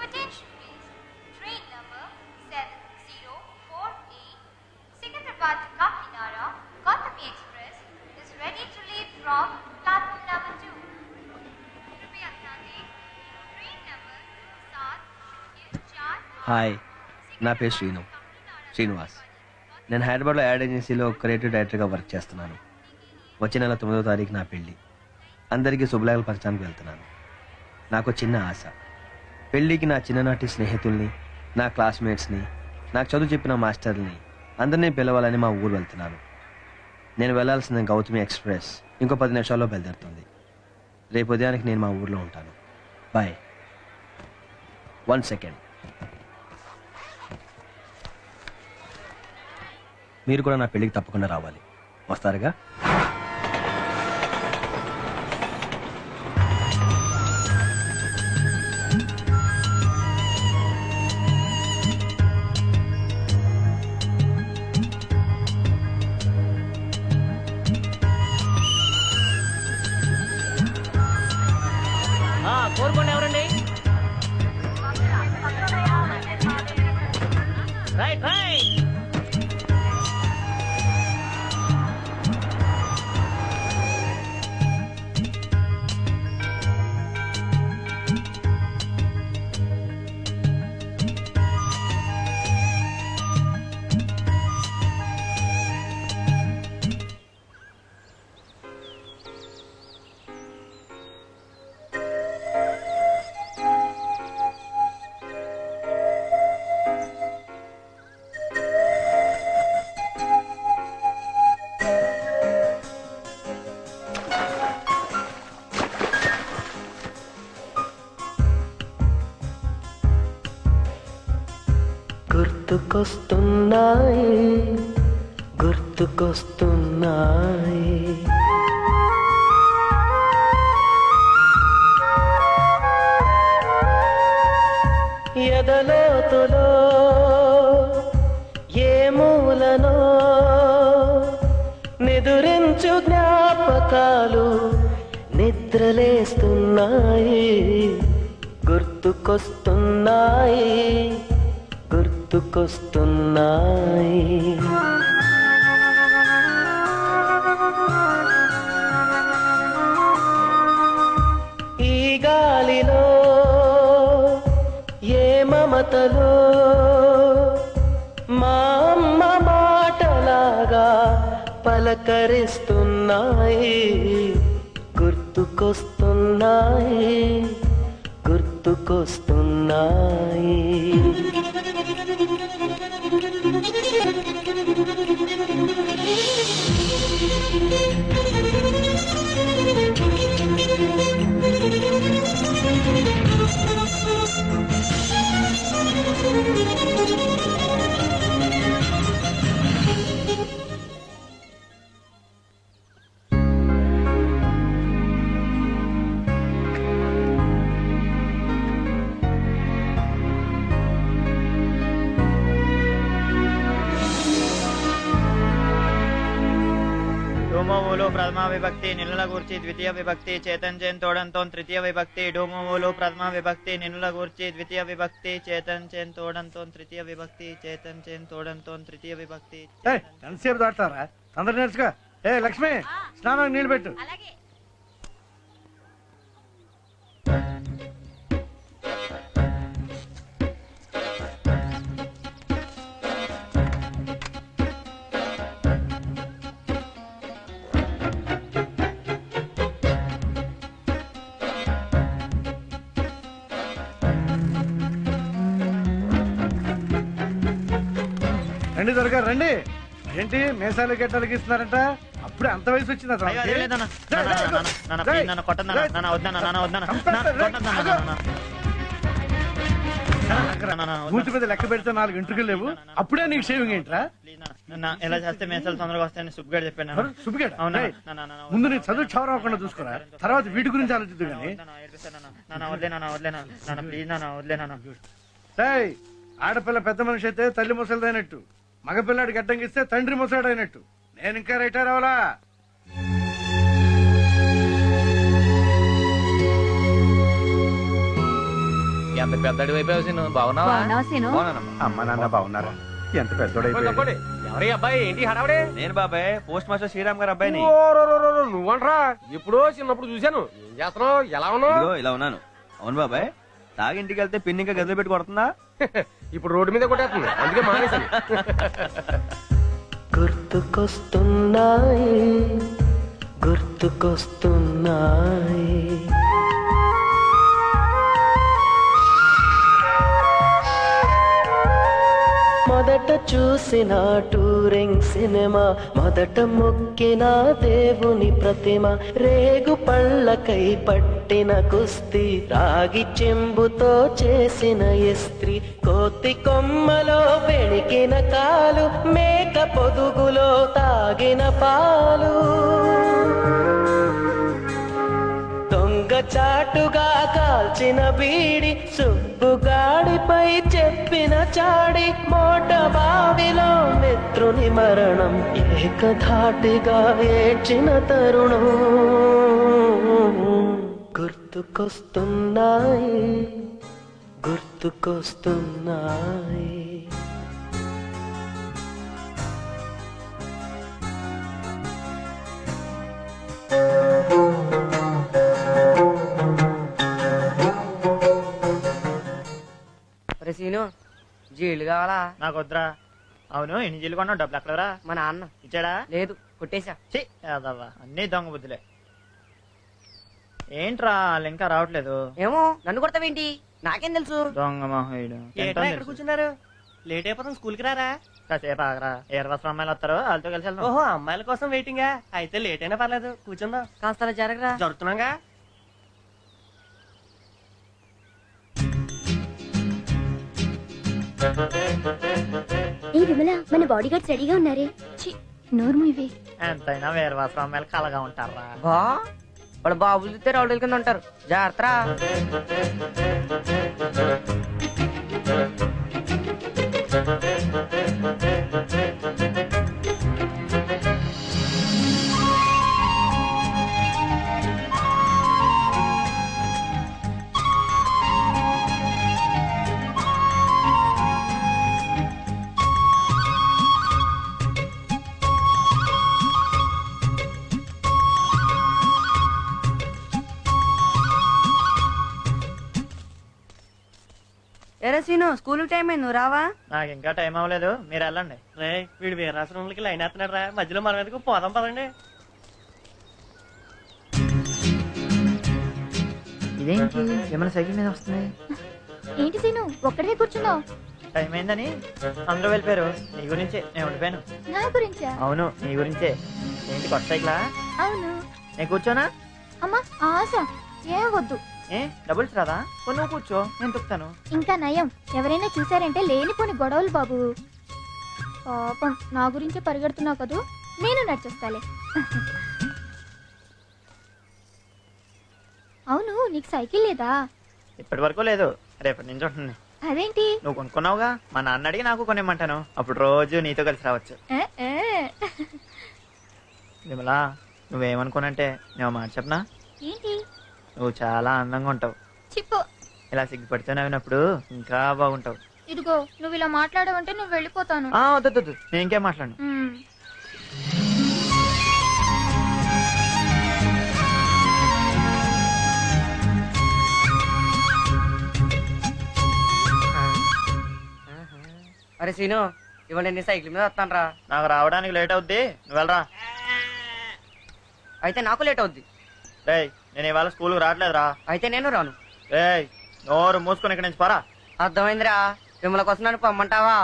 attention please. Train number 7048 Secunderabad to Kakinada, Gautami Express is ready to leave from platform number 2. Kripaya ध्यान दें. Train number 704. Hi, నా పేరు శ్రీనివాస్. నేను హైదరాబాద్లో add ఏజెన్సీలో క్రియేటివ్ డైరెక్టర్గా వర్క్ చేస్తున్నాను. వచ్చే నెల 9వ తారీఖు నా పెళ్ళి. అందరికీ శుభలేఖలు పంచడానికి వెళ్తున్నాను. నాకు చిన్న ఆశ, పెళ్ళికి నా చిన్ననాటి స్నేహితుల్ని, నా క్లాస్మేట్స్ని, నాకు చదువు చెప్పిన మాస్టర్ని అందరినీ పిలవాలని మా ఊరు వెళ్తున్నాను. నేను వెళ్లాల్సిన గౌతమి ఎక్స్ప్రెస్ ఇంకో 10 నిమిషాల్లో బయలుదేరుతుంది. రేపు ఉదయానికి నేను మా ఊర్లో ఉంటాను. బాయ్. 1 సెకండ్. మీరు కూడా నా పెళ్ళికి తప్పకుండా రావాలి. వస్తారుగా? కోరుకోండి. ఎవరండి? Right right. గుర్తుకొస్తున్నాయి ఎదలోతులో ఏ మూలనో నిదురించు జ్ఞాపకాలు నిద్రలేస్తున్నాయి. గుర్తుకొస్తున్నాయి, గుర్తుకొస్తున్నాయి. ఈ గాలిలో ఏ మమతలో మా అమ్మ మాటలాగా పలకరిస్తున్నాయి. గుర్తుకొస్తున్నాయి, గుర్తుకొస్తున్నాయి. డూమోవులు ప్రథమా విభక్తి నిన్నుల గూర్చి ద్వితీయ విభక్తి చేతన్ చేన్ తోడంతో తృతీయ విభక్తి. డూమోవులు ప్రథమా విభక్తి నిన్నుల గూర్చి ద్వితీయ విభక్తి చేతన్ చేన్ తోడంతో తృతీయ విభక్తి చేతన్ చేన్ తోడంతో తృతీయ విభక్తి. ఎంతసేపు దాటారా? అందరు నేర్చుకో. ఏ లక్ష్మి, స్నానానికి నీళ్ళు పెట్టు. రండి త్వరగా రండి. ఏంటి మేసాలు గెట్టాలకి ఇస్తున్నారంట? అప్పుడే అంత వయసు వచ్చిందా? మూతి మీద లెక్క పెడితే 4 ఇంటికి లేవు, అప్పుడే నీకు షేవింగ్ ఏంట్రా? ఎలా చేస్తే మేసాలు తొందరగా వస్తాయని సుబ్బుగాడు చెప్పాను. సుబ్బుగాడు ముందు నీ చదువు చవరవకుండా చూసుకోరా, తర్వాత వీటి గురించి ఆలోచిద్దు. కానీ ఆడపిల్ల పెద్ద మనిషి అయితే తల్లి ముసలిదైనట్టు, మగపిల్లాడు గడ్డంగిస్తే తండ్రి ముసలాడైనట్టు. నేను ఇంకా రిటైర్ అవలా. ఎంత పెద్దడి అయిపోయావు బాగున్నావా? అమ్మ నాన్న బాగున్నారా? ఎంత పెద్దోడైపోయాడు. ఎవరి అబ్బాయి ఏంటి హడావడే? నేను బాబాయ్ పోస్ట్ మాస్టర్ శ్రీరామ్ గారు అబ్బాయిని. నువ్వంట్రా ఎప్పుడో చిన్నప్పుడు చూశాను. ఏం చేస్తున్నావు? ఎలా ఉన్నావు? ఇదిగో ఇలా ఉన్నాను. అవును బాబాయ్, తాగి ఇంటికి వెళ్తే పిన్ని ఇంకా గదిలో పెట్టి కొడుతుందా? ఇప్పుడు రోడ్డు మీద కొట్టేస్తుంది, అందుకే మానేశాను. గుర్తుకొస్తున్నాయి గుర్తుకొస్తున్నాయి మొదట చూసిన టూరింగ్ సినిమా, మొదట మొక్కిన దేవుని ప్రతిమ, రేగు పళ్ళకై పట్టిన కుస్తీ, రాగి చెంబుతో చేసిన ఇస్త్రీ, కోతి కొమ్మలో పెణికిన కాలు, మేక పొదుగులో తాగిన పాలు, చాటుగా కాల్చిన బీడి, సుబ్బుగాడిపై చెప్పిన చాడి, మోట బావిలో మిత్రుని మరణం, ఏకధాటిగా ఏడ్చిన తరుణం గుర్తుకొస్తున్నాయి గుర్తుకొస్తున్నాయి. సీను జీళ్ళు కావాలా? నాకు వద్దురా. అవును, ఎన్ని జీలు కొన్నావు? డబ్బులు ఎక్కడరా? మా నాన్న ఇచ్చాడా? లేదు, కొట్టేశా. అన్నీ దొంగ బుద్ధులే. ఏంట్రా వాళ్ళు ఇంకా రావట్లేదు? ఏమో, నన్ను కొడతావేంటి? నాకేం తెలుసు? దొంగ మహోయుడు. కూర్చున్నారు, లేట్ అయిపోతాం. స్కూల్ కి రారా? కాసేపు ఆగరా. ఏర్వసరం అమ్మాయిలు వస్తారు, వాళ్ళతో కలిసి వెళ్దాం. ఓహో, అమ్మాయిల కోసం వెయిటింగా? అయితే లేట్ అయినా పర్లేదు, కూర్చుందాం. కాస్త అలా జరగరా. జరుగుతున్నాగా. ఏ విమల, మన బాడీ గార్డ్స్ రెడీగా ఉన్నారే. నోరు ఇవే. ఎంతైనా వేర్వాసరం అమ్మాయిలు కలగా ఉంటారా? బా వాళ్ళు బాబులు చూస్తే రౌడీల కింద ఉంటారు, జాగ్రత్త. ఎరా సీను, స్కూల్ టైం అయింది, నువ్వు రావా? నాకు ఇంకా టైం అవ్వలేదు, మీరు వెళ్ళండి. రే, వీడు వీరాశ్రమంలోకి లైన్ వేస్తున్నాడు రా, మధ్యలో మనం ఎందుకు పోదాం పదండి. ఇదేంటి ఏమైనా సైకిల్ మీద వస్తుంది? ఏంటి సీను, ఒక్కడే కూర్చున్నావు? టైం అయిందని అందరూ వెళ్ళిపోయారు. నీ గురించే నేను ఉండిపోయాను. నా గురించా? అవును, నీ గురించే. ఏంటి కొత్త సైకిలా? అవును. నేను కూర్చోనా? అమ్మా ఆశ, ఏం వద్దు. ఏ డబుల్స్ రాదా? నువ్వు కూర్చో, నేను తొక్కుతాను. ఇంకా నయం, ఎవరైనా చూసారంటే లేనిపోని గొడవలు బాబు. పాపం నా గురించే పరిగెడుతున్నావు కదూ, నేను నడిచేస్తాలే. అవును, నీకు సైకిల్ లేదా? ఇప్పటి వరకు లేదు, రేపటి నుంచి ఉంటుంది. అదేంటి? నువ్వు కొనుక్కున్నావుగా, మా నాన్న అడిగి నాకు కొనిమ్మంటాను. అప్పుడు రోజు నీతో కలిసి రావచ్చు. విమలా, నువ్వేమనుకోనంటే నేను మాట చెప్పనా? ఏంటి? నువ్వు చాలా అందంగా ఉంటావు. చిప్పు. ఇలా సిగ్గుపడితే నవ్వినప్పుడు ఇంకా బాగుంటావు. ఇదిగో, నువ్వు ఇలా మాట్లాడవంటే నువ్వు వెళ్ళిపోతాను. వద్దు, నేను ఇంకేం మాట్లాడను. అరే సీను, ఇవాళ నేను సైకిల్ మీద వస్తాను రా. నాకు రావడానికి లేట్ అవుద్ది, నువ్వు వెళ్ళరా. అయితే నాకు లేట్ అవుద్ది. రేయ్, నేను ఇవాళ స్కూల్కి రావట్లేదురా. అయితే నేను రాను. రేయ్, నోరు మూసుకొని ఇక్కడి నుంచి పోరా. అర్థమైందిరా, విమల కోసం నన్ను పొమ్మంటావా?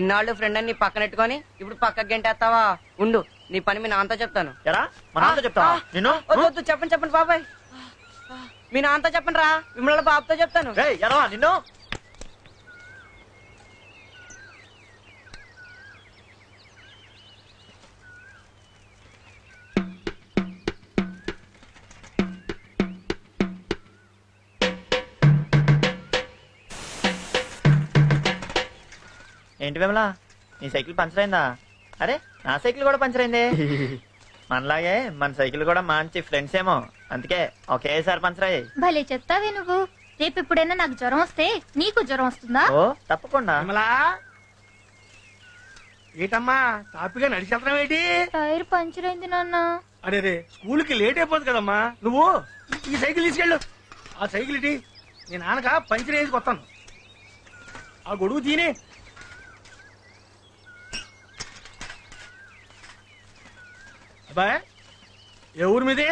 ఇన్నాళ్ళు ఫ్రెండ్ అని నీ పక్కనెట్టుకొని ఇప్పుడు పక్కకి గంటేస్తావా? ఉండు, నీ పని మీ నాన్నతో చెప్తాను. ఎరా, మా నాన్నతో చెప్తావా? నిన్ను వద్దు, చెప్పండి బాబాయ్. మీ నాన్నతో చెప్పండి రా, విమల బాబుతో చెప్తాను. రేయ్, ఎరా నిన్ను. ఏంటి విమలా, నీ సైకిల్ పంచర్ అయిందా? అరే, నా సైకిల్ కూడా పంచర్ అయింది. మనలాగే మన సైకిల్ కూడా మంచి ఫ్రెండ్స్ ఏమో, అందుకే ఒకేసారి పంచర్ అయ్యాయి. భలే చెప్తావే నువ్వు. రేపు ఎప్పుడైనా నాకు జ్వరం వస్తే నీకు జ్వరం వస్తుందా? ఓ తప్పకుండా. విమలా ఏటమ్మా తాపిగా నడిచి వెళ్తాం ఏంటి? టైర్ పంచర్ అయింది నాన్న. అరే స్కూల్ కి లేట్ అయిపోతుంది కదమ్మా. నువ్వు ఈ సైకిల్ తీసుకెళ్ళు. ఆ సైకిల్ ఇటీ నీ నాన్నక పంచర్ వేసి కొత్తాను. ఆ గొడుగు తీనే. అబ్బాయి ఏ ఊరు మీది?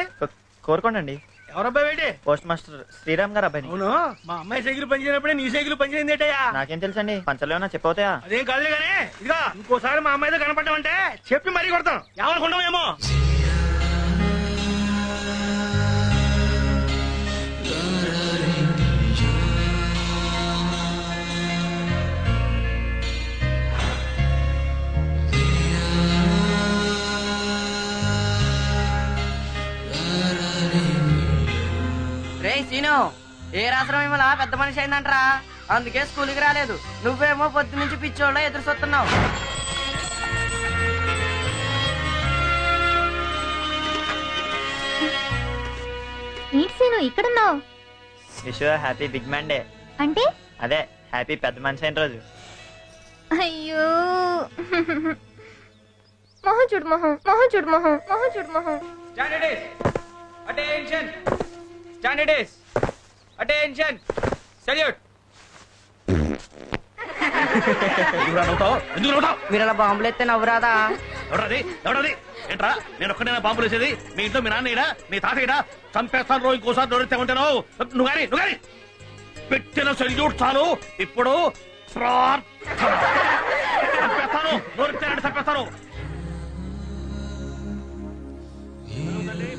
కోరుకోండి. ఎవరబ్బాయి ఏంటి? పోస్ట్ మాస్టర్ శ్రీరామ్ గారు అబ్బాయి. అవును మా అమ్మాయి సైకిల్ పనిచేయనప్పుడే నీ సైకిల్ పనిచేయింది ఏంటయ్యా? నాకేం తెలుసండి, పంచలేమన్నా చెప్పవుతాయా? అదేం కాదులే గానీ ఇదిగా ఇంకోసారి మా అమ్మాయితో కనపడ్డామంటే చెప్పి మరీ కొడతాం. ఏమనుకుంటామేమో. రే సీను, ఏ రాత్రం ఏమలా పెద్ద మనిషి అయిందంటరా, అందుకే స్కూల్కి రాలేదు. నువ్వేమో పొద్దు నుంచి పిచ్చోళ్ళ ఎదురు చూస్తున్నావు. ఏంటి సీను ఇక్కడున్నావు? Wish happy big man day. అంటే అదే హ్యాపీ పెద్ద మనిషి అయిన రోజు. అయ్యో మొహం చూడు మొహం, మొహం చూడు మొహం, మొహం చూడు మొహం. Attention salute. మీరు అలా బాంబులు ఎత్తే నవ్వురాదా? ఎవడది ఏంట్రా? నేను ఒక్కడైనా బాంబులు వేసేది? మీ ఇంట్లో మీ నాన్న ఇడా, మీ తాత ఇడా? చంపేస్తాను రోజు ఇంకోసారి దొరికితే ఉంటాను. నువ్వు గాని పెట్టిన సెల్యూట్ చాలు. ఇప్పుడు చంపేస్తాను, దొరికితే చంపేస్తాను.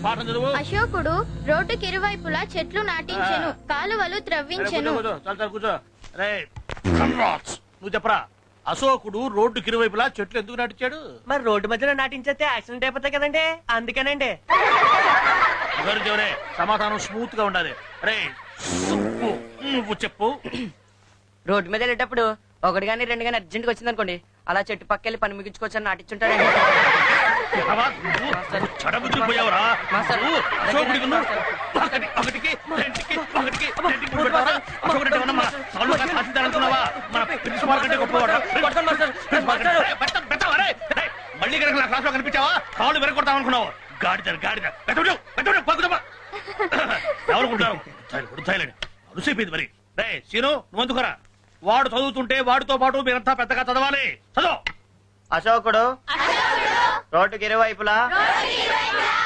పాఠం చదువు. అశోకుడు రోడ్డుకి ఇరువైపులా చెట్లు నాటించెను, కాలువలు త్రవ్వించెను. కూర్చో. రే నువ్వు చెప్పరా, అశోకుడు రోడ్డు కిరువైపులా చెట్లు ఎందుకు నాటించాడు? మరి రోడ్డు మధ్యలో నాటించేస్తే యాక్సిడెంట్ అయిపోతాయి కదండి, అందుకేనండి. సమాధానం స్మూత్ గా ఉండాలి. రే నువ్వు చెప్పు. రోడ్డు మీద వెళ్ళేటప్పుడు ఒకటి గానీ రెండు గానీ అర్జెంట్ గా వచ్చింది అనుకోండి, అలా చెట్టు పక్కెళ్ళి పని ముగించుకోవచ్చని నాటించుంటారండి. చడబుద్ధిపోయావురా. మళ్ళీ కనుక నా క్లాస్ లో కనిపించావా కాళ్ళు వెరగొడతామనుకున్నావు. గాడిద ఎవరుకుంటావు? అరుసైపోయింది మరి. రే సీను నువ్వెందుకురా? వాడు చదువుతుంటే వాడితో పాటు మీరంతా పెద్దగా చదవాలి. చదువు. అశోకుడు రోడ్డుకి ఇరువైపులా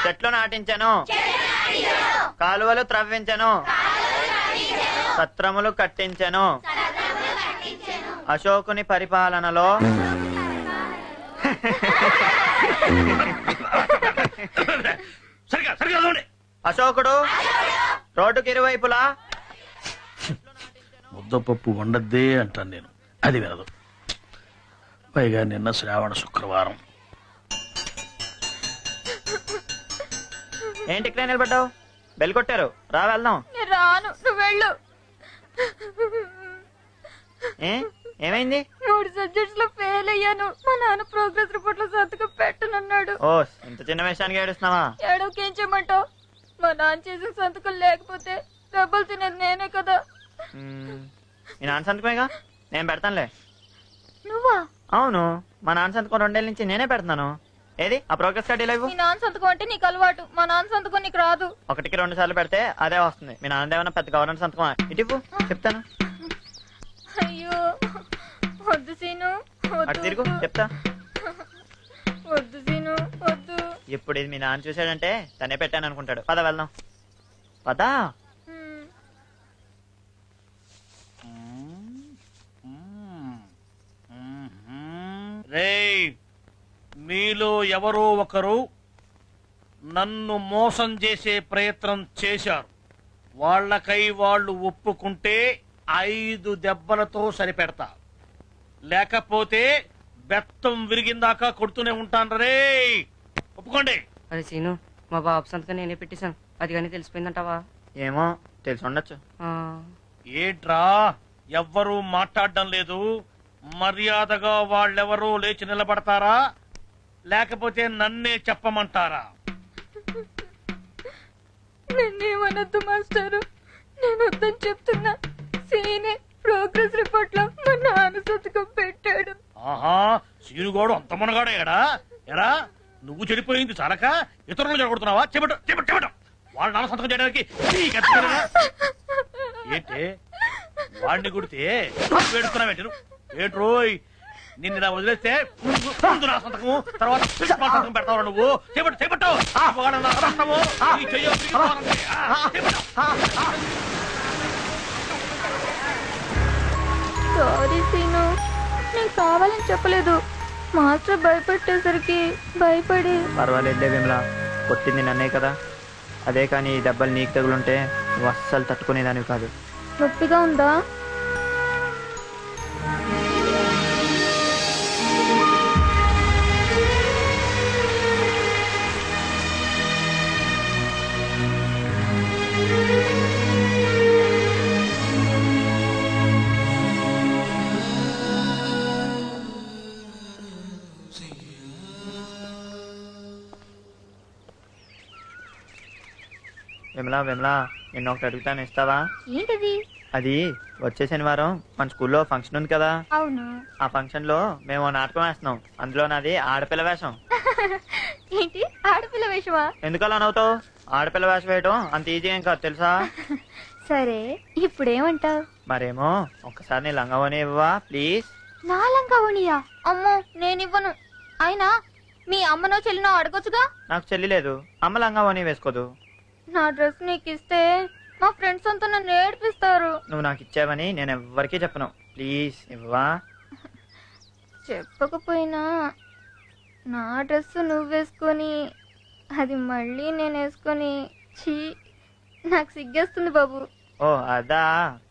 చెట్లు నాటించెను, కాలువలు త్రవ్వించెను, సత్రములు కట్టించెను. అశోకుని పరిపాలనలో అశోకుడు రోడ్డుకి ఇరువైపులా ముద్దపప్పు వండద్దే అంటాను నేను, అది వినదు. పైగా నిన్న శ్రావణ శుక్రవారం. ఏంటి ఇక్కడ నిలబడ్డావు? బెల్ కొట్టారు, రా వెళ్దాం. రాను, నువ్వు వెళ్ళు. ఏమైంది? 3 సబ్జెక్ట్స్ లో ఫెయిల్ అయ్యాను. మా నాన్న ప్రోగ్రెస్ రిపోర్ట్ లో సంతకం పెట్టనన్నాడు. ఓ ఇంత చిన్న విషయానికి ఏడుస్తున్నావా? ఏడవకేం చేయమంటావు? మా నాన్న చేసిన సంతకం లేకపోతే డబ్బులు తినేది నేనే కదా. మీ నాన్న సంతకమేగా, నేను పెడతానులే. నువ్వా? అవును, మా నాన్న సంతకం 2 ఏళ్ళ నుంచి నేనే పెడుతున్నాను. ఏది ఆ ప్రోగ్రెస్ కార్డు ఇలా ఇవ్వు. మీ నాన్న సంతకం అంటే నీకు అలవాటు, మా నాన్న సంతకం నీకు రాదు. 1కి 2 సార్లు పెడితే అదే వస్తుంది. మీ నాన్న ఏమన్నా పెద్ద గవర్నమెంట్ సంతకం? ఇటు చెప్తాను. అయ్యో వద్దు సీను, అటు తిరుగు చెప్తా. వద్దు సీను వద్దు. ఇప్పుడు ఇది మీ నాన్న చూసాడంటే తనే పెట్టాను అనుకుంటాడు. పద వెళ్దాం, పదా. రేయ్ మీలో ఎవరో ఒకరు నన్ను మోసం చేసే ప్రయత్నం చేశారు. వాళ్ళకై వాళ్ళు ఒప్పుకుంటే 5 దెబ్బలతో సరిపెడతా, లేకపోతే బెత్తం విరిగిందాకా కొడుతూనే ఉంటాను. రే ఒప్పుకోండి. అరే సీను, మా బాబు సంతకం నేనే పెట్టేశాను, అది కానీ తెలిసిపోయిందంటావా? ఏమో తెలిసి ఉండొచ్చు. ఏంట్రా ఎవ్వరూ మాట్లాడడం లేదు? మర్యాదగా వాళ్ళెవరూ లేచి నిలబడతారా, లేకపోతే నన్నే చెప్పమంటారా? నిన్నేమనొద్దు మాస్టారు, నేను వద్దని చెప్తున్నా. సీనే ప్రోగ్రెస్ రిపోర్ట్ లో మా నాన్న సంతకం పెట్టాడు. ఆహా, సీనుగాడు అంత మనగాడే ఎడా ఎరా? నువ్వు చెడిపోయింది చాలక ఇతరులు చెడగొడుతున్నావా? చెబుట చెబుట చెబుట వాళ్ళ నాన్న సంతకం చేయడానికి ఏంటే వాడిని కొడితే వేడుకున్నావు ఏంట్రోయ్? నిన్ను ఇలా వదిలేస్తే ముందు నా సంతకము తర్వాత సంతకం పెడతావు నువ్వు. చెబుట చెబుట సారీ సీను, నేను కావాలని చెప్పలేదు. మాస్టర్ భయపెట్టేసరికి భయపడి. పర్వాలేదులే విమలా, కొట్టింది నన్నే కదా. అదే కానీ ఈ దెబ్బలు నీకు తగులుంటే నువ్వు అస్సలు తట్టుకునేదానివి కాదు. నొప్పిగా ఉందా? విమలా విమలా, నిన్న ఒకటి అడుగుతాను, ఇస్తావా? ఏంటిది? అది వచ్చే శనివారం మన స్కూల్లో ఫంక్షన్ ఉంది కదా. అవును. ఆ ఫంక్షన్ లో మేము నాటకం వేస్తున్నాం. అందులో నాది ఆడపిల్ల వేషం. ఏంటి ఆడపిల్ల వేషమా? ఎందుకలా నవ్వుతావు? ఆడపిల్ల వేషం వేయటం అంత ఈజీ ఏం కాదు తెలుసా. సరే, ఇప్పుడేమంటావు? మరేమో ఒక్కసారి నీ లంగావని ఇవ్వవా ప్లీజ్? నా లంగావనియా? అమ్మో, నేనివ్వను. అయినా మీ అమ్మనో చెల్లినో అడగొచ్చుగా. నాకు చెల్లి లేదు, అమ్మ లంగావని వేసుకోదు. నా డ్రెస్ నీకు ఇస్తే మా ఫ్రెండ్స్ అంతా నన్ను ఏడిపిస్తారు. నువ్వు నాకు ఇచ్చావని నేను ఎవ్వరికీ చెప్పను. ప్లీజ్ ఇవ్వవా? చెప్పకపోయినా నా డ్రెస్ నువ్వు వేసుకొని అది మళ్ళీ నేను వేసుకొని చీ, నాకు సిగ్గేస్తుంది బాబు. ఓ అదా,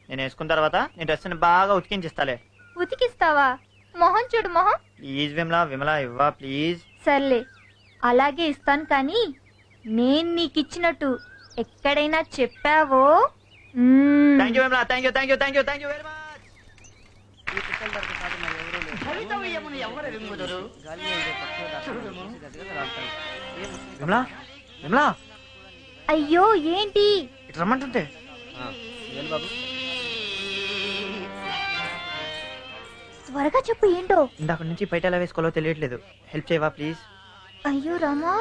నేను వేసుకున్న తర్వాత నీ డ్రెస్ ని బాగా ఉతికించిస్తాలే. ఉతికిస్తావా? మొహం చూడు మొహం. ప్లీజ్ విమలా విమలా ఇవ్వా ప్లీజ్. సర్లే, అలాగే ఇస్తాను. కానీ నేను నీకు ఇచ్చినట్టు ఎక్కడైనా చెప్పావో thank you Vimala, thank you thank you thank you thank you very much. Vimala Vimala, అయ్యో ఏంటి? ఇటు రమ్మంటుంటే. త్వరగా చెప్పు ఏంటో. ఇందాక నుంచి బయట ఎలా వేసుకోవాలో తెలియట్లేదు, హెల్ప్ చేయవా ప్లీజ్? అయ్యో రామా,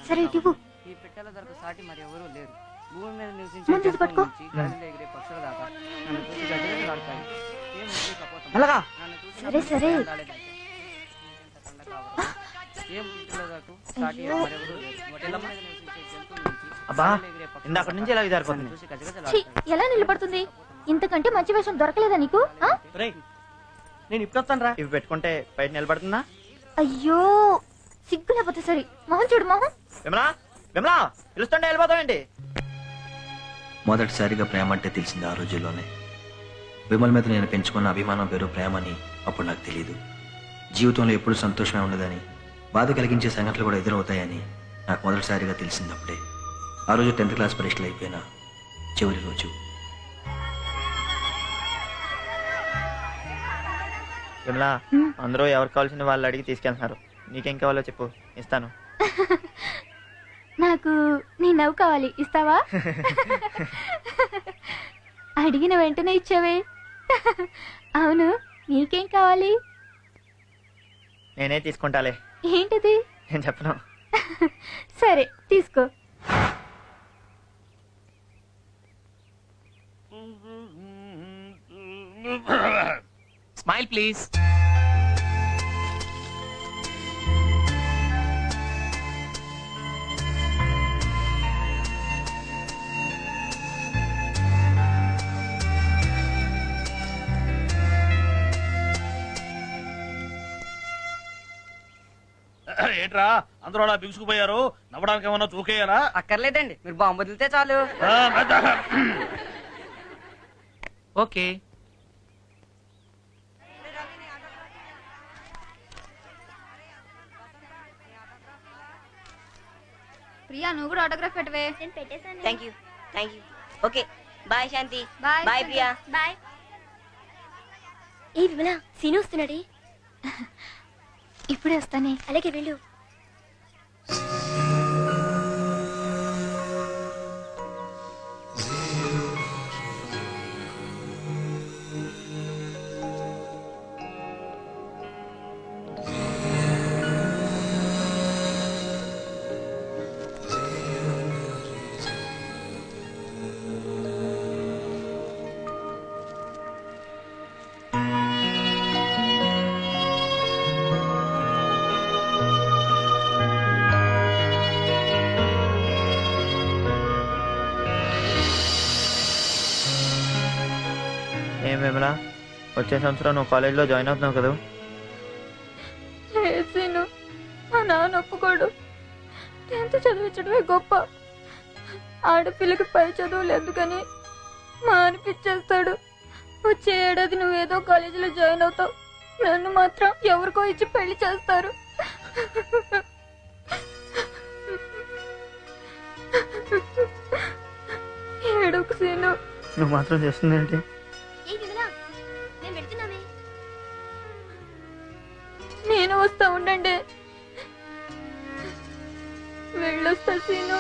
సరే ఇవ్వు. ఈ పెట్టెల దొరక సాటి మరి ఎవరూ లేరు. భూమి మీద ముందు ఇది నివసించే పట్టుకో. గాలిలో ఎగిరే పక్షుల దాకా నన్ను చూసి గజగజలాడతాయి. ఏ ముద్దు కపోతం. అలాగా? నన్ను చూసి సరే, సరే. ఏ ముద్దుల దాకా సాటి అయ్యో. మరెవరూ లేరు. వాటిల్ల మీద నివసించే జంతువుల నుంచి అబ్బా, గాలిలో ఎగిరే పక్షుల ఇందాక నుంచి ఎలా దాకా విదారిపోతుంది. నన్ను చూసి ఛీ, గజగజలాడతాయి. ఎలా నిలబడుతుంది? ఇంతకంటే మంచి వేషం దొరకలేదా నీకు? ఆ? నేను ఇప్పుడు వస్తాను రా. ఇవి పెట్టుకుంటే బయట నిలబడుతుందా? అయ్యో, సిగ్గు లేకపోతే సరే. మొహం చూడు మొహం. విమలా విమలా, పిలుస్తుంటే వెళ్ళిపోతావేంటి? మొదటిసారిగా ప్రేమ అంటే తెలిసింది ఆ రోజుల్లోనే. విమల్ మీద నేను పెంచుకున్న అభిమానం పేరు ప్రేమని అప్పుడు నాకు తెలియదు. జీవితంలో ఎప్పుడు సంతోషమే ఉండదని, బాధ కలిగించే సంఘటనలు కూడా ఎదురవుతాయని నాకు మొదటిసారిగా తెలిసింది అప్పుడే. ఆ రోజు 10th క్లాస్ పరీక్షలు అయిపోయిన చివరి రోజు. విమలా, అందరూ ఎవరికి కావాల్సిన వాళ్ళు అడిగి తీసుకెళ్తున్నారు. నీకేం కావాలో చెప్పు, ఇస్తాను. నాకు నీ నవ్వు కావాలి, ఇస్తావా? అడిగిన వెంటనే ఇచ్చావే. అవును, నీకేం కావాలి? నేనే తీసుకుంటాలే. ఏంటిది? నేను చెప్పను. సరే తీసుకో. Smile please. ఏంట్రా అందరూ అలా బిగుసుకుపోయారు? నవ్వడానికి ఏమన్నా చూకేయాలా? అక్కర్లేదండి, మీరు బాంబు వదిలితే చాలు. ఓకే. ప్రియా, నువ్వు కూడా ఆటోగ్రాఫ్ పెట్టవే. నేను పెట్టేశాను. Thank you thank you. Okay bye Shanti. Bye bye Priya. Bye. ఏ విమలా, సీను వస్తున్నాడే. ఇప్పుడే వస్తానే. అలాగే వెళ్ళు. ఏం విమలా, వచ్చే సంవత్సరం నువ్వు కాలేజ్లో జాయిన్ అవుతున్నావు కదా? లేదు సీను, మా నాన్న ఒప్పుకోడు. 10th చదివించడమే గొప్ప, ఆడపిల్లకి పై చదువులు ఎందుకని మా అనిపించేస్తాడు. వచ్చే ఏడాది నువ్వేదో కాలేజీలో జాయిన్ అవుతావు, నన్ను మాత్రం ఎవరికో ఇచ్చి పెళ్లి చేస్తారు. ఏడుకు సీను. నువ్వు మాత్రం చేస్తుంది ఏంటి? నేను వస్తా, ఉండండి. వెళ్ళొస్తా సీను.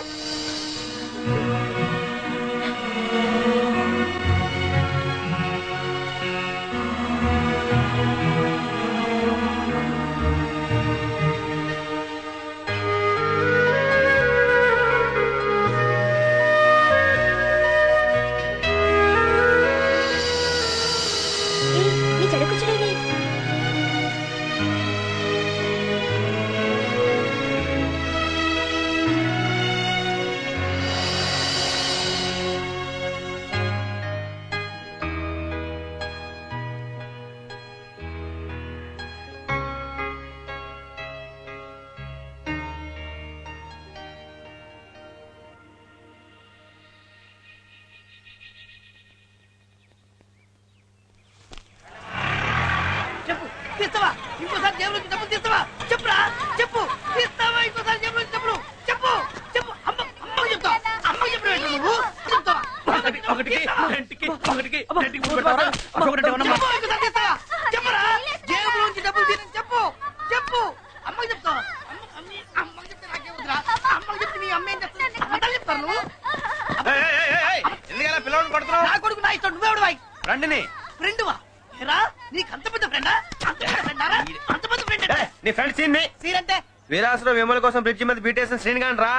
వీరాశ్రం విమల కోసం బ్రిడ్జి మీద బీటేసిన శ్రీనిగాని రా.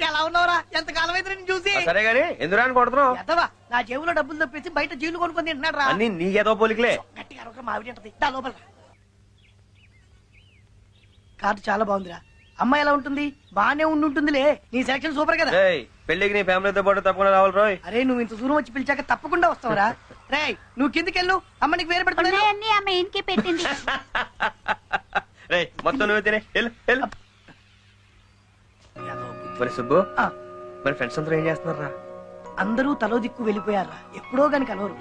ఎలా ఉన్నావురా? ఎంత కాలం అయితే నేను చూసి. సరే గాని ఎందుకు అని కొడుతున్నావు? నా జేబులో డబ్బులు తప్పేసి బయట జీలు కొనుక్కొని తింటున్నాడు రా. అన్ని నీకేదో పోలికలే. గట్టిగా అరవక మావిడి ఉంటది. దా లోపల. కార్డు చాలా బాగుందిరా. అమ్మాయి ఎలా ఉంటుంది? బానే ఉంటుందిలే. నీ సెలక్షన్ సూపర్ కదా. పెళ్లికి నీ ఫ్యామిలీతో పాటు తప్పకుండా రావాలి రోయ్. అరే నువ్వు ఇంత దూరం వచ్చి పిలిచాక తప్పకుండా వస్తావురా. రే నువ్వు కిందికి వెళ్ళు, అమ్మ నీకు వేరే పెడుతుంది. మొత్తం నువ్వు తినే. మరి సుబ్బు, మరి ఫ్రెండ్స్ అందరూ ఏం చేస్తున్నారా? అందరూ తలో దిక్కు వెళ్ళిపోయారా, ఎప్పుడో గాని కలవరు.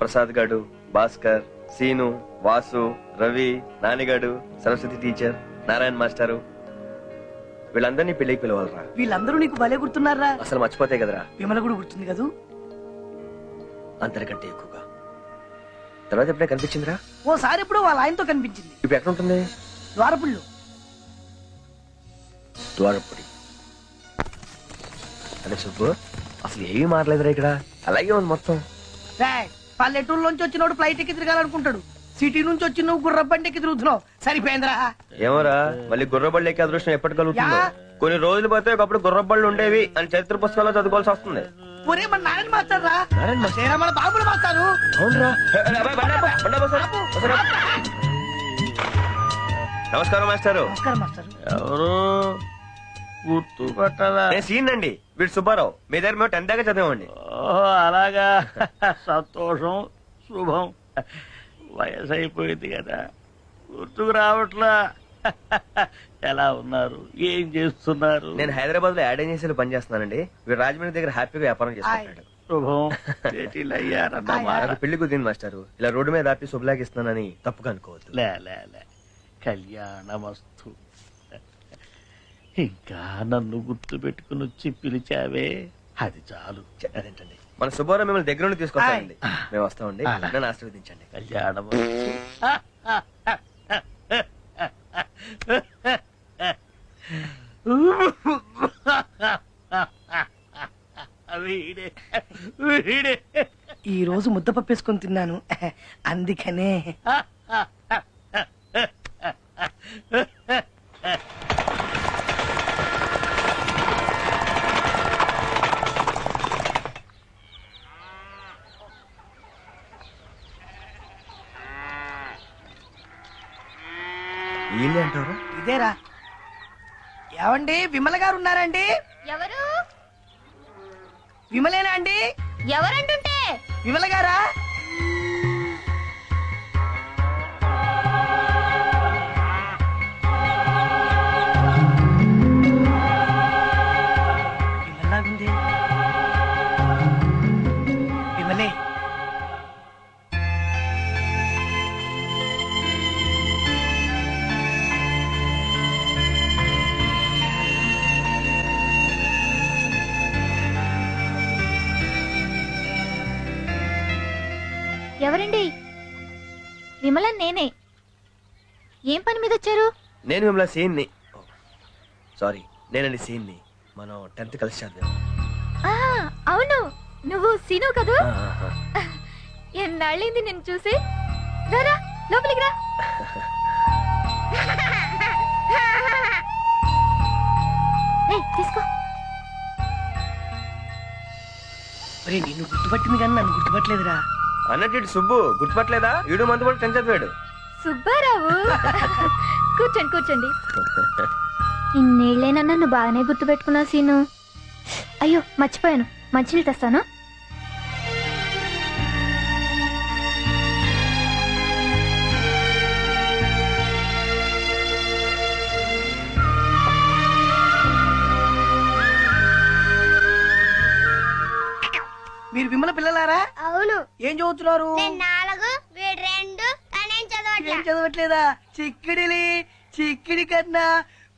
ప్రసాద్ గాడు, భాస్కర్, సీను, వాసు, రవి, నానిగాడు, సరస్వతి టీచర్, నారాయణ మాస్టారు, వీళ్ళందరినీ పెళ్లికి పిలవాలరా. వీళ్ళందరూ నీకు భలే గుర్తున్నారా? అసలు మర్చిపోతే కదరా. విమల కూడా గుర్తుంది కదూ? అందరికంటే ఎక్కువగా. తర్వాత ఎప్పుడే కనిపించిందిరా? ఓసారి ఎప్పుడో వాళ్ళ ఆయనతో కనిపించింది. ఇప్పుడు ఎక్కడ ఉంటుంది? ద్వారపుళ్ళు. ద్వారపుడి. అదే సుబ్బు, అసలు ఏమీ మారలేదురా ఇక్కడ. అలాగే ఉంది మొత్తం. పల్లెటూరులోంచి వచ్చినోడు ఫ్లైట్ ఎక్కి తిరగాలనుకుంటాడు, సిటీ నుంచి వచ్చి నువ్వు గుర్రబండి ఎక్కి తిరుగుతున్నావు. సరిపోయిందిరా. ఏమోరా, మళ్ళీ గుర్రబళ్ళు ఎక్కే అదృష్టం ఎప్పటి కలుగుతుందో. కొన్ని రోజులు పోతే ఒకప్పుడు గుర్రబళ్ళు ఉండేవి అని చరిత్ర పుస్తకాల్లో చదువుకోవాల్సి వస్తుంది. ఒరే మన నారాయణ మాస్టర్ రా. మన బాబులు మాస్టారు. నమస్కారం మాస్టారు. నమస్కారం మాస్టారు. ఎవరు గుర్తుపట్టదా? సీన్ అండి, వీడు సుబ్బారావు. మీ దగ్గర మేము 10th దాకా చదివామండి. ఓహో అలాగా, సంతోషం, శుభం. వయసు అయిపోయింది కదా, గుర్తుకు రావట్లా. ఎలా ఉన్నారు, ఏం చేస్తున్నారు? నేను హైదరాబాద్ లో యాడ్ ఏజెన్సీలో పనిచేస్తున్నానండి. వీడు రాజమండ్రి దగ్గర హ్యాపీగా వ్యాపారం చేసుకుంటాడు. శుభం. అయ్యారన్నమాట. పెళ్లి కుదిరింది మాస్టారు. ఇలా రోడ్డు మీద ఆపి శుభలాకి ఇస్తున్నానని తప్పుగా అనుకోవద్దు. లే కళ్యాణమస్తు. ఇంకా నన్ను గుర్తు పెట్టుకుని వచ్చి పిలిచావే, అది చాలు. అదేంటండి, మన సుబ్బారావు మిమ్మల్ని దగ్గర నుండి తీసుకొస్తానండి. మేము వస్తామండి, నన్ను ఆశీర్వదించండి. కళ్యాణమస్తు. ఈ రోజు ముద్దపప్పేసుకొని తిన్నాను, అందుకనే. ఇదేరా. ఏమండి, విమల గారు ఉన్నారండి? ఎవరు? విమలేనా అండి? ఎవరంటుంటే విమల గారా? విమలాగుంది. విమలే. ఎవరండి? విమలన్ నేనే. ఏం పని మీద వచ్చారు? నేను మిమ్మల్ని సీన్ని. సారీ, నేనండి సీన్ని. మనం 10th కలిసి చదివాం. అవును, నువ్వు సీను కదూ? ఎన్నాళ్ళైంది నిన్ను చూసి. రారా లోపలికి రా. తీసుకో. నిన్ను గుర్తుపట్టింది కానీ నన్ను గుర్తుపట్టలేదురా. అన్నట్టు సుబ్బు గుర్తుపట్టలేదా? వీడు మందు కూడా 10th చదివాడు. సుబ్బారావు. కూర్చోండి కూర్చోండి. ఇన్నేళ్ళైనా నన్ను బాగానే గుర్తుపెట్టుకున్నావు సీను. అయ్యో మర్చిపోయాను, మంచినీళ్ళు తెస్తాను. మీరు విమల పిల్లలారా? అవును. ఏం చదువుతున్నారు? 4 వీడు 2 ఏం చదవట్లేదా? చిక్కిడిలి చిక్కిడి కన్నా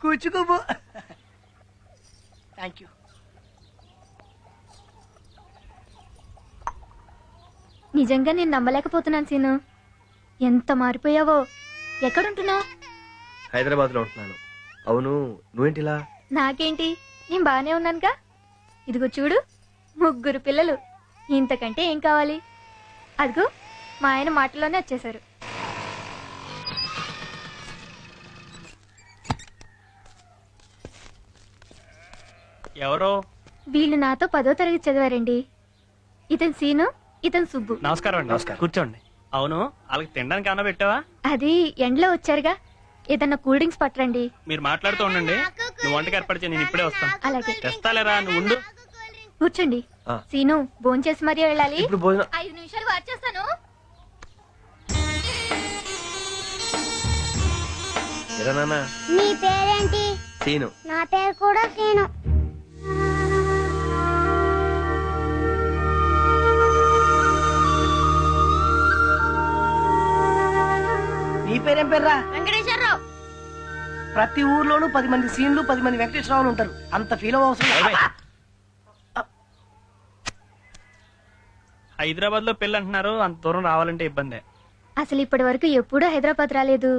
కూచుకుబో. Thank you. నిజంగా నేను నమ్మలేకపోతున్నాను సీను. ఎంత మారిపోయావో. ఎక్కడుంటున్నావు? హైదరాబాద్ లో ఉంటున్నాను. అవును, నువ్వేంటిలా? నాకేంటి, నేను బాగానే ఉన్నానుగా. ఇదిగో చూడు, 3 పిల్లలు. ఇంతకంటే ఏం కావాలి? అదిగో మా ఆయన మాటలోనే వచ్చేసారు. ఎవరో? వీళ్ళు నాతో 10వ తరగతి చదివారండి. ఇతను సీను, ఇతను సుబ్బు. నమస్కారం అండి. నమస్కారం. కూర్చోండి. అవును, వాళ్ళకి తినడానికి ఏమన్నా పెట్టావా? అది ఎండలో వచ్చారుగా, ఏదన్నా కూల్ డ్రింక్స్ పట్టరండి. మీరు మాట్లాడుతూ ఉండండి, నువ్వు వంటకి ఏర్పాటు చేయి, నేను ఇప్పుడే వస్తాను. అలాగే. తెస్తాలేరా, నువ్వు ఉండు. కూర్చోండి. సీను, భోంచేసి మరీ వెళ్ళాలి. ఇప్పుడు భోజనం. 5 నిమిషాలు వచ్చేస్తాను. ఎరా నాన్న? నీ పేరేంటి? సీను. నా పేరు కూడా సీను. నీ పేరేం పేర్రా? వెంకటేశ్వరరావు. ప్రతి ఊర్లోనూ 10 మంది సీన్లు 10 మంది వెంకటేశ్వరరావులు ఉంటారు. అంత ఫీల్ అవసరం. హైదరాబాద్ లో పెళ్లి అంటున్నారు, అంత దూరం రావాలంటే ఇబ్బందే. అసలు ఇప్పటి వరకు ఎప్పుడూ హైదరాబాద్ రాలేదు.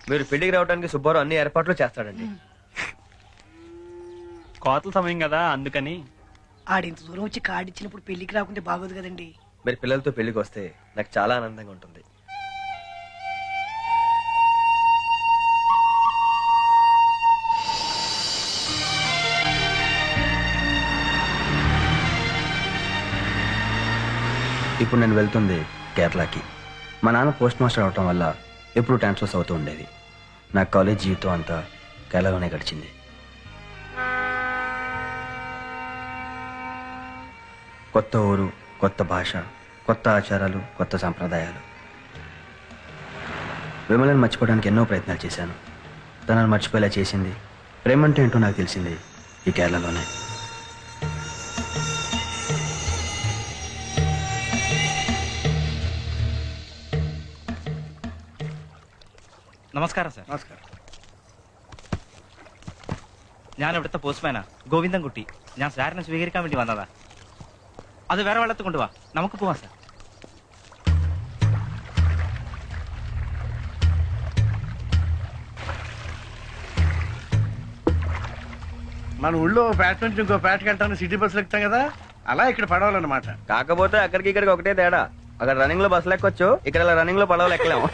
మీరు పెళ్లికి రావడానికి సుబ్బారావు అన్ని ఏర్పాట్లు చేస్తాడండి. కోతల సమయం కదా, అందుకని. ఆడింత దూరం వచ్చి కార్డు ఇచ్చినప్పుడు పెళ్లికి రాకుంటే బాగోదు కదండి. మీరు పిల్లలతో పెళ్లికి వస్తే నాకు చాలా ఆనందంగా ఉంటుంది. ఇప్పుడు నేను వెళ్తుంది కేరళకి. మా నాన్న పోస్ట్ మాస్టర్ అవటం వల్ల ఎప్పుడు ట్రాన్స్ఫర్స్ అవుతూ ఉండేది. నా కాలేజ్ జీవితం అంతా కేరళలోనే గడిచింది. కొత్త ఊరు, కొత్త భాష, కొత్త ఆచారాలు, కొత్త సాంప్రదాయాలు. విమలను మర్చిపోవడానికి ఎన్నో ప్రయత్నాలు చేశాను. తనను మర్చిపోయేలా చేసింది, ప్రేమంటే ఏంటో నాకు తెలిసింది ఈ కేరళలోనే. നമസ്കാരം സാർ. നമസ്കാരം. ഞാൻ ഇവിടുത്തെ പോസ്റ്റ്മാനാ ഗോവിന്ദൻകുട്ടി. ഞാൻ സാറിനെ സ്വീകരിക്കാൻ വേണ്ടി വന്നതാ. അത് വേറെ വെള്ളത്തിൽ കൊണ്ടുപോവാ, നമുക്ക് പോവാം സാർ. మన ఊళ్ళో పేట నుంచి ఇంకో పేటకి వెళ్తాను సిటీ బస్సులు ఎక్కుతాం కదా, అలా ఇక్కడ పడవాలన్నమాట. కాకపోతే అక్కడికి ఇక్కడికి ఒకటే తేడా. అక్కడ రన్నింగ్ లో బస్సులు ఎక్కొచ్చు, ఇక్కడ రన్నింగ్ లో పడవలు ఎక్కలేము.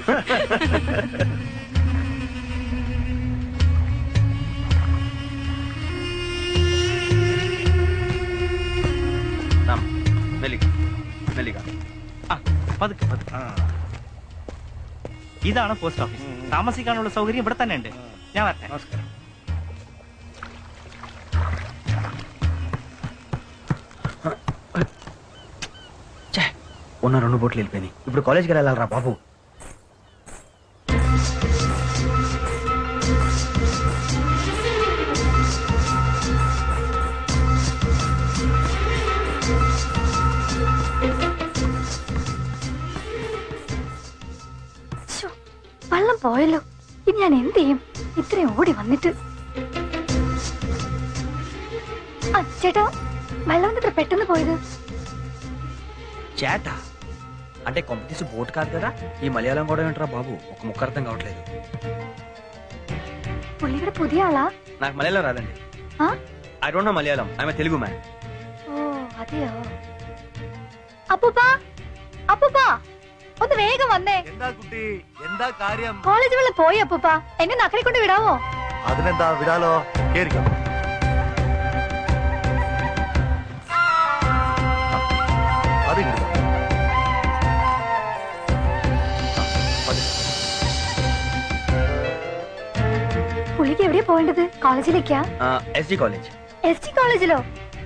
ഇതാണ് പോസ്റ്റ് ഓഫീസ്. താമസിക്കാനുള്ള സൗകര്യം ഇവിടെ തന്നെ ഉണ്ട്. ഞാൻ വരട്ടെ. നമസ്കാരം. ఉన్న 2 బోట్లు వెళ్ళిపోయినాయి. ఇప్పుడు కాలేజ్కి వెళ్ళాలరా బాబు. വെള്ളം പോയല്ലോ. ഇനി ഞാൻ എന്ത് ചെയ്യും? ഇത്രയും ഓടി വന്നിട്ട്. ചേട്ടാ, വെള്ളം ഇത്ര പെട്ടെന്ന് പോയത്? చేట అంటే కొంపతీసి బోట్ కాదు కదా. ఈ మలయాళం కూడా ఏంట్రా బాబు, ఒక ముక్క అర్థం కావట్లేదు. പുള്ളി ഇവിടെ പുതിയ ആളാ? నాకు మలయాళం రాదండి. I don't know Malayalam. I am Telugu man. ഓ അതെയോ? അപ്പൂപ്പാ, അപ്പൂപ്പാ, ഒന്ന് വേഗം വന്നേ. എന്താ കുട്ടി, എന്താ കാര്യം? കോളേജ് വെള്ളം പോയി അപ്പൂപ്പാ. എന്നെ നക്കരെ കൊണ്ട് വിടാവോ? അതിനെന്താ, വിടാലോ. കേറിക്കോ. പുള്ളിക്ക് എവിടെയാ പോവേണ്ടത്? കോളേജിലേക്കാ? S G college. S T കോളേജിലോ?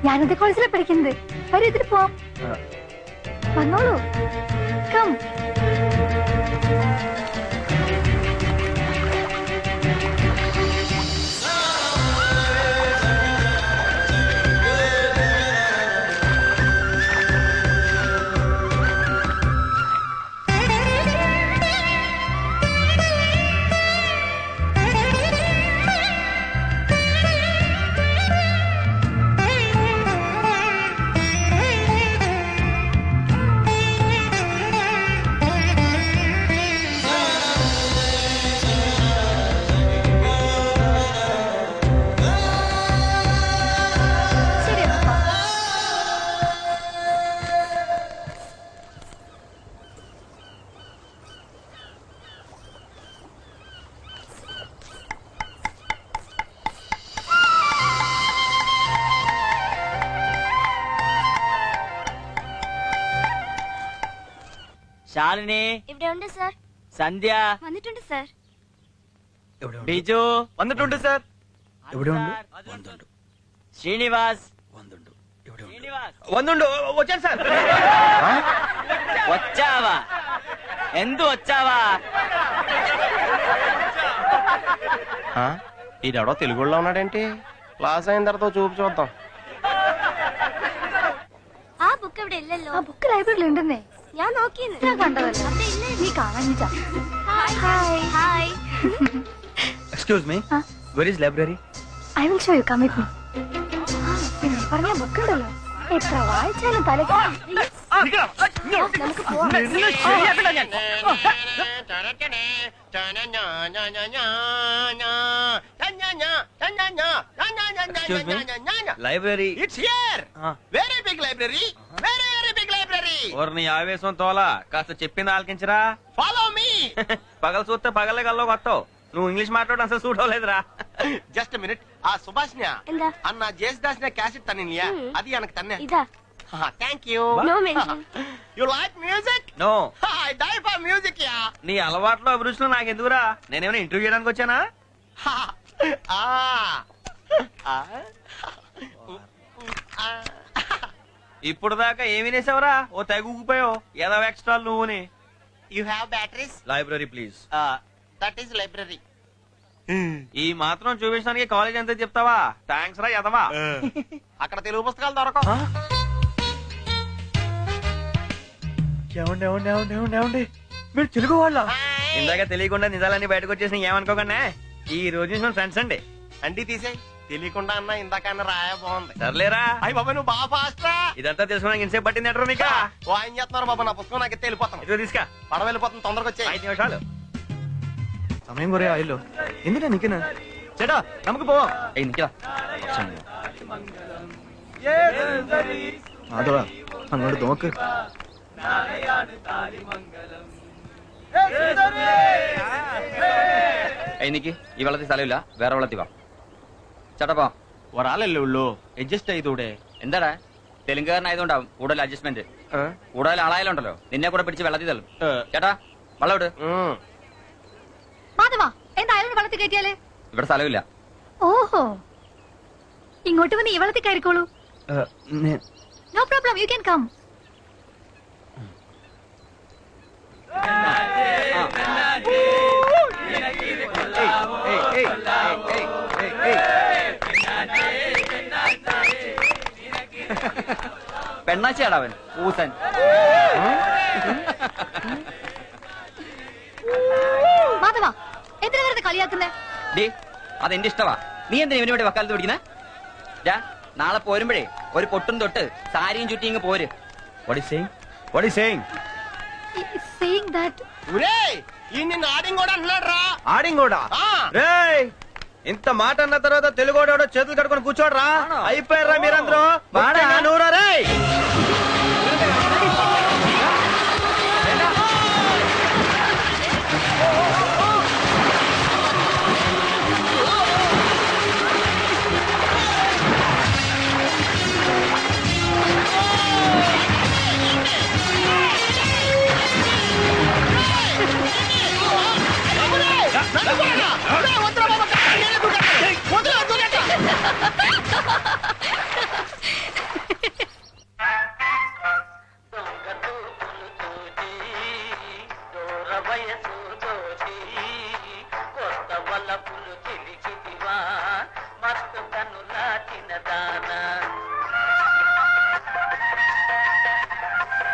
ഞാനത് കോളേജിലാണ് പഠിക്കുന്നത്. വരൂ, ഇതിന് പോവാം. വന്നോളൂ. കം. ശാലിനി ഇവിടെ ഉണ്ട് സർ. സന്ധ്യ വന്നിട്ടുണ്ട് സർ. ബിജു വന്നിട്ടുണ്ട് സാർ. ശ്രീനിവാസ് వందుండు వచ్చాను సార్. వచ్చావా? ఎందు వచ్చావా? ఈడెవడో తెలుగులో ఉన్నాడేంటి? క్లాస్ అయిన తర్వాత చూపు చూద్దాం. ആ ബുക്ക് ഇവിടെ ഇല്ലല്ലോ. ആ ബുക്ക് ലൈബ്രറിയിൽ ഉണ്ടെന്നേ. ഞാൻ നോക്കിയത്. ഞാൻ കണ്ടതല്ലോ. നീ കാണാഞ്ഞിട്ടാ. Hi hi. Excuse me, where is library? I will show you. Come with me. പറഞ്ഞ ബുക്ക് ഉണ്ടല്ലോ, എത്ര വായിച്ചാലും തലക്ക്. നമുക്ക് പോവാം. Library it's here. Very big library, very very big library. నీ ఆవేశం తోలా కాస్త చెప్పింది ఆలకించరా. Follow me. పగలు చూస్తే పగలే గల్లో కొత్తావు. నువ్వు ఇంగ్లీష్ మాట్లాడడం అసలు సూట్ అవ్వలేదురా. Just minute. ఆ సుభాష్ని అన్న జేసుదాస్ క్యాసెట్ తన్నియా, అది எனக்கு తన్నే. ఇదా. Thank you. No mention. You like music? No. I die for music yeah. నీ అలవాట్లో అభిరుచులు నాకెందుకురా? నేనేమైనా ఇంటర్వ్యూ చేయడానికి వచ్చానా? ఇప్పుడు దాకా ఏమి నేసావరా? ఓ తెగుపోయావు. ఏదో ఎక్స్ట్రా నువ్వుని. You have batteries? Library please. That is library. ఈ మాత్రం చూపించడానికి కాలేజ్ ఎంత చెప్తావా? థ్యాంక్స్ రా యదవా. అక్కడ తెలుగు పుస్తకాలు దొరకవు. మీరు తెలుగు వాళ్ళ? ఇందాక తెలియకుండా నిజాలన్నీ బయటకు వచ్చేసి ఏమనుకోకుండా ఈ రోజు నుంచి మన ఫ్రెండ్స్ అండి. అండి తీసేయ్. తెలియకుండా అన్న ఇందాక అన్న రాయ బాగుంది. సర్లేరా. అయ్యి బాబా నువ్వు బాగా ఫాస్ట్ రా. ఇదంతా తెలుసుకోవడానికి ఇంతసేపు పట్టింది అంటారు నీకు? ఓ ఆయన చేస్తున్నారు బాబా, నా పుస్తకం నాకు వెళ్ళిపోతాను. ఇదిగో తీసుకా. పడవ వెళ్ళిపోతాను, తొందరగా వచ్చాయి. 5 నిమిషాలు സമയം കുറെ ആയല്ലോ. എന്തിനാ നിക്കുന്ന? ചേട്ടാ നമുക്ക് പോവാം. നിക്കടാ. അതോടാ അങ്ങോട്ട് നോക്ക്. എനിക്ക് ഈ വെള്ളത്തിൽ സ്ഥലമില്ല, വേറെ വെള്ളത്തിൽ വാ. ചേട്ടാ ഒരാളല്ലേ ഉള്ളൂ, അഡ്ജസ്റ്റ് ചെയ്തൂടെ? എന്താടാ തെലുങ്കുകാരനായതുകൊണ്ടാവും കൂടുതൽ അഡ്ജസ്റ്റ്മെന്റ്. കൂടുതൽ ആളായാലുണ്ടല്ലോ നിന്നെ കൂടെ പിടിച്ച് വെള്ളത്തിൽ തള്ളും. ചേട്ടാ വെള്ളം ഇട്. മാധവാ, എന്തായാലും വെള്ളത്തിൽ കയറ്റിയാലേ? ഇവിടെ സ്ഥലമില്ല. ഓഹോ, ഇങ്ങോട്ട് വന്ന് ഈ വെള്ളത്തിൽ കയറിക്കോളൂ. No problem, you can come. പെണ്ണാച്ചേടാവൻ ഊസൻ. മാധവ എന്തിനാ വെറുതെ കളിയാക്കുന്നേ? ഡേ അതെന്റെ ഇഷ്ടവാ. നീ എന്തിനാ ഇവന് വേണ്ടി വക്കാലത്ത് പിടിക്കുന്നേ? നാളെ പോരുമ്പോഴേ ഒരു പൊട്ടും തൊട്ട് സാരിയും ചുറ്റി ഇങ്ങ് പോര്. What is saying? What is saying? Saying that ఆడింగోడా రేయ్, ఇంత మాట అన్న తర్వాత తెలుగోడో చేతులు కట్టుకొని కూర్చోడరా. అయిపోయారా మీరందరూ? నూరా రేయ్.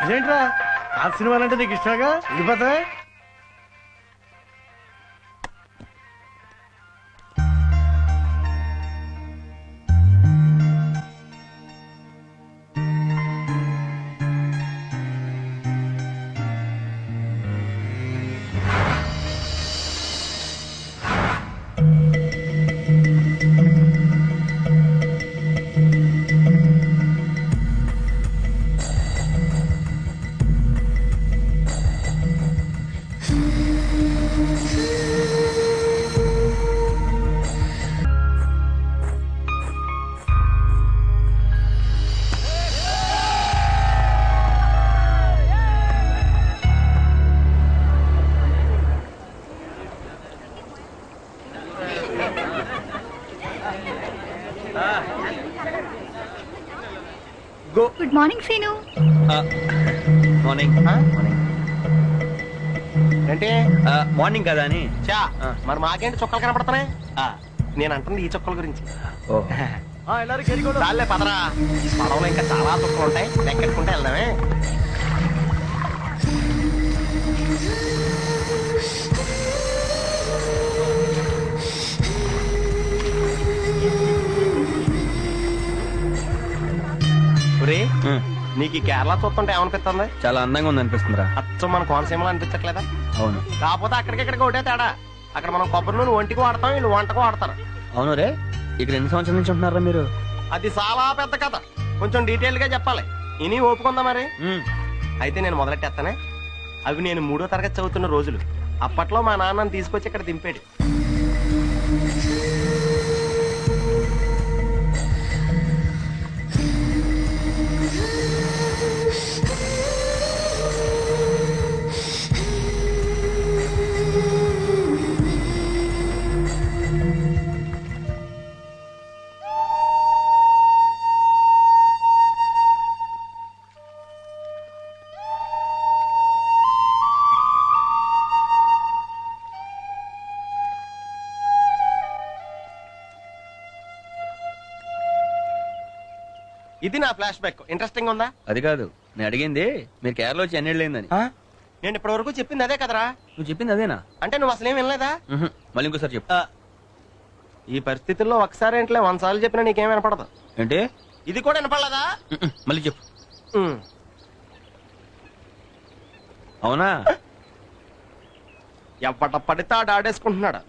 అదేంట్రా ఆ సినిమాలంటే నీకు ఇష్టంగా వెళ్ళిపోతా? Good morning Seenu. మార్నింగ్. ఏంటి మార్నింగ్ కదా అని. మరి మాకేంటి చుక్కలు కనపడుతున్నాయి? నేను అంటుంది ఈ చుక్కల గురించి. చాలే పదరా, పడవలో ఇంకా చాలా చుక్కలు ఉంటాయి, లెక్కెట్టుకుంటే వెళ్దామే. నీకు ఈ కేరళ చూస్తుంటే ఏమనిపిస్తుంది? చాలా అందంగా ఉంది అనిపిస్తుందిరా. అచ్చం మన కోనసీమలో అనిపించట్లేదా? అవును. కాకపోతే అక్కడికి ఒకటే తేడా. అక్కడ మనం కొబ్బరి నూనె ఒంటికి వాడతాం, వీళ్ళు వంటకు వాడతారు. అవును రే. ఇక్కడ ఎన్ని సంవత్సరాల నుంచి ఉంటున్నారా మీరు? అది చాలా పెద్ద కథ, కొంచెం డీటెయిల్ గా చెప్పాలి. ఇని ఓపుకుందా మరి? అయితే నేను మొదలెట్టేస్తానే. అవి నేను 3వ తరగతి చదువుతున్న రోజులు. అప్పట్లో మా నాన్నని తీసుకొచ్చి ఇక్కడ దింపాడు. ఇది నా ఫ్లాష్ బ్యాక్. ఇంట్రెస్టింగ్ ఉందా? అది కాదు నేను అడిగింది, మీరు కేరళ వచ్చి ఎన్నేళ్ళైందని. నేను ఇప్పటి వరకు చెప్పింది అదే కదరా. నువ్వు చెప్పింది అదేనా? అంటే నువ్వు అసలేం వినలేదా? మళ్ళీ ఇంకోసారి చెప్పు. ఈ పరిస్థితుల్లో ఒకసారి ఏంట్లే 100 సార్లు చెప్పినా నీకేం వినపడదు. ఏంటి? ఇది కూడా వినపడలేదా? మళ్ళీ చెప్పు. అవునా? ఎప్పట పడితే ఆడు ఆడేసుకుంటున్నాడు.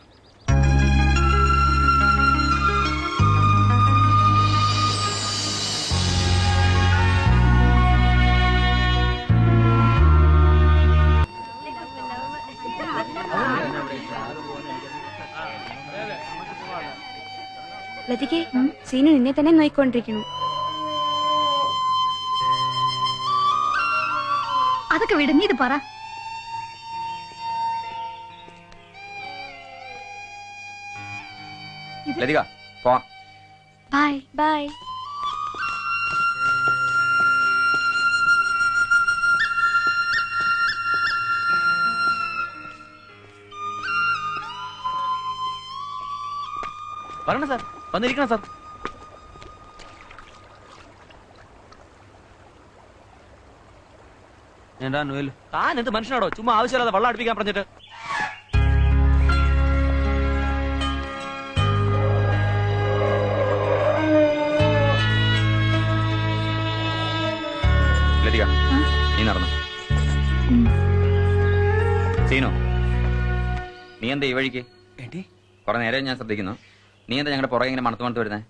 ಲತಿಗೆ ಸೀನು ನಿನ್ನೆ ತಾನೇ ನೋಯ್ಕೊಂಡಿರಿക്കുന്നു. ಅದಕ್ಕೆ ವಿಡ ನೀದು ಪರ. లతిగా పో. Bye bye. வரணும் சார், வந்து இருக்கணும் சார். నేను రా, నువ్వు వెళ్ళు. താൻ എന്ത് മനുഷ്യനാടോ ചുമ്മാ ആവശ്യമില്ലാതെ വെള്ളം അടുപ്പിക്കാൻ പറഞ്ഞിട്ട്. ലതിക നീ നടന്നു. സീനോ നീ എന്താ ഈ വഴിക്ക്? ఏంటి? കുറെ നേരം ഞാൻ ശ്രദ്ധിക്കുന്നു. നീ എന്താ ഞങ്ങളുടെ പുറകെ ഇങ്ങനെ മണത്ത് വരുന്നേ?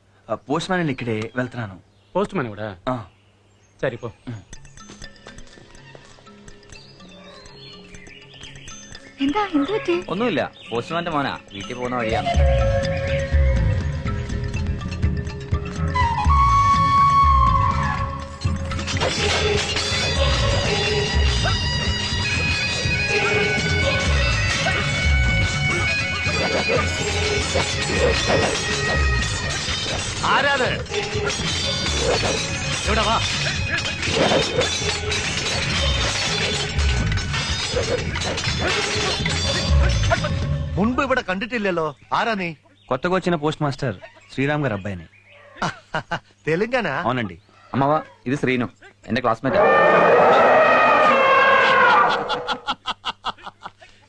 పోస్ట్ మ్యాన్ ఇక్కడే వెళ్తున్నాను. പോസ്റ്റ് മാൻ ഇവിടെ? ശരി പോ. എന്താ എന്ത് പറ്റി? ഒന്നുമില്ല, പോസ്റ്റ്മാന്റെ മോനാ, വീട്ടിൽ പോകുന്ന വഴിയാണ്. ആരാത്? ഇവിടെ വാ. മുൻപ് ഇവിടെ കണ്ടിട്ടില്ലല്ലോ. ആരാ നീ? కొత్తగా వచ్చిన పోస్ట్ మాస్టర్ శ్రీరామ్ గారు అబ్బాయిని. തെലുങ്കാന? అవునండి. അമ്മാവ ഇത് ശ്രീനു, എന്റെ ക്ലാസ്മേറ്റാ.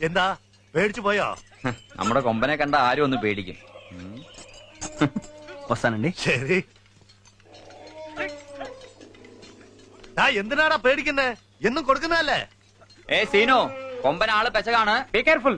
എന്താ പേടിച്ചു പോയോ? നമ്മുടെ കൊമ്പനെ കണ്ട ആരും ഒന്ന് പേടിക്കും. వస్తానండి. ശരി. എന്തിനാടാ പേടിക്കുന്നേ? എന്നും കൊടുക്കുന്നതല്ലേ? ഏ സീനു, കൊമ്പൻ ആള് പെശകാണ്, ബി കെയർഫുൾ.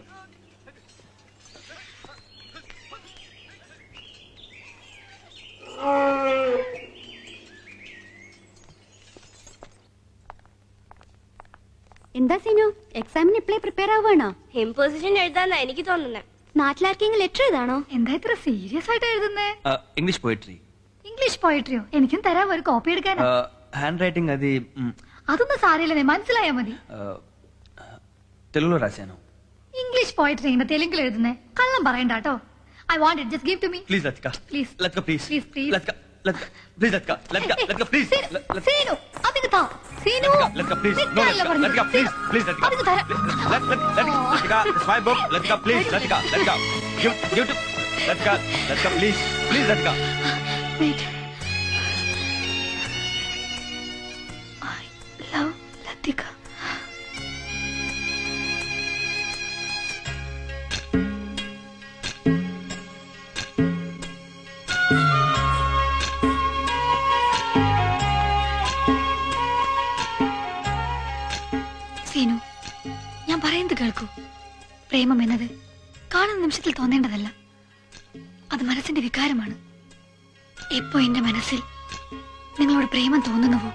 എന്താ സീനു, എക്സാമിന് ഇപ്പളേ പ്രിപ്പയർ ആവുകയാണോ? ഇമ്പോസിഷൻ എഴുതാന്നാ എനിക്ക് തോന്നുന്നത്. നാട്ടിലാർക്കെങ്കിലും ലെറ്റർ എഴുതാണോ? എന്താ ഇത്ര സീരിയസ് ആയിട്ട് എഴുതുന്നേ? English poetry. ഇംഗ്ലീഷ് പോയിട്രിയോ? എനിക്കും തരാം ഒരു കോപ്പി എടുക്കാനാ. హ్యాండ్ రైటింగ్ అది അതൊന്നും സാരമില്ലെന്നേ, മനസ്സിലായാ മതി. తెలుగులో రాశాను. ഇംഗ്ലീഷ് പോയിട്രി ഇങ്ങനെ തെലുങ്കിൽ എഴുതുന്നേ? കള്ളം പറയണ്ട കേട്ടോ. I want it, just give to me. Please Latika. Please Latika please. Please please Latika Latika please Latika Latika Latika please. Seenu അതിന് താ. Seenu Latika please. No Latika please please Latika. അതിന് തരാം. Latika this my book. Latika please. Latika Latika give to Latika. Latika please please Latika. Wait. I love Latika. Seenu, ഞാൻ പറയുന്നത് കേൾക്കൂ. പ്രേമം എന്നത് കാണുന്ന നിമിഷത്തിൽ തോന്നേണ്ടതല്ല, അത് മനസ്സിന്റെ വികാരമാണ്. എപ്പോ എന്റെ മനസ്സിൽ നിങ്ങളോട് പ്രേമം തോന്നുന്നുവോ,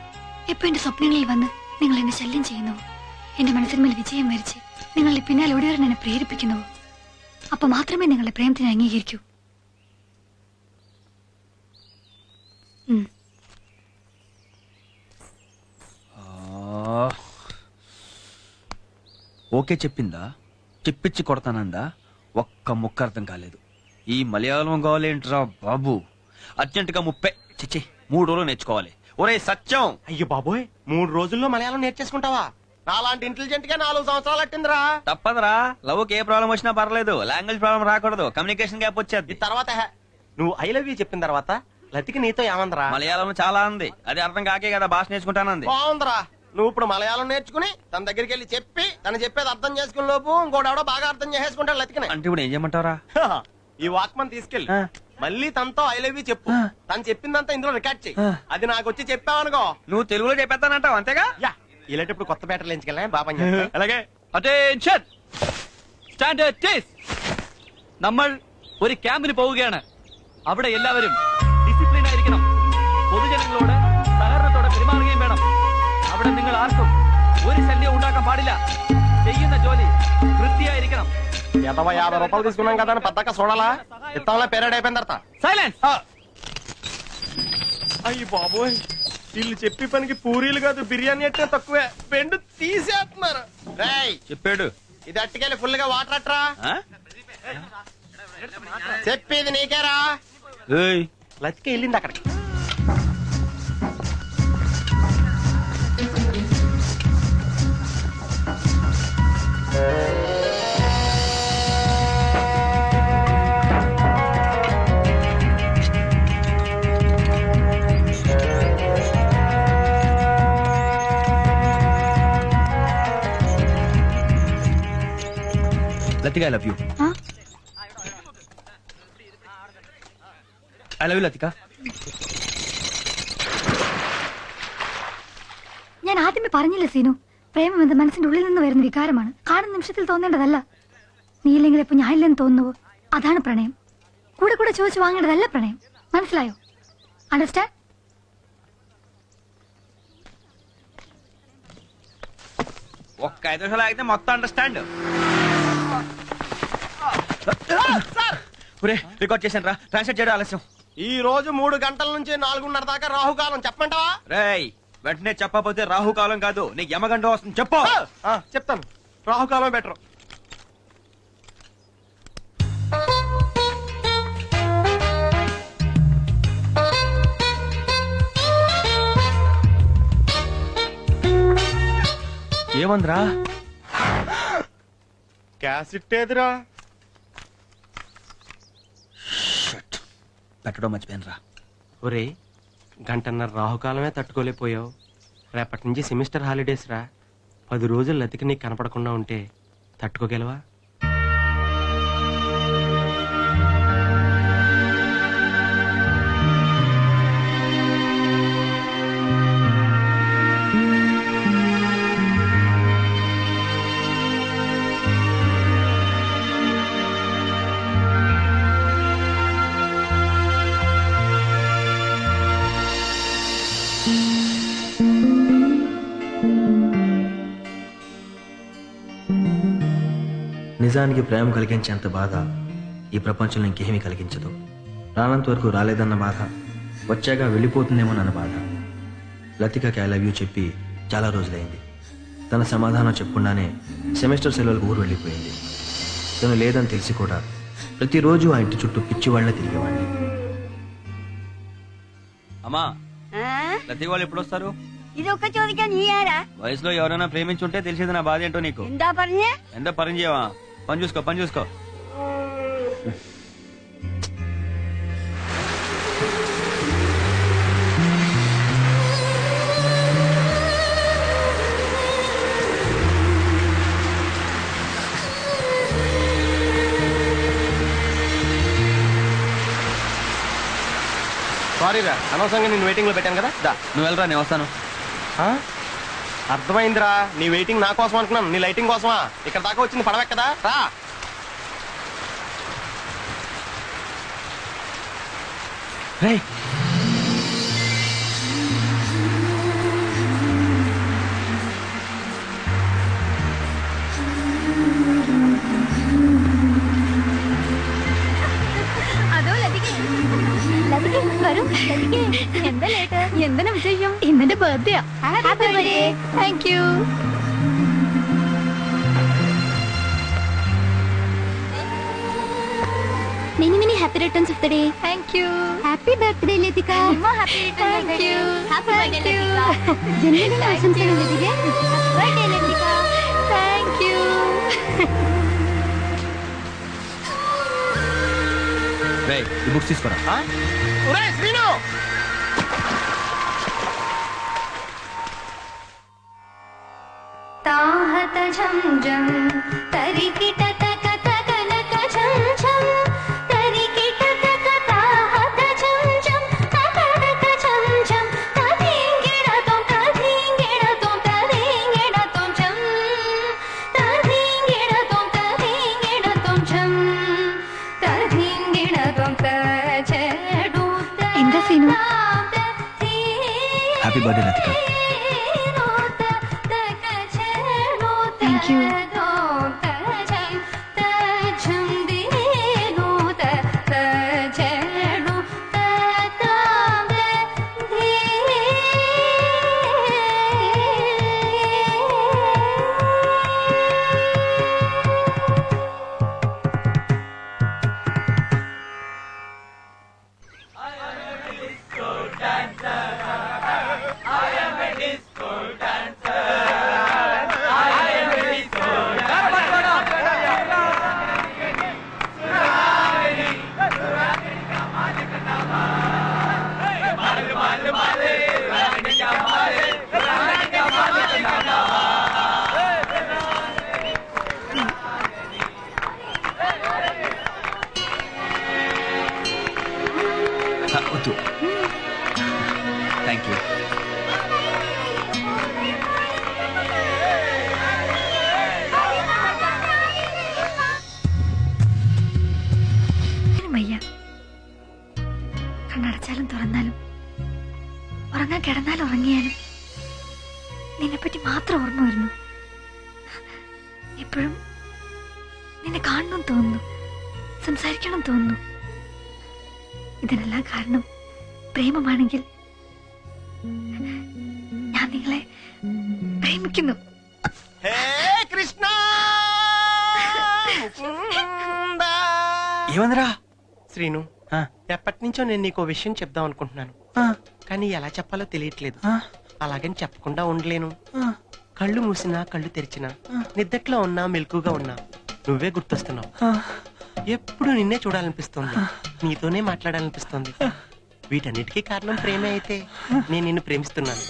എപ്പോ എന്റെ സ്വപ്നങ്ങളിൽ വന്ന് നിങ്ങൾ എന്നെ ശല്യം ചെയ്യുന്നുവോ, എന്റെ മനസ്സിന്മേൽ വിജയം വരിച്ച് നിങ്ങളുടെ പിന്നാലെ ഓടിവരാൻ എന്നെ പ്രേരിപ്പിക്കുന്നുവോ, അപ്പൊ മാത്രമേ നിങ്ങളുടെ പ്രേമത്തിനെ അംഗീകരിക്കൂ. ఓకే చెప్పిందా? చెప్పించి కొడతానందా? ఒక్క ముక్క అర్థం కాలేదు. ఈ మలయాళం కావాలేంట్రా బాబు? అర్జెంటుగా 3 రోజులు నేర్చుకోవాలి. ఒరే సత్యం! అయ్యో బాబోయ్, 3 రోజుల్లో మలయాళం నేర్చేసుకుంటావా? నాలాంటి ఇంటెలిజెంట్ గా 4 సంవత్సరాలు అట్టిందిరా. తప్పదురా, లవ్కి ఏ ప్రాబ్లం వచ్చినా పర్లేదు, లాంగ్వేజ్ ప్రాబ్లం రాకూడదు, కమ్యూనికేషన్ గ్యాప్ వచ్చేది. తర్వాత నువ్వు ఐ లవ్ యూ చెప్పిన తర్వాత లతిక నీతో ఏమందరా? మలయాళం చాలా ఉంది, అది అర్థం కాకే కదా భాష నేర్చుకుంటానంది. బాగుందిరా. నువ్వు ఇప్పుడు మలయాళం నేర్చుకుని తన దగ్గరికి వెళ్ళి చెప్పి తను చెప్పేది అర్థం చేసుకునే లోపు ఇంకోడెవడో బాగా అర్థం చేసేసుకుంటాడు లతికనే. అంటే ఇప్పుడు ఏం చేయమంటారా? ఈ వాక్మన్ తీసుకెళ్ళి మళ్ళీ తనతో ఐ లవ్ యూ చెప్పు. తను చెప్పిందంతా ఇందులో రికార్డ్ చెయ్యి. అది నాకు వచ్చి చెప్పావనుకో, నువ్వు తెలుగులో చెప్పేస్తానంటావు అంతేగా? యా, ఇలాంటప్పుడు కొత్త బ్యాటరీలు ఎంచుకెళ్ళా బాబా. అలాగే. Attention, standard teas. നമ്മൾ ഒരു ക്യാമ്പിന് പോവുകയാണ്. അവിടെ എല്ലാവരും ഡിസിപ്ലിൻ ആയിരിക്കണം. പൊതുജനങ്ങളോട് സഹകരണത്തോടെ പെരുമാറുകയും വേണം. അവിടെ നിങ്ങൾ ആർക്കും ഒരു ശല്യം ഉണ്ടാക്കാൻ പാടില്ല. ചെയ്യുന്ന ജോലി വൃത്തിയായിരിക്കണം. 50 రూపాయలు తీసుకున్నాం కదా అని పద్దాక చూడాలా? ఇత్తంలో పేరేడ్ అయిపోయిన తర్వాత సైలెన్స్. అయ్యి బాబోయ్, వీళ్ళు చెప్పి పనికి పూరీలు కాదు బిర్యానీ అంటే తక్కువే, బెండు తీసేస్తున్నారు. రేయ్ చెప్పాడు, ఇది అట్టుకెళ్ళి ఫుల్ గా వాటర్ అట్రా. చెప్పేది నీకేరా. లతిక వెళ్ళింది అక్కడికి. Latika I love you. I love you Latika. ഞാൻ ആദ്യമേ പറഞ്ഞില്ല സീനു, പ്രേമം എന്നത് മനസ്സിന്റെ ഉള്ളിൽ നിന്ന് വരുന്ന വികാരമാണ്, കാണുന്ന നിമിഷത്തിൽ തോന്നേണ്ടതല്ല. നീയില്ലെങ്കിൽ ഇപ്പൊ ഞാനില്ലെന്ന് തോന്നുവോ, അതാണ് പ്രണയം. കൂടെ കൂടെ ചോദിച്ചു വാങ്ങേണ്ടതല്ല പ്രണയം, മനസ്സിലായോ? അണ്ടർസ്റ്റാൻഡ്? ఒక్క 5 నిమిషాలు అయితే మొత్తం అండర్స్టాండ్. రికార్డ్ చేశాను రా, ట్రాన్స్లేట్ చేయడం ఆలస్యం. ఈ రోజు 3 గంటల నుంచి 4:30 దాకా రాహుకాలం చెప్పంటావా? రేయ్ వెంటనే చెప్పకపోతే రాహుకాలం కాదు నీకు యమగండం వస్తుంది. చెప్పు. చెప్తాను, రాహుకాలం బెటర్. ఏమందిరా? క్యాసెట్ ఏదిరా? పెట్టడం మర్చిపోయాను రా. ఒరే, గంటన్నర రాహుకాలమే తట్టుకోలేకపోయావు. రేపటి నుంచి సెమిస్టర్ హాలిడేస్ రా. 10 రోజులు లతికి నీకు కనపడకుండా ఉంటే తట్టుకోగలవా? నిజానికి ప్రేమ కలిగించేంత బాధ ఈ ప్రపంచంలో ఇంకేమీ కలిగించదు. రానంత వరకు రాలేదన్న బాధ, వచ్చాక వెళ్ళిపోతుందేమోనన్న బాధ. లతికకి ఐ లవ్ యూ చెప్పి చాలా రోజులైంది. తన సమాధానం చెప్పకుండానే సెమిస్టర్ సెలవులకు ఊరు వెళ్ళిపోయింది. తను లేదని తెలిసి కూడా ప్రతిరోజు ఆ ఇంటి చుట్టూ పిచ్చివాళ్లే తిరిగేవాడిని. అమ్మా, లతిక వాళ్ళు ఎప్పుడు వస్తారు? ఇది ఒక్క చోదిగా నీ ఆడా? వయసులో ఎవరైనా ప్రేమించుంటే తెలిసేది నా బాధ ఏంటో నీకు. ఎంత పని చేయవా? పని చూసుకో, పని చూసుకో. సారీరా, అనవసరంగా నేను వెయిటింగ్ లో పెట్టాను కదా. నువ్వు వెళ్ళరా, నేను వస్తాను. అర్థమైందిరా, నీ వెయిటింగ్ నా కోసం అనుకున్నాను, నీ లైటింగ్ కోసమా? ఇక్కడ దాకా వచ్చింది పడవెక్కదా? రా. రేయ్, അതോ ലതികേ വരൂ. ലതികേ എന്താ ലേറ്റ്? എന്തിനാ വിശേഷം? ഇന്നെന്റെ birthday. Happy birthday. Thank you. Many many happy returns of the day. Thank you. Happy birthday, Latika. More happy returns of the day. Happy birthday, Latika. జన్మదిన ఆశంసలు Latika. Happy birthday, Latika. Thank you. రేయ్, ఈ books తీసుకురా. ఒరేయ్ శ్రీను, ताहत झमझम तरिकिट तक तकनक झमझम तरिकिट तक ताहत झमझम तकनक झमझम तधिंगिड़ तुम तधिंगिड़ तुम तधिंगिड़ तुम झम तधिंगिड़ तुम तधिंगिड़ तुम झम तधिंगिड़ तुम तझडू इंदा Seenu. Happy birthday Latika. Thank you. I am a disco dancer. നിന്നെപ്പറ്റി മാത്രം ഓർമ്മ വരുന്നു. എപ്പോഴും നിന്നെ കാണണം തോന്നുന്നു, സംസാരിക്കണം തോന്നുന്നു. ഇതിനെല്ലാം കാരണം പ്രേമമാണെങ്കിൽ ഞാൻ നിങ്ങളെ പ്രേമിക്കുന്നു. కృష్ణ ఏమందిరా శ్రీను, ఎప్పటి నుంచో నేను నీకు విషయం చెప్దాం అనుకుంటున్నాను, కానీ ఎలా చెప్పాలో తెలియట్లేదు. అలాగని చెప్పకుండా ఉండలేను. కళ్ళు మూసినా కళ్ళు తెరిచినా, నిద్దట్లో ఉన్నా మెలకుగా ఉన్నా నువ్వే గుర్తొస్తున్నావు. ఎప్పుడు నిన్నే చూడాలనిపిస్తోంది, నీతోనే మాట్లాడాలనిపిస్తోంది. వీటన్నిటికీ కారణం ప్రేమే అయితే నేను నిన్ను ప్రేమిస్తున్నాను.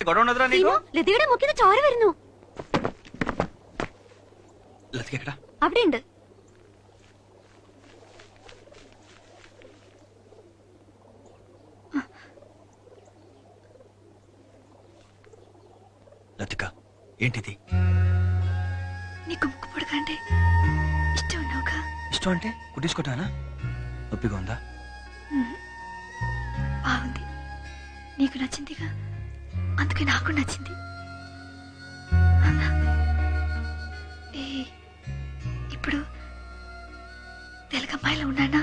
గొడవ ఉన్నదిరా నీకు? ലതിയുടെ മുക്കിന് ചോര വരുന്നു. ലതിക അവിടെ ഉണ്ട്. లతిక ఏంటిది? నీకు ముక్కు పొడకంటే ఇష్టం ఉన్నావుగా? ఇష్టం అంటే కుట్టించుకోటానా? నొప్పిగా ఉందా? బాగుంది, నీకు నచ్చిందిగా, అందుకే నాకు నచ్చింది. ఇప్పుడు తెలుగమ్మాయిలో ఉన్నానా?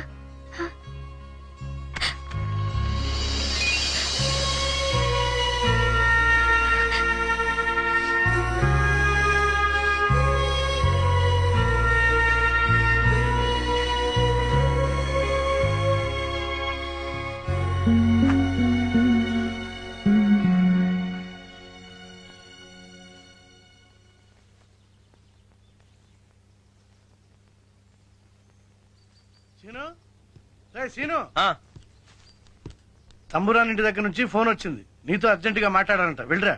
సీను, తంబురాన్ ఇంటి దగ్గర నుంచి ఫోన్ వచ్చింది, నీతో అర్జెంటుగా మాట్లాడాలంట, వెళ్ళరా.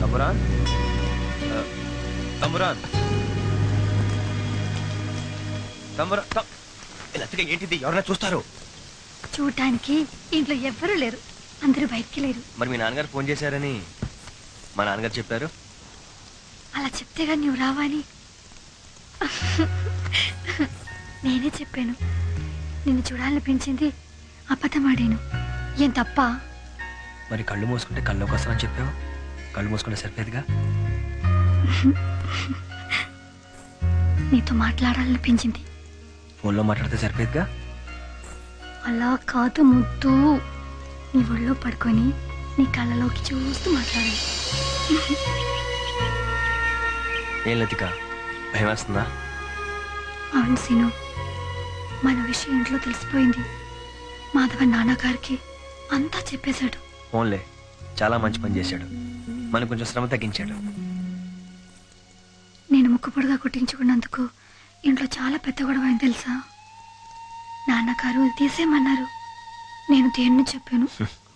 తంబురాన్, తంబురాన్, తంబురాన్. లతిక ఏంటిది? ఎవరైనా చూస్తారు? చూడటానికి ఇంట్లో ఎవ్వరూ లేరు, అందరూ బయటికి లేరు. మరి మీ నాన్నగారు ఫోన్ చేశారని మా నాన్నగారు చెప్పారు. అలా చెప్తేగా నువ్వు రావాలి. నేనే చెప్పాను, నిన్ను చూడాలనిపించింది, అబద్ధమాడాను. ఏం తప్ప? మరి కళ్ళు మూసుకుంటే కళ్ళలోకి వస్తానని చెప్పావు, కళ్ళు మూసుకుంటే సరిపోయేదిగా. నీతో మాట్లాడాలనిపించింది, ఫోన్లో మాట్లాడితే సరిపోయేదిగా. అలా కాదు ముద్దు, నీ ఒళ్ళో పడుకొని నీ కళ్ళలోకి చూస్తూ మాట్లాడాలి. ఏం లతిక, భయం వేస్తుందా? అవును సీను, మన విషయం ఇంట్లో తెలిసిపోయింది. మాధవన్ నాన్నగారికి అంతా చెప్పేశాడు. ఫోన్లే, చాలా మంచి పని చేశాడు, మనకు కొంచెం శ్రమ తగ్గించాడు. నేను ముక్కుపొడుగా కుట్టించుకున్నందుకు ఇంట్లో చాలా పెద్ద గొడవ అయింది తెలుసా. నాన్నగారు తీసేయమన్నారు, నేను దేన్ని చెప్పాను.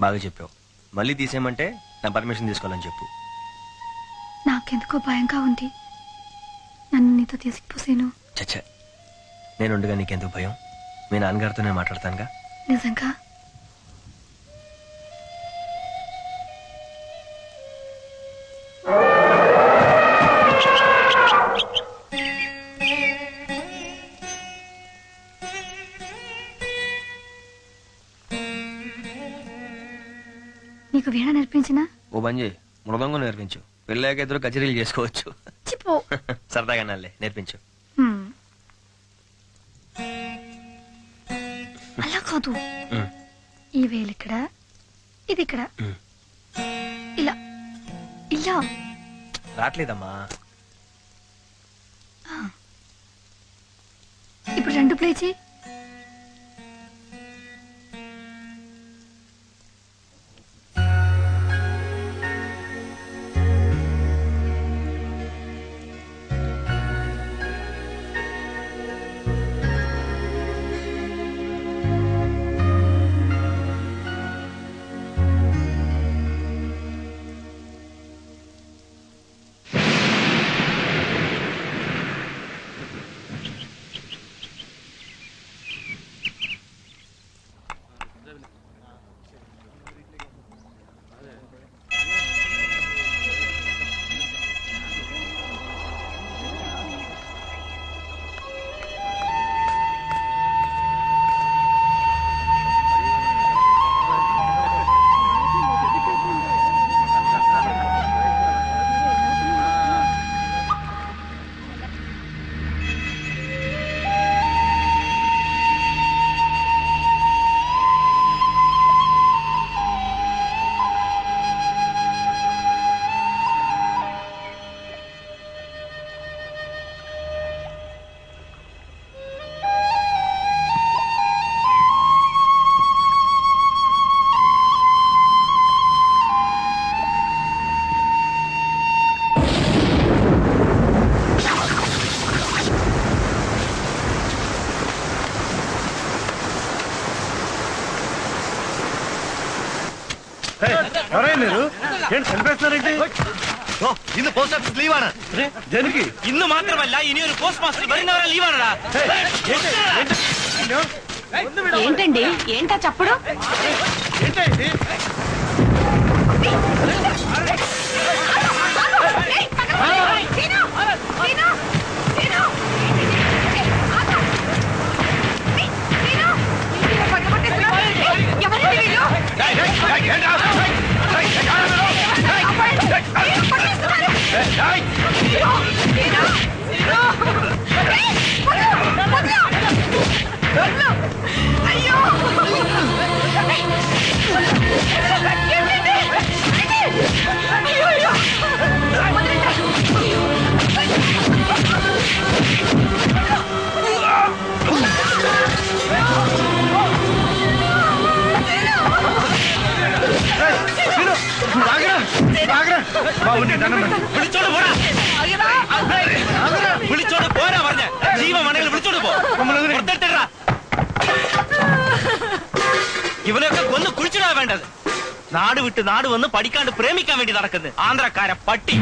బాగా చెప్పావు. మళ్ళీ తీసేయమంటే నా పర్మిషన్ తీసుకోవాలని చెప్పు. నాకెందుకో భయంగా ఉంది, నన్ను నీతో తీసుకుపోసాను. చచ్చా, నేను ఉండగా నీకెందుకు భయం? మీ నాన్నగారితో నేను మాట్లాడతానుగా. నిజంగా? నీకు వీణ నేర్పించినా? ఓ పని చేయి, మృదంగం నేర్పించు. పెళ్ళాక ఇద్దరు కచేరీలు చేసుకోవచ్చు. చిపో. సరదాగా నాలే, నేర్పించు. అలా కాదు, ఈ వేలు ఇక్కడ, ఇది ఇక్కడ, ఇలా ఇలా. రావట్లేదమ్మా. ఇప్పుడు రెండు ప్లే చేయి. ఎవరైనా మీరు ఏంటి చంపేస్తున్నారేంటి ഇന്ന് പോസ്റ്റ് ഓഫീസ് ലീവാണ് దేనికి ഇന്ന് മാത്രമല്ല ഇനി ഒരു പോസ്റ്റ് മാസ്റ്റർ വരുന്നവരെ ലീവാണടാ ఏంటండి ఏంటా చప్పుడు ఏంటండి అయ్యో വിളിച്ചോണ്ട് പോരാ പറഞ്ഞ ജീവമണയിൽ വിളിച്ചോണ്ട് പോ ഇവനൊക്കെ കൊന്ന് കുഴിച്ചിടാ വേണ്ടത്. നാട് വിട്ട് നാട് വന്ന് പഠിക്കാണ്ട് പ്രേമിക്കാൻ വേണ്ടി നടക്കുന്നത് ആന്ധ്രക്കാര പട്ടി.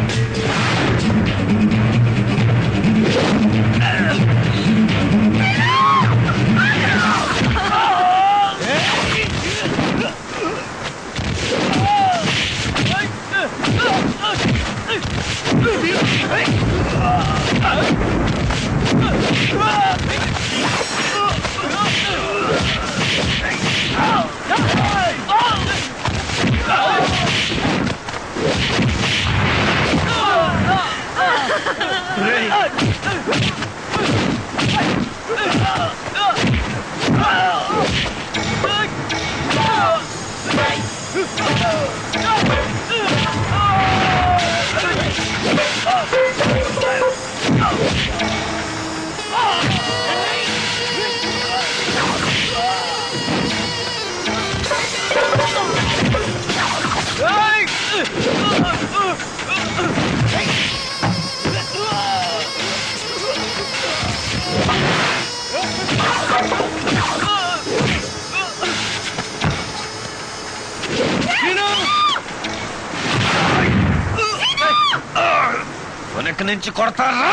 వెనక నుంచి కొడతారా?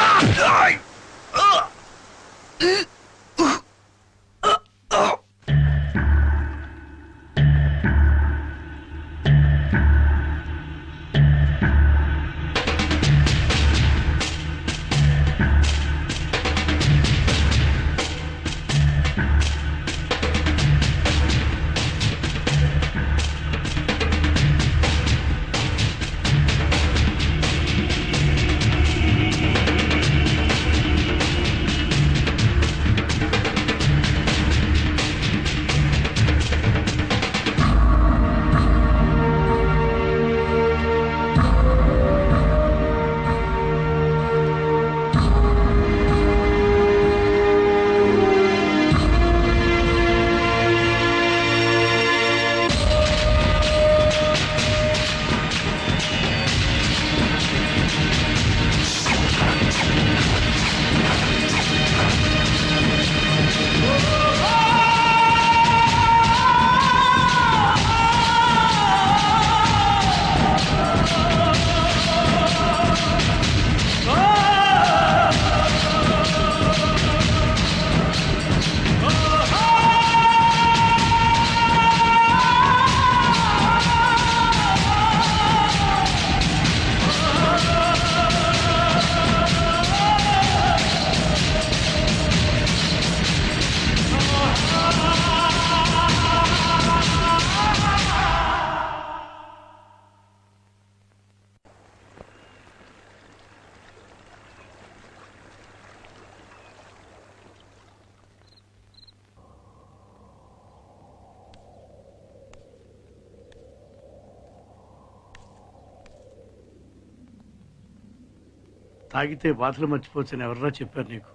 తాగితే బాధలు మర్చిపోవచ్చని ఎవర్రా చెప్పారు నీకు?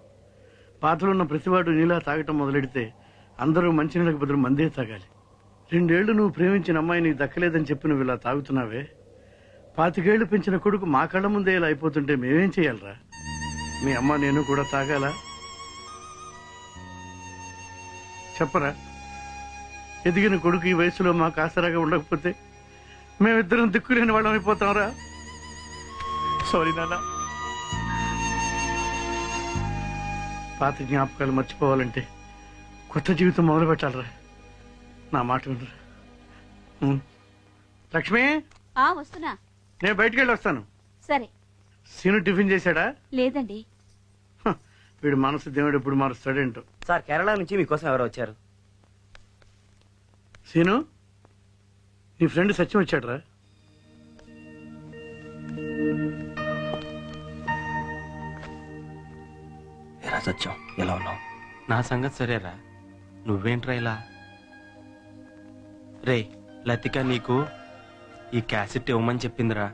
బాధలున్న ప్రతివాడు నీలా తాగటం మొదలెడితే అందరూ మంచినీళ్ళకి బదులు మందే తాగాలి. 2 ఏళ్లు నువ్వు ప్రేమించిన అమ్మాయి నీకు దక్కలేదని చెప్పి నువ్వు ఇలా తాగుతున్నావే. 25 ఏళ్లు పెంచిన కొడుకు మా కళ్ళ ముందే ఇలా అయిపోతుంటే మేమేం చేయాలరా? మీ అమ్మ నేను కూడా తాగాలా? చెప్పరా? ఎదిగిన కొడుకు ఈ వయసులో మాకు ఆసరాగా ఉండకపోతే మేమిద్దరం దిక్కులేని వాళ్ళం అయిపోతాంరా. సారీ నాన్న. పాత జ్ఞాపకాలు మర్చిపోవాలంటే కొత్త జీవితం మొదలు పెట్టాలరా. నా మాట వినరా. లక్ష్మి, వస్తున్నా. నేను బయటికి వెళ్ళి వస్తాను. సరే. సీను టిఫిన్ చేశాడా? లేదండి. వీడు మనసు దేవుడు ఎప్పుడు మారుస్తాడేంటో. సార్, కేరళ నుంచి మీకోసం ఎవరో వచ్చారు. సీను, నీ ఫ్రెండ్ సత్యం వచ్చాడరా. సత్యం, ఎలా ఉన్నావు? నా సంగతి సరేరా, నువ్వేంట్రా ఇలా? రే, లతిక నీకు ఈ క్యాసెట్ ఇవ్వమని చెప్పిందిరా.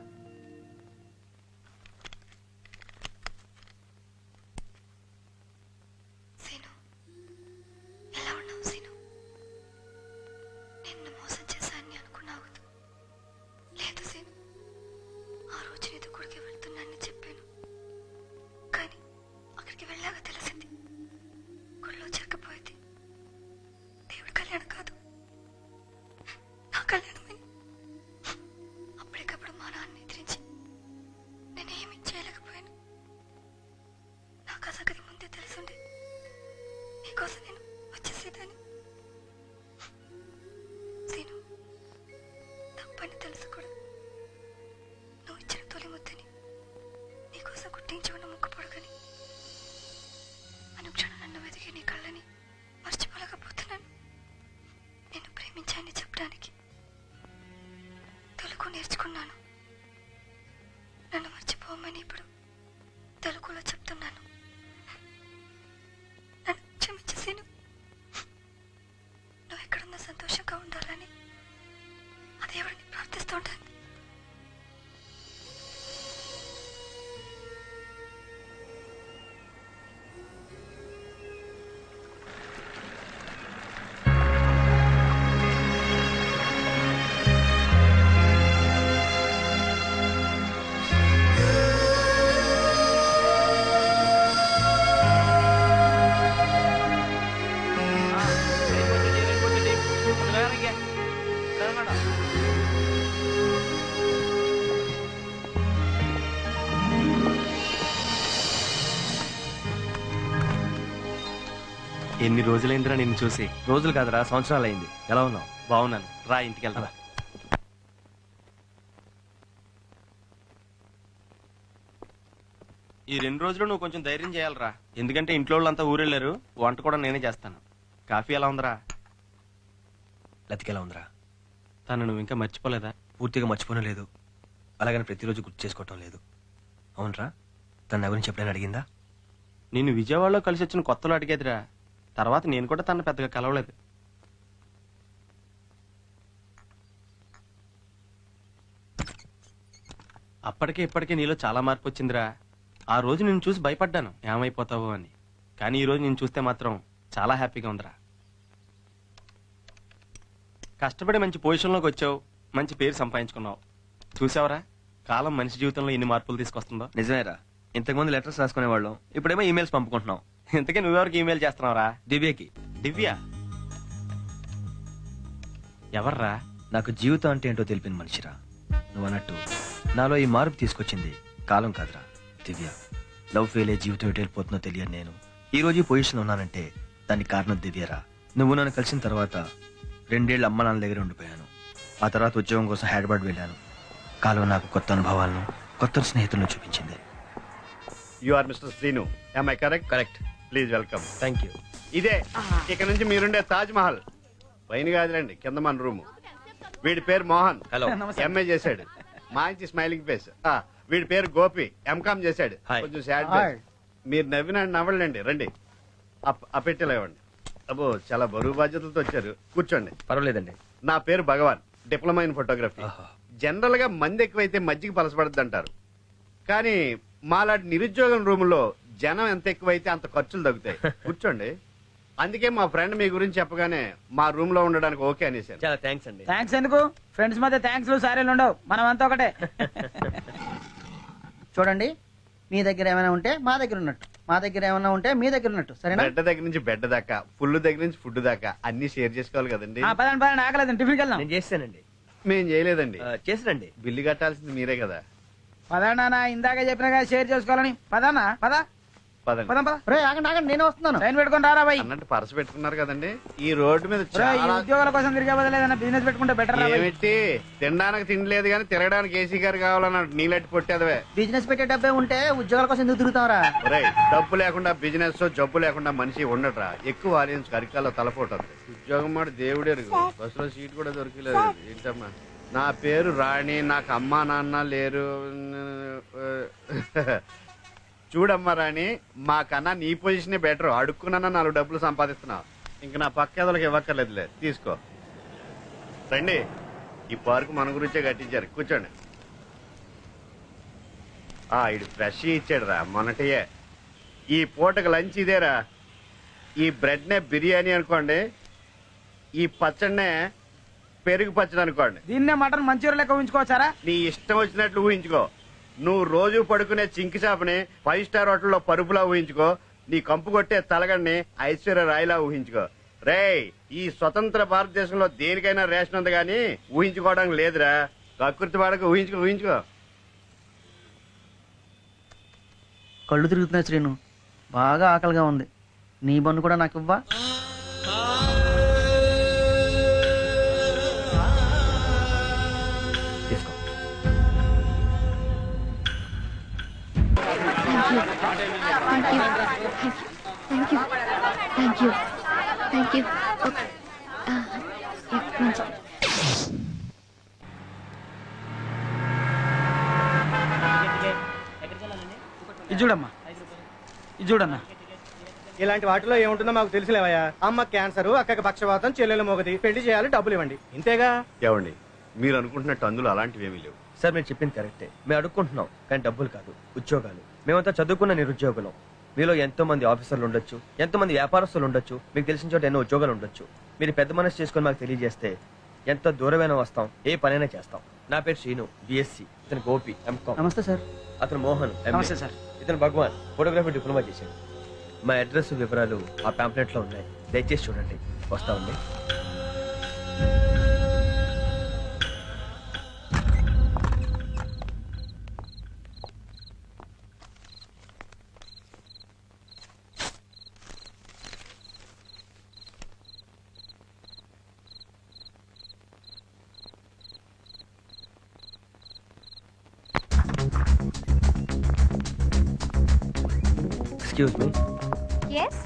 ఎన్ని రోజులైందిరా నిన్ను చూసి? రోజులు కాదురా, సంవత్సరాలు అయింది. ఎలా ఉన్నావు? బాగున్నాను. రా, ఇంటికి వెళ్తా. ఈ 2 రోజులు నువ్వు కొంచెం ధైర్యం చేయాలరా, ఎందుకంటే ఇంట్లో వాళ్ళంతా ఊరెళ్ళారు. వంట కూడా నేనే చేస్తాను. కాఫీ ఎలా ఉందిరా? లతిక ఎలా ఉందిరా? తను నువ్వు ఇంకా మర్చిపోలేదా? పూర్తిగా మర్చిపోనే లేదు, అలాగని ప్రతిరోజు గుర్తు చేసుకోవటం లేదు. అవునరా, తన గురించి ఎప్పుడైనా అడిగిందా? నేను విజయవాడలో కలిసి వచ్చిన కొత్తలో అడిగేదిరా. తర్వాత నేను కూడా తను పెద్దగా కలవలేదు. అప్పటికే ఇప్పటికే నీలో చాలా మార్పు వచ్చిందిరా. ఆ రోజు నిన్ను చూసి భయపడ్డాను, ఏమైపోతావో అని. కానీ ఈ రోజు నిన్ను చూస్తే మాత్రం చాలా హ్యాపీగా ఉందిరా. కష్టపడి మంచి పొజిషన్లోకి వచ్చావు, మంచి పేరు సంపాదించుకున్నావు. చూసావరా, కాలం మనిషి జీవితంలో ఎన్ని మార్పులు తీసుకొస్తుందో. నిజమేరా, ఇంతకుముందు లెటర్స్ రాసుకునేవాళ్ళం, ఇప్పుడేమో ఈమెయిల్స్ పంపుకుంటున్నాం. ఇంతకీ నువ్వెవరికి ఈమెయిల్ చేస్తున్నావురా? దివ్యకి. దివ్య ఎవర్రా? నాకు జీవితం అంటే ఏంటో తెలిపిన మనిషిరా. నువ్వు అన్నట్టు నాలో ఈ మార్పు తీసుకొచ్చింది కాలం కాదురా, దివ్య. లవ్ ఫెయిల్ అయ్యే జీవితం ఎటు వెళ్ళిపోతుందో తెలియని నేను ఈ రోజు ఈ పొజిషన్ ఉన్నానంటే దానికి కారణం దివ్యరా. నువ్వు నన్ను కలిసిన తర్వాత 2 ఏళ్ళు అమ్మ నాన్న దగ్గర ఉండిపోయాను. ఆ తర్వాత ఉద్యోగం కోసం హైదరాబాద్ వెళ్ళాను. కాలం నాకు కొత్త అనుభవాలను, కొత్త స్నేహితులను చూపించింది. You are mister Srinu, am I correct? Correct. Please welcome. Thank you. ఇదే ఇక నుంచి మీరుండే తాజ్ మహల్. పైన కాదులండి, కింద మన రూము. వీడి పేరు మోహన్. హలో. ఎంఏ చేశాడు, మంచి స్మైలింగ్ ఫేస్. వీడి పేరు గోపి, ఎంకామ్ చేశాడు, కొంచెం సాడ్ ఫేస్. మీరు నవ్విన నవ్వలండి. రండి, ఆ పెట్టెలు ఇవ్వండి. అబ్బో, చాలా బరువు బాధ్యతలతో వచ్చారు, కూర్చోండి. పర్వాలేదండి. నా పేరు భగవాన్, డిప్లొమా ఇన్ ఫోటోగ్రఫీ. జనరల్ గా మంది ఎక్కువైతే మజ్జిగ పలసపడద్దు అంటారు, కానీ మాలాంటి నిరుద్యోగం రూములో జనం ఎంత ఎక్కువైతే అంత ఖర్చులు తగ్గుతాయి. కూర్చోండి. అందుకే మా ఫ్రెండ్ మీ గురించి చెప్పగానే మా రూమ్ లో ఉండడానికి ఓకే అనేసాను. చాలా థ్యాంక్స్ అండి. థ్యాంక్స్ ఎందుకు? ఫ్రెండ్స్ మధ్య థ్యాంక్స్ సారీలు ఉండవు, మనం అంతా ఒకటే. చూడండి, మీ దగ్గర ఏమైనా ఉంటే మా దగ్గర ఉన్నట్టు, మా దగ్గర ఏమైనా ఉంటే మీ దగ్గర ఉన్నట్టు, సరేనా? బెడ్ దగ్గర నుంచి బెడ్ దాకా, ఫుల్ దగ్గర నుంచి ఫుడ్ దాకా అన్ని షేర్ చేసుకోవాలి కదండి. పదండి పదండి, ఆకలేదండి, టిఫిన్కి వెళ్దాం. నేను చేస్తానండి. మేం చేయలేదండి. చేసిరండి. బిల్లు కట్టాల్సింది మీరే కదా. పదా నాన్న, ఇందాక చెప్పినా కదా షేర్ చేసుకోవాలని. పదానా పదా పదండి. పదం పద. రే ఆగండి ఆగండి, నేను వస్తున్నాను. లైన్ పెట్టుకుని రారా బాయ్. అన్నట్టు పరస పెట్టుకున్నారు కదండి. ఈ రోడ్డు మీద ఈ చాలా ఉద్యోగాల కోసం తిరిగే బదులేదన్నా బిజినెస్ పెట్టుకుంటే బెటర్. ఏమిటి తినడానికి తినలేదు కానీ తిరగడానికి ఏసీ గారు కావాలన్నాడు. నీళ్ళట్టి పొట్టేదవే. బిజినెస్ పెట్టే డబ్బే ఉంటే ఉద్యోగాల కోసం ఎందుకు తిరుగుతావరా? డబ్బు లేకుండా బిజినెస్, జబ్బు లేకుండా మనిషి ఉండటరా. ఎక్కువ ఆడియన్స్ అరికాల్లో తలపోతుంది. ఉద్యోగం మాట దేవుడే. బస్సులో సీట్ కూడా దొరికలేదు. ఏంటమ్మా, నా పేరు రాణి, నాకు అమ్మా నాన్న లేరు. చూడమ్మా రాణి, మాకన్నా నీ పొజిషనే బెటర్. అడుక్కున్నా 4 డబ్బులు సంపాదిస్తున్నావు. ఇంక నా పక్కేదలకి ఇవ్వక్కర్లేదులే, తీసుకో. రండి, ఈ పార్క్ మన గురించే కట్టించారు. కూర్చోండి. ఇడు ఫ్రెష్ ఇచ్చాడు రా, మొన్నటియే. ఈ పూటకు లంచ్ ఇదేరా. ఈ బ్రెడ్ నే బిర్యానీ అనుకోండి, ఈ పచ్చడినే పెరుగు పచ్చడి అనుకోండి. దీన్నే మటన్ మంచూరియా లెక్క ఊహించుకోవచ్చారా? నీ ఇష్టం వచ్చినట్లు ఊహించుకో. నువ్వు రోజు పడుకునే చింకి చాపని 5 స్టార్ హోటల్లో పరుపులా ఊహించుకో. నీ కంపు కొట్టే తలగడ్ని ఐశ్వర్య రాయిలా ఊహించుకో. రేయ్, ఈ స్వతంత్ర భారతదేశంలో దేనికైనా రేషన్ ఉంది కానీ ఊహించుకోవడానికి లేదురా. ప్రకృతి వాడకు, ఊహించుకో. కళ్ళు తిరుగుతున్నాయి శ్రీను, బాగా ఆకలిగా ఉంది. నీ బన్ను కూడా నాకు ఇవ్వా? Thank you. ఇది చూడమ్మా, ఇది చూడన్నా. ఇలాంటి వాటిలో ఏముంటుందో మాకు తెలుసులేవయ్యా. అమ్మ క్యాన్సర్, అక్కకి పక్షవాతం, చెల్లెలు మొగది, పెళ్లి చేయాలి, డబ్బులు ఇవ్వండి, ఇంతేగా. ఏమండి, మీరు అనుకుంటున్నట్టు అందులో అలాంటివి ఏమీ లేవు. సార్, మీరు చెప్పింది కరెక్టే. మేము అడుక్కుంటున్నాం కానీ డబ్బులు కాదు, ఉద్యోగాలు. మేమంతా చదువుకున్న నిరుద్యోగులం. మీలో ఎంతో మంది ఆఫీసర్లు ఉండొచ్చు, ఎంతో మంది వ్యాపారస్తులు ఉండొచ్చు, మీకు తెలిసిన చోట ఎన్నో ఉద్యోగాలు ఉండొచ్చు. మీరు పెద్ద మనసు చేసుకుని మాకు తెలియజేస్తే ఎంత దూరమైనా వస్తాం, ఏ పనైనా చేస్తాం. నా పేరు శ్రీను, బిఎస్సి. ఇతను గోపి, ఎంకామ్. నమస్తే సార్. అతను మోహన్, నమస్తే సార్. ఇతను భగవాన్, ఫోటోగ్రఫీ డిప్లొమా చేశాడు. మా అడ్రస్ వివరాలు ఆ పాంప్లెట్ లో ఉన్నాయి, దయచేసి చూడండి. వస్తామండి. Excuse me. Yes?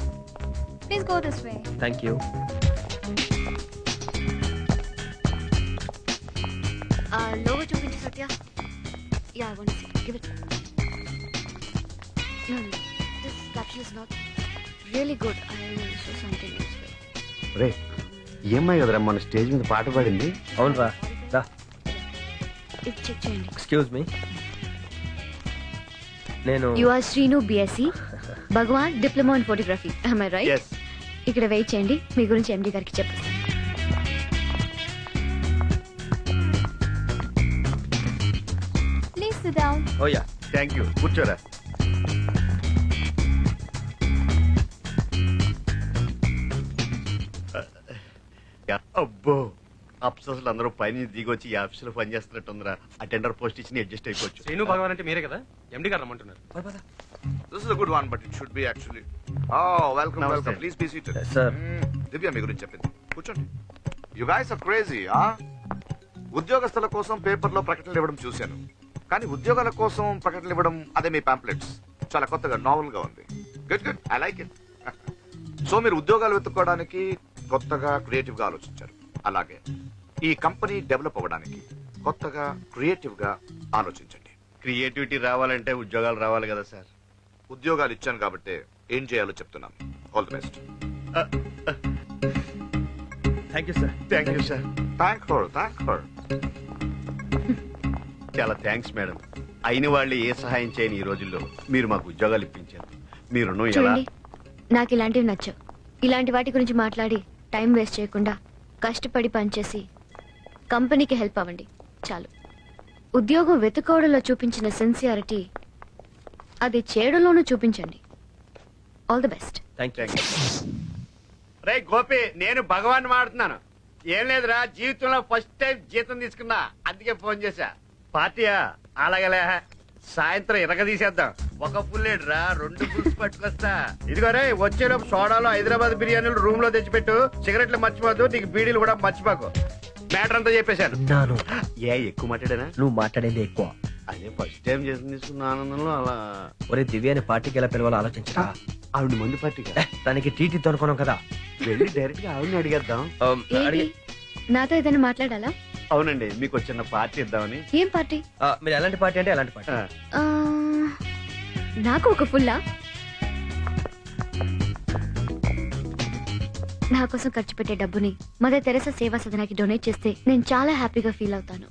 Please go this way. Thank you. Logo చూపించు సత్య. Yeah, I want to see. Give it. No. This capsule is not really good. I will show something else. రే, ఏమై కదరా మన స్టేజ్ మీద పాట పాడింది? అవును రా. ఇది చెక్ చేయండి. Excuse me. నేను You are Srinu BSc, Bhagwan diploma in photography. Am I right? Yes. ఇక్కడ వెయిట్ చేయండి, మీ గురించి ఎండి గారికి చెప్పండి. Please sit down. Oh yeah, thank you. కూర్చోరా. అబ్బో, అప్సర్స్లు అందరూ పైన దిగొచ్చి ఈ ఆఫీసులో పనిచేస్తున్నట్టుందిరా. అటెండర్ పోస్ట్ ఇచ్చి అడ్జస్ట్ అయిపోవచ్చు. శ్రీను భగవాన్ అంటే మీరే కదా, ఎండి గారు రమ్మంటున్నారు. This is a good one, but it should be actually. Oh, welcome, Namaste. welcome. Please be seated. Yes, sir. దివ్య మీ గురించి చెప్పింది, కూర్చోండి. You guys are crazy, ah? ఉద్యోగస్తుల కోసం పేపర్లో ప్రకటనలు ఇవ్వడం చూశాను, కానీ ఉద్యోగాల కోసం ప్రకటనలు ఇవ్వడం అదే మీ పాంప్లెట్స్ చాలా కొత్తగా, నావెల్ గా ఉంది. Good good, I like it. So మీరు ఉద్యోగాలు వెతుక్కోవడానికి కొత్తగా క్రియేటివ్ గా ఆలోచించారు. అలాగే ఈ కంపెనీ డెవలప్ అవ్వడానికి కొత్తగా క్రియేటివ్ గా ఆలోచించండి. క్రియేటివిటీ రావాలంటే ఉద్యోగాలు రావాలి కదా సార్. ఉద్యోగాలు ఇచ్చాను కాబట్టి ఏం చేయాలో చెప్తున్నాను. All the best. Thank you sir. Thank you sir. Thank her. చాలా థ్యాంక్స్ మేడం. అయిన వాళ్ళు ఏ సహాయం చేయని ఈ రోజుల్లో మీరు మాకు ఉద్యోగాలు ఇప్పించారు. మీ రుణం ఎలా? చూడండి, నాకు ఇలాంటివి నచ్చవు. ఇలాంటి వాటి గురించి మాట్లాడి టైం వేస్ట్ చేయకుండా కష్టపడి పనిచేసి కంపెనీకి హెల్ప్ అవ్వండి చాలు. ఉద్యోగం వెతుకోవడంలో చూపించిన సిన్సియారిటీ అది చేయడంలోనూ చూపించండి. All the best. Thank you. రే గోపి, నేను భగవాన్ మాడుతున్నాను. ఏం లేదురా, జీవితంలో ఫస్ట్ టైం జీతం తీసుకున్నా, అందుకే ఫోన్ చేశా. పార్టీయా? అలాగలే, సాయంత్రం ఇరగదీసేద్దాం. ఒక పుల్లేడురా, 2 పుల్స్ పట్టుకొస్తా. ఇదిగోరే, వచ్చేలోపు సోడాలో హైదరాబాద్ బిర్యానీలు రూమ్ లో తెచ్చిపెట్టు. సిగరెట్లు మర్చిపోద్దు, నీకు బీడీలు కూడా మర్చిపోకు. మ్యాటర్ అంతా చెప్పేశాను. ఏ ఎక్కువ మాట్లాడానా? నువ్వు మాట్లాడేది ఎక్కువ. అదే ఫస్ట్ టైం జీతం తీసుకున్న ఆనందంలో అలా. ఒరే దివ్యాని పార్టీకి ఎలా పిలవాలో ఆలోచించరా. ఆవిడ మందు పార్టీకి దానికి టీటీతో అనుకున్నాం కదా, వెళ్ళి డైరెక్ట్ గా ఆవిడని అడిగేద్దాం. నాతో ఏదైనా మాట్లాడాలా? అవునండి, మీకు చిన్న పార్టీ ఇద్దామని. ఏం పార్టీ? మీరు ఎలాంటి పార్టీ అంటే ఎలాంటి పార్టీ? నాకు ఒక ఫుల్లా. నా కోసం ఖర్చు పెట్టే డబ్బుని మదర్ తెరెసా సేవా సదనాకి డొనేట్ చేస్తే నేను చాలా హ్యాపీగా ఫీల్ అవుతాను.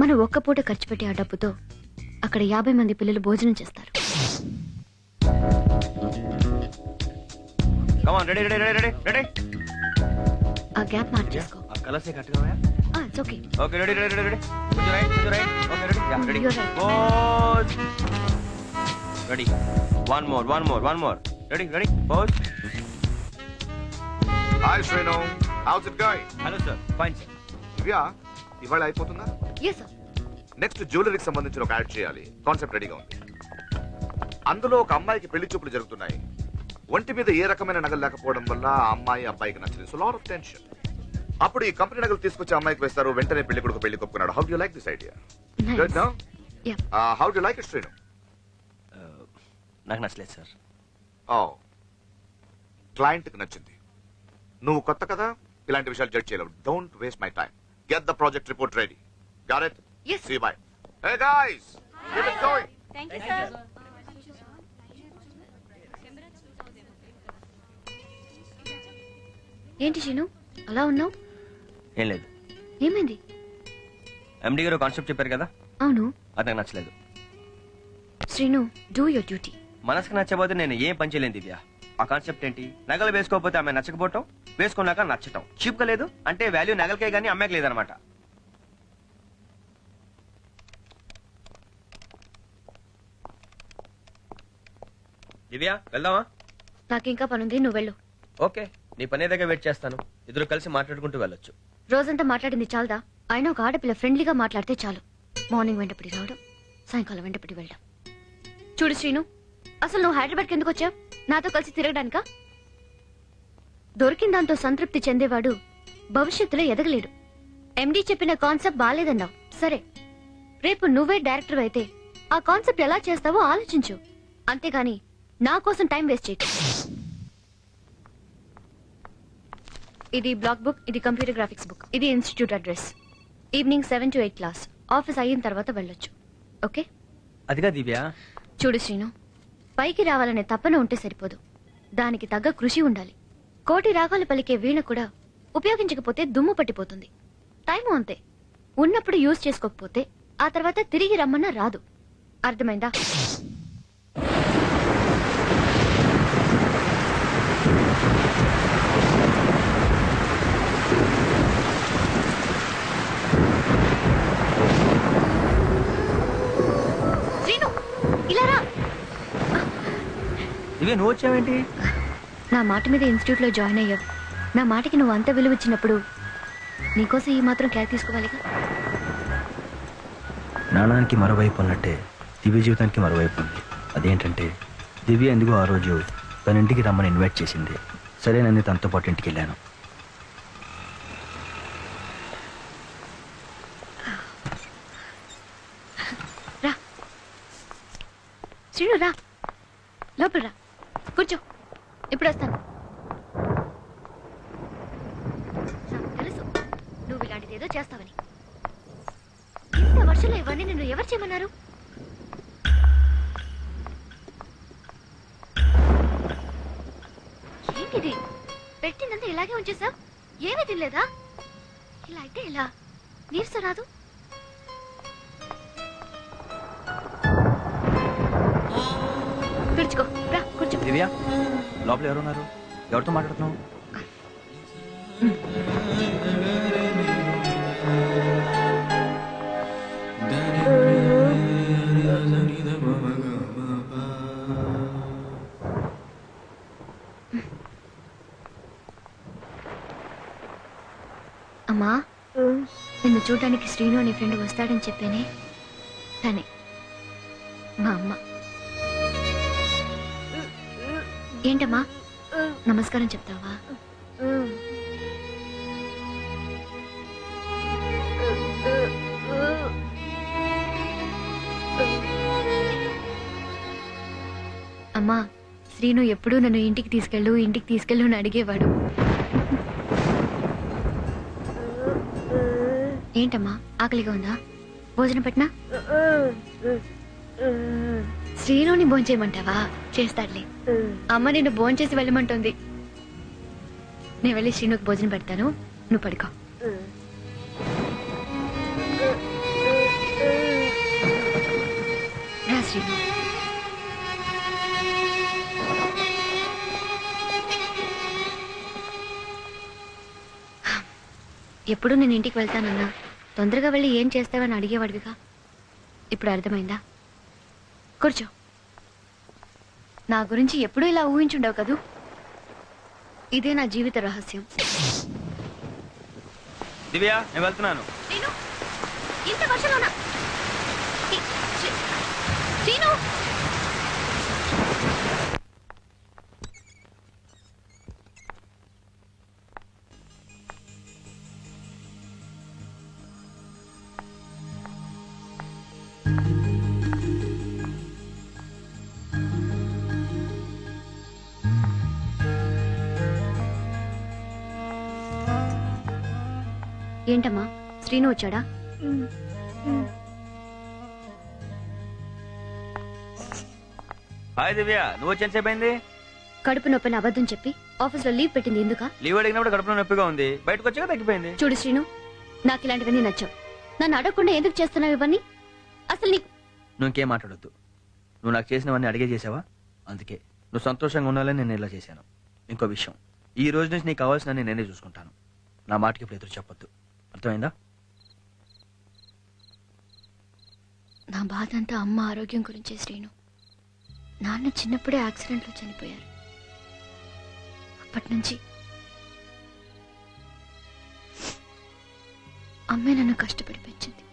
మనం ఒక్క పూట ఖర్చు పెట్టే ఆ డబ్బుతో అక్కడ 50 మంది పిల్లలు భోజనం చేస్తారు. ఆ గ్యాప్ మార్చేసుకో. కలర్స్ కట్టుకోవా? It's okay. Okay, ready ready ready. కొంచెం రైట్, కొంచెం right. Okay, ready. Ya, ready. Pose. Ready. One more. Ready, ready. Pose. Hi Srinu, how's it going? Hello sir, fine sir. Divya, ఇవాళ అయిపోతుందా? yes sir. నెక్స్ట్ జ్యువెలరీకి సంబంధించిన ఒక add చేయాలి. Concept రెడీగా ఉంది. అందులో ఒక అమ్మాయికి పెళ్లి చూపులు జరుగుతున్నాయి. ఒంటి మీద ఏ రకమైన నగలు లేకపోవడం వల్ల ఆ అమ్మాయి అబ్బాయికి నచ్చలేదు. So lot of tension. అప్పుడు ఈ కంపెనీ నగలు తీసుకొచ్చి అమ్మాయికి వేస్తారు. వెంటనే పెళ్లి కొడుకు పెళ్లి కొప్పుకున్నాడు. How do you like this idea? Good no? How do you like it Srinu? నాకు నచ్చలేదు సార్. క్లయింట్ కి నచ్చింది. నువ్వు కొత్త కదా, ఇలాంటి విషయాలు జడ్జ్ చేయలేవు. Don't waste my time. Get the project report ready. Got it? yes see you, bye. Hey guys, keep it going. Thank you, sir. ఏంటి శీను అలా ఉన్నావు? ఏం లేదు. ఏమైంది? ఎండి గారు కాన్సెప్ట్ చెప్పారు కదా, అవును. అది నాకు నచ్చలేదు. Srinu, do your duty. మనసుకు నచ్చబోతే నేను ఏం పని చేయలేను దివ్య. ఆ కాన్సెప్ట్ ఏంటి? నగలు వేసుకోకపోతే ఆమె నచ్చకపోవటం, వేసుకున్నాక నచ్చటం. చీప్ గా లేదు అంటే వాల్యూ నగలకే గానీ అమ్మాయికి లేదనమాట. దివ్య, వెళ్దామా? నాకు ఇంకా పనుంది, నువ్వు వెళ్ళు. ఓకే, నీ పనే దగ్గర వెయిట్ చేస్తాను. ఇద్దరు కలిసి మాట్లాడుకుంటూ వెళ్ళొచ్చు. రోజంతా మాట్లాడింది చాలదా? ఆయన ఒక ఆడపిల్ల ఫ్రెండ్లీగా మాట్లాడితే చాలు. మార్నింగ్ వెంటపడి రావడం, సాయంకాలం వెంటపడి వెళ్ళడం. చూడు శ్రీను, అసలు నువ్వు హైదరాబాద్కి ఎందుకు వచ్చావు? నాతో కలిసి తిరగడానికా? దొరికిన దాంతో సంతృప్తి చెందేవాడు భవిష్యత్తులో ఎదగలేడు. ఎండీ చెప్పిన కాన్సెప్ట్ బాలేదన్నావు, సరే. రేపు నువ్వే డైరెక్టర్ అయితే ఆ కాన్సెప్ట్ ఎలా చేస్తావో ఆలోచించు. అంతేగాని నా కోసం టైం వేస్ట్ చేయకు. ఇది బ్లాక్ బుక్, ఇది కంప్యూటర్ గ్రాఫిక్స్ బుక్, ఇది institute address. Evening 7 to 8 class. Office అయిన తర్వాత వెళ్ళొచ్చు, ఓకే? అదిగా దివ్య. చూడు శ్రీను, పైకి రావాలనే తపన ఉంటే సరిపోదు, దానికి తగ్గ కృషి ఉండాలి. కోటి రాగాలు పలికే వీణ కూడా ఉపయోగించకపోతే దుమ్ము పట్టిపోతుంది. టైము అంతే. ఉన్నప్పుడు యూజ్ చేసుకోకపోతే ఆ తర్వాత తిరిగి రమ్మన్నా రాదు. అర్థమైందా? ఇవే నువ్వు వచ్చావేంటి? నా మాట మీద ఇన్స్టిట్యూట్ లో జాయిన్ అయ్యావు. నా మాటకి నువ్వు అంత విలువ ఇచ్చినప్పుడు నీకోసం ఈ మాత్రం కేర్ తీసుకోవాలిగా. నాణానికి మరోవైపు ఉన్నట్టే దివ్య జీవితానికి మరోవైపు ఉంది. అదేంటంటే దివ్య ఎందుకు ఆ రోజు తన ఇంటికి రమ్మని ఇన్వైట్ చేసింది. సరేనని తనతో పాటు ఇంటికి వెళ్ళాను. రా శ్రీను, రా లోపల రా, కూర్చో. ఇప్పుడు వస్తాను. నాకు తెలుసు నువ్వు ఇలాంటిది ఏదో చేస్తావని. ఇంత వర్షంలో ఇవన్నీ నిన్ను ఎవరు చేయమన్నారు? ఏంటిది? పెట్టిందంతా ఇలాగే ఉంచేసావు? ఏమీ తినలేదా? ఇలా అయితే ఇలా నీరసం రాదు. తుడుచుకో, రా కూర్చో. దివ్య, లోపల ఎవరున్నారు? ఎవరితో మాట్లాడుతున్నావు? నిన్ను చూడడానికి శ్రీను అనే ఫ్రెండ్ వస్తాడని చెప్పానే, తనే మా అమ్మ. ఏంటమ్మా, నమస్కారం చెప్తావా? అమ్మా, శ్రీను ఎప్పుడూ నన్ను ఇంటికి తీసుకెళ్ళు అని అడిగేవాడు. ఏంటమ్మా, ఆకలిగా ఉందా? భోజనం పెట్టినా? శ్రీనుని భోంచేయమంటావా? చేస్తాడులే. అమ్మ నిన్ను భోంచేసి వెళ్ళమంటుంది. నేను వెళ్ళి శ్రీనుకి భోజనం పెడతాను, నువ్వు పడుకో. రా శ్రీను. ఎప్పుడు నేను ఇంటికి వెళ్తానన్నా తొందరగా వెళ్ళి ఏం చేస్తావని అడిగేవాడివిగా. ఇప్పుడు అర్థమైందా? కూర్చో. నా గురించి ఎప్పుడూ ఇలా ఊహించుండవు కదూ. ఇదే నా జీవిత రహస్యం. దివ్య, నేను వెళ్తున్నాను. ఇంత వర్షంలోనా? శ్రీను, ఏంటమ్మా, శ్రీను వచ్చాడా? హాయ్ దివ్య, నువ్వు వచ్చి ఎంతసేపు అయింది? కడుపు నొప్పిని అబద్ధం చెప్పి ఆఫీస్లో లీవ్ పెట్టింది ఎందుకా? లీవ్ అడిగినప్పుడు కడుపులో నొప్పిగా ఉంది, బయటకు వచ్చాక తగ్గిపోయింది. చూడు శ్రీను, నాకు ఇలాంటివన్నీ నచ్చావు. నన్ను అడగకుండా ఎందుకు చేస్తున్నావు ఇవన్నీ? అసలు నీకు నువ్వు ఇంకేం మాట్లాడొద్దు. నువ్వు నాకు చేసినవన్నీ అడిగే చేసావా? అందుకే నువ్వు సంతోషంగా ఉండాలని నేను ఇలా చేశాను. ఇంకో విషయం, ఈ రోజు నుంచి నీకు కావాల్సిన నేనే చూసుకుంటాను. నా మాటకి ఇప్పుడు ఎదురు చెప్పొద్దు, అర్థమైందా? నా బాధ అంతా అమ్మ ఆరోగ్యం గురించే శ్రీను. నాన్న చిన్నప్పుడే యాక్సిడెంట్లో చనిపోయారు. అప్పటి నుంచి అమ్మే నన్ను కష్టపడి పెంచింది.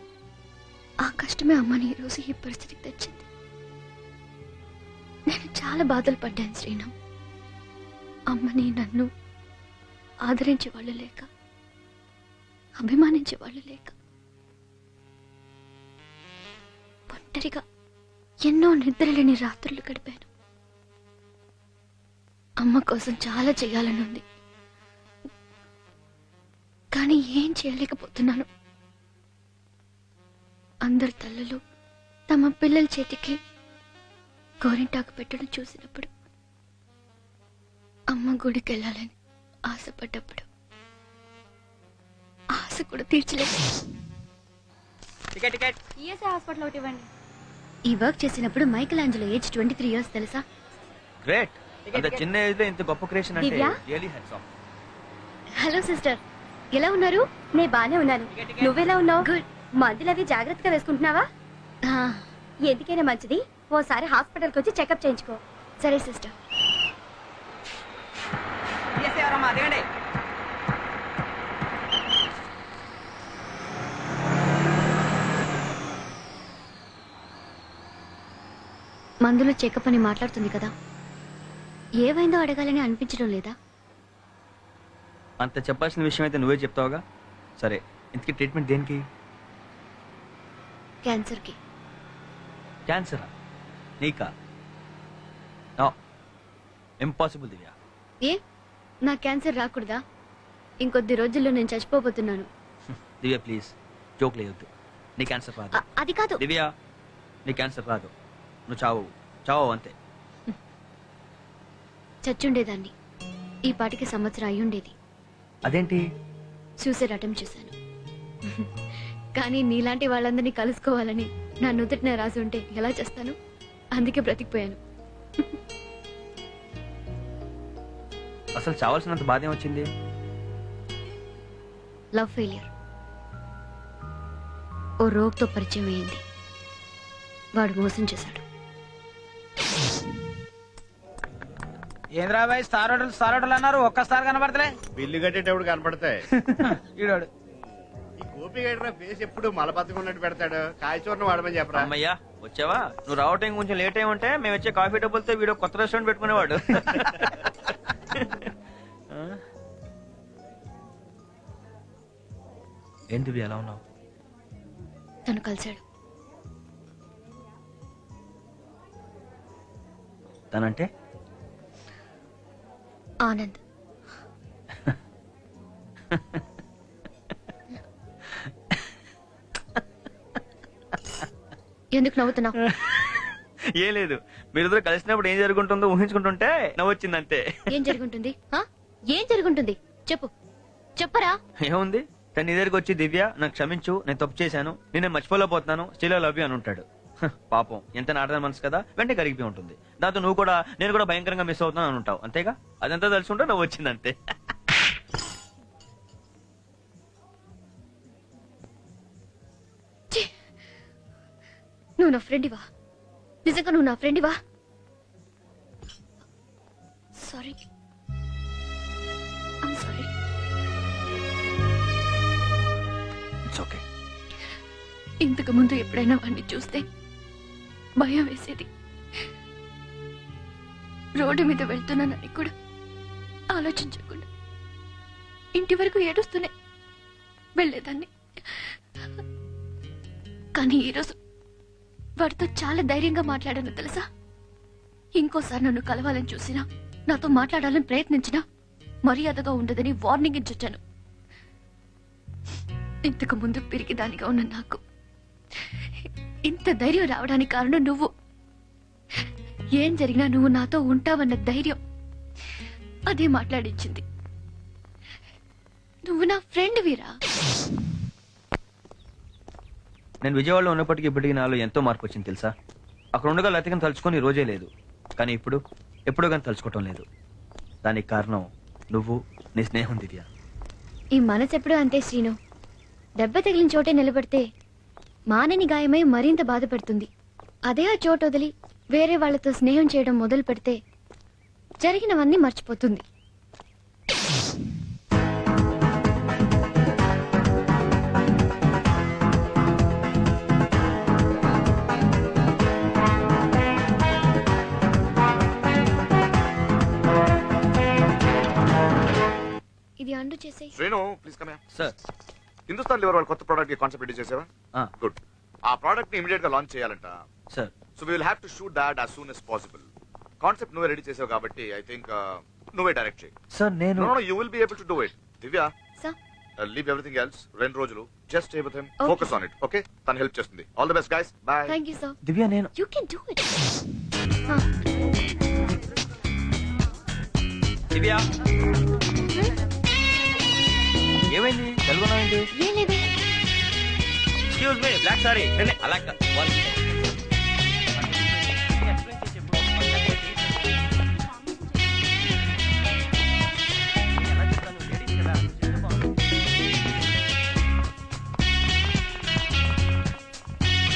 ఆ కష్టమే అమ్మని ఈరోజు ఈ పరిస్థితికి తెచ్చింది. నేను చాలా బాధలు పడ్డాను శ్రీను. అమ్మని నన్ను ఆదరించే వాళ్ళు లేక, అభిమానించే వాళ్ళు లేక, ఒంటరిగా ఎన్నో నిద్రలేని రాత్రులు గడిపాను. అమ్మ కోసం చాలా చేయాలని ఉంది, కానీ ఏం చేయలేకపోతున్నాను. అందరు తల్లులు తమ పిల్లల చేతికి గోరింటాకు పెట్టడం చూసినప్పుడు, అమ్మ గుడికి వెళ్ళాలని ఆశపడ్డప్పుడు ఆశ కూడా తీర్చలేదు. హాస్పిటల్ ఒకటి ఇవ్వండి. ఈ వర్క్ చేసినప్పుడు మైకల్ ఆంజలో ఏజ్ 23 years తెలుసా? గ్రేట్. అంత చిన్న ఏజ్ లో ఇంత గొప్ప క్రియేషన్ అంటే Divya? Really hats off. Hello sister, ఎలా ఉన్నారు? నేను బానే ఉన్నాను. నువ్వెలా ఉన్నావు? గుడ్. మందులు అవి జాగ్రత్తగా వేసుకుంటున్నావా? ఎందుకైనా మంచిది ఓసారి హాస్పిటల్కి వచ్చి చెకప్ చేయించుకో. సరే సిస్టర్. మందులు చెకప్ అని మాట్లాడుతుంది కదా, ఏవైందో అడగాలని అనిపించడం లేదా? అంత చెప్పాల్సిన విషయం అయితే నువ్వే చెప్తావుగా. సరే, ఇంతకీ ట్రీట్మెంట్ దేనికి? క్యాన్సర్కి. క్యాన్సరా? నీకా? నో, ఇంపాసిబుల్ దివ్య. ఏ, నా క్యాన్సర్ రాకూడదా? ఇంకొద్ది రోజుల్లో నేను చచ్చిపోబోతున్నాను. దివ్య ప్లీజ్, జోక్ లేవద్దు. నీ క్యాన్సర్ రాదు. అది కాదు దివ్య, నీ క్యాన్సర్ రాదు. నువ్వు చావు, చావు అంతే. చచ్చుండేదాన్ని. ఈ పాటికి సంవత్సరం అయ్యుండేది. అదేంటి? సూసైడ్ అటెంప్ట్ చేశాను. కానీ నీలాంటి వాళ్ళందరినీ కలుసుకోవాలని నా నుదుటిన రాసి ఉంటే ఎలా చేస్తాను? అందుకే బ్రతికిపోయాను. అసలు చావాల్సినంత బాధ ఏమొచ్చింది? Love failure. ఓ రోగ్తో పరిచయం అయింది. వాడు మోసం చేశాడు. ఏంద్రా బాయ్, స్టార్ హోటల్ అన్నారు, ఒక్కసారి కనబడతలే. బిల్లు కట్టేటప్పుడు కనపడతాయి. ఈడాడు ఈ గోపి గడ్ర ఫేస్ ఎప్పుడు మలబద్ధకున్నట్టు పెడతాడు. కాయచూర్ణం వాడమని చెప్పరా. అమ్మయ్యా వచ్చావా? నువ్వు రావటం కొంచెం లేట్ అయి ఉంటే మేము వచ్చే కాఫీ డబ్బులతో వీడు కొత్త రెస్టారెంట్ పెట్టుకునేవాడు. ఏంటి ఎలా ఉన్నావు? తను కలిశాడు. తనంటే ఆనంద్. ఎందుకు నవ్వుతున్నావు? ఏ లేదు, మీరిద్దరు కలిసినప్పుడు ఏం జరుగుతుందో ఊహించుకుంటుంటే నవ్వొచ్చింది అంతే. ఏం జరుగుంటుంది? ఏం జరుగుంటుంది చెప్పు, చెప్పరా. ఏముంది, తను నీ దగ్గరికి వచ్చి దివ్య నాకు క్షమించు, నేను తప్పు చేశాను, నేను మర్చిపోలేకపోతున్నాను, స్టిల్ ఐ లవ్ యు అని ఉంటాడు. పాపం ఎంత నాటన మనసు కదా, వెంటనే కరిగిపోయి ఉంటుంది. దాంతో నువ్వు కూడా నేను కూడా భయంకరంగా మిస్ అవుతున్నాను అని ఉంటావు. అంతేగా, అదంతా తెలుసుకుంటే నవ్వు వచ్చింది అంతే. నువ్వు నా ఫ్రెండివా? నిజంగా నువ్వు నా ఫ్రెండివా? Sorry, sorry. It's okay. ఇంతకు ముందు ఎప్పుడైనా వాడిని చూస్తే భయం వేసేది. రోడ్డు మీద వెళ్తున్నానని కూడా ఆలోచించకుండా ఇంటి వరకు ఏడుస్తూనే వెళ్ళేదాన్ని. కానీ ఈరోజు వాడితో చాలా ధైర్యంగా మాట్లాడాను తెలుసా. ఇంకోసారి నన్ను కలవాలని చూసినా, నాతో మాట్లాడాలని ప్రయత్నించినా మర్యాదగా ఉండదని వార్నింగ్ ఇచ్చొచ్చాను. ఇంతకు ముందు పిరికిదానిగా ఉన్న నాకు ఇంత ధైర్యం రావడానికి కారణం నువ్వు. ఏం జరిగినా నువ్వు నాతో ఉంటావన్న ధైర్యం అదే మాట్లాడించింది. నువ్వు నా ఫ్రెండ్ వీరా. నేను విజయవాడలో ఉన్నప్పటికీ ఇప్పటికీ నాలో ఎంతో మార్పు వచ్చింది తెలుసా. అక్కడ ఉండగా లతికను తలుచుకొని రోజే లేదు, కానీ ఇప్పుడు ఎప్పుడో కానీ తలుచుకోవటం లేదు. దానికి కారణం నువ్వు, నీ స్నేహం దివ్య. ఈ మనసు ఎప్పుడూ అంతే శ్రీను. దెబ్బ తగిలిన చోటే నిలబడితే మానని గాయమై మరింత బాధపడుతుంది. అదే ఆ చోటు వదిలి వేరే వాళ్లతో స్నేహం చేయడం మొదలు పెడితే జరిగినవన్నీ మర్చిపోతుంది. ఇది అండు చేసే. Srinu please come here. Sir, Hindustan Lever వాళ్ళ కొత్త ప్రోడక్ట్ కి కాన్సెప్ట్ రెడీ చేసావా? గుడ్. ఆ ప్రోడక్ట్ ని ఇమిడియట్ గా లాంచ్ చేయాలంట sir. So we will have to shoot that as soon as possible. Concept నువ్వే రెడీ చేసావు కాబట్టి ఐ థింక్ నువ్వే డైరెక్ట్ చేయి. సార్ నేను know you will be able to do it. Divya sir, leave everything else. 2 రోజులు just stay with him, focus on it. Okay, తను help చేస్తుంది. All the best guys. Bye. Thank you sir. Divya నేను you can do it. Divya ఏమైంది? తెలుగున్నావేంటి? ఏం లేదే. Excuse me, black sorry. అలా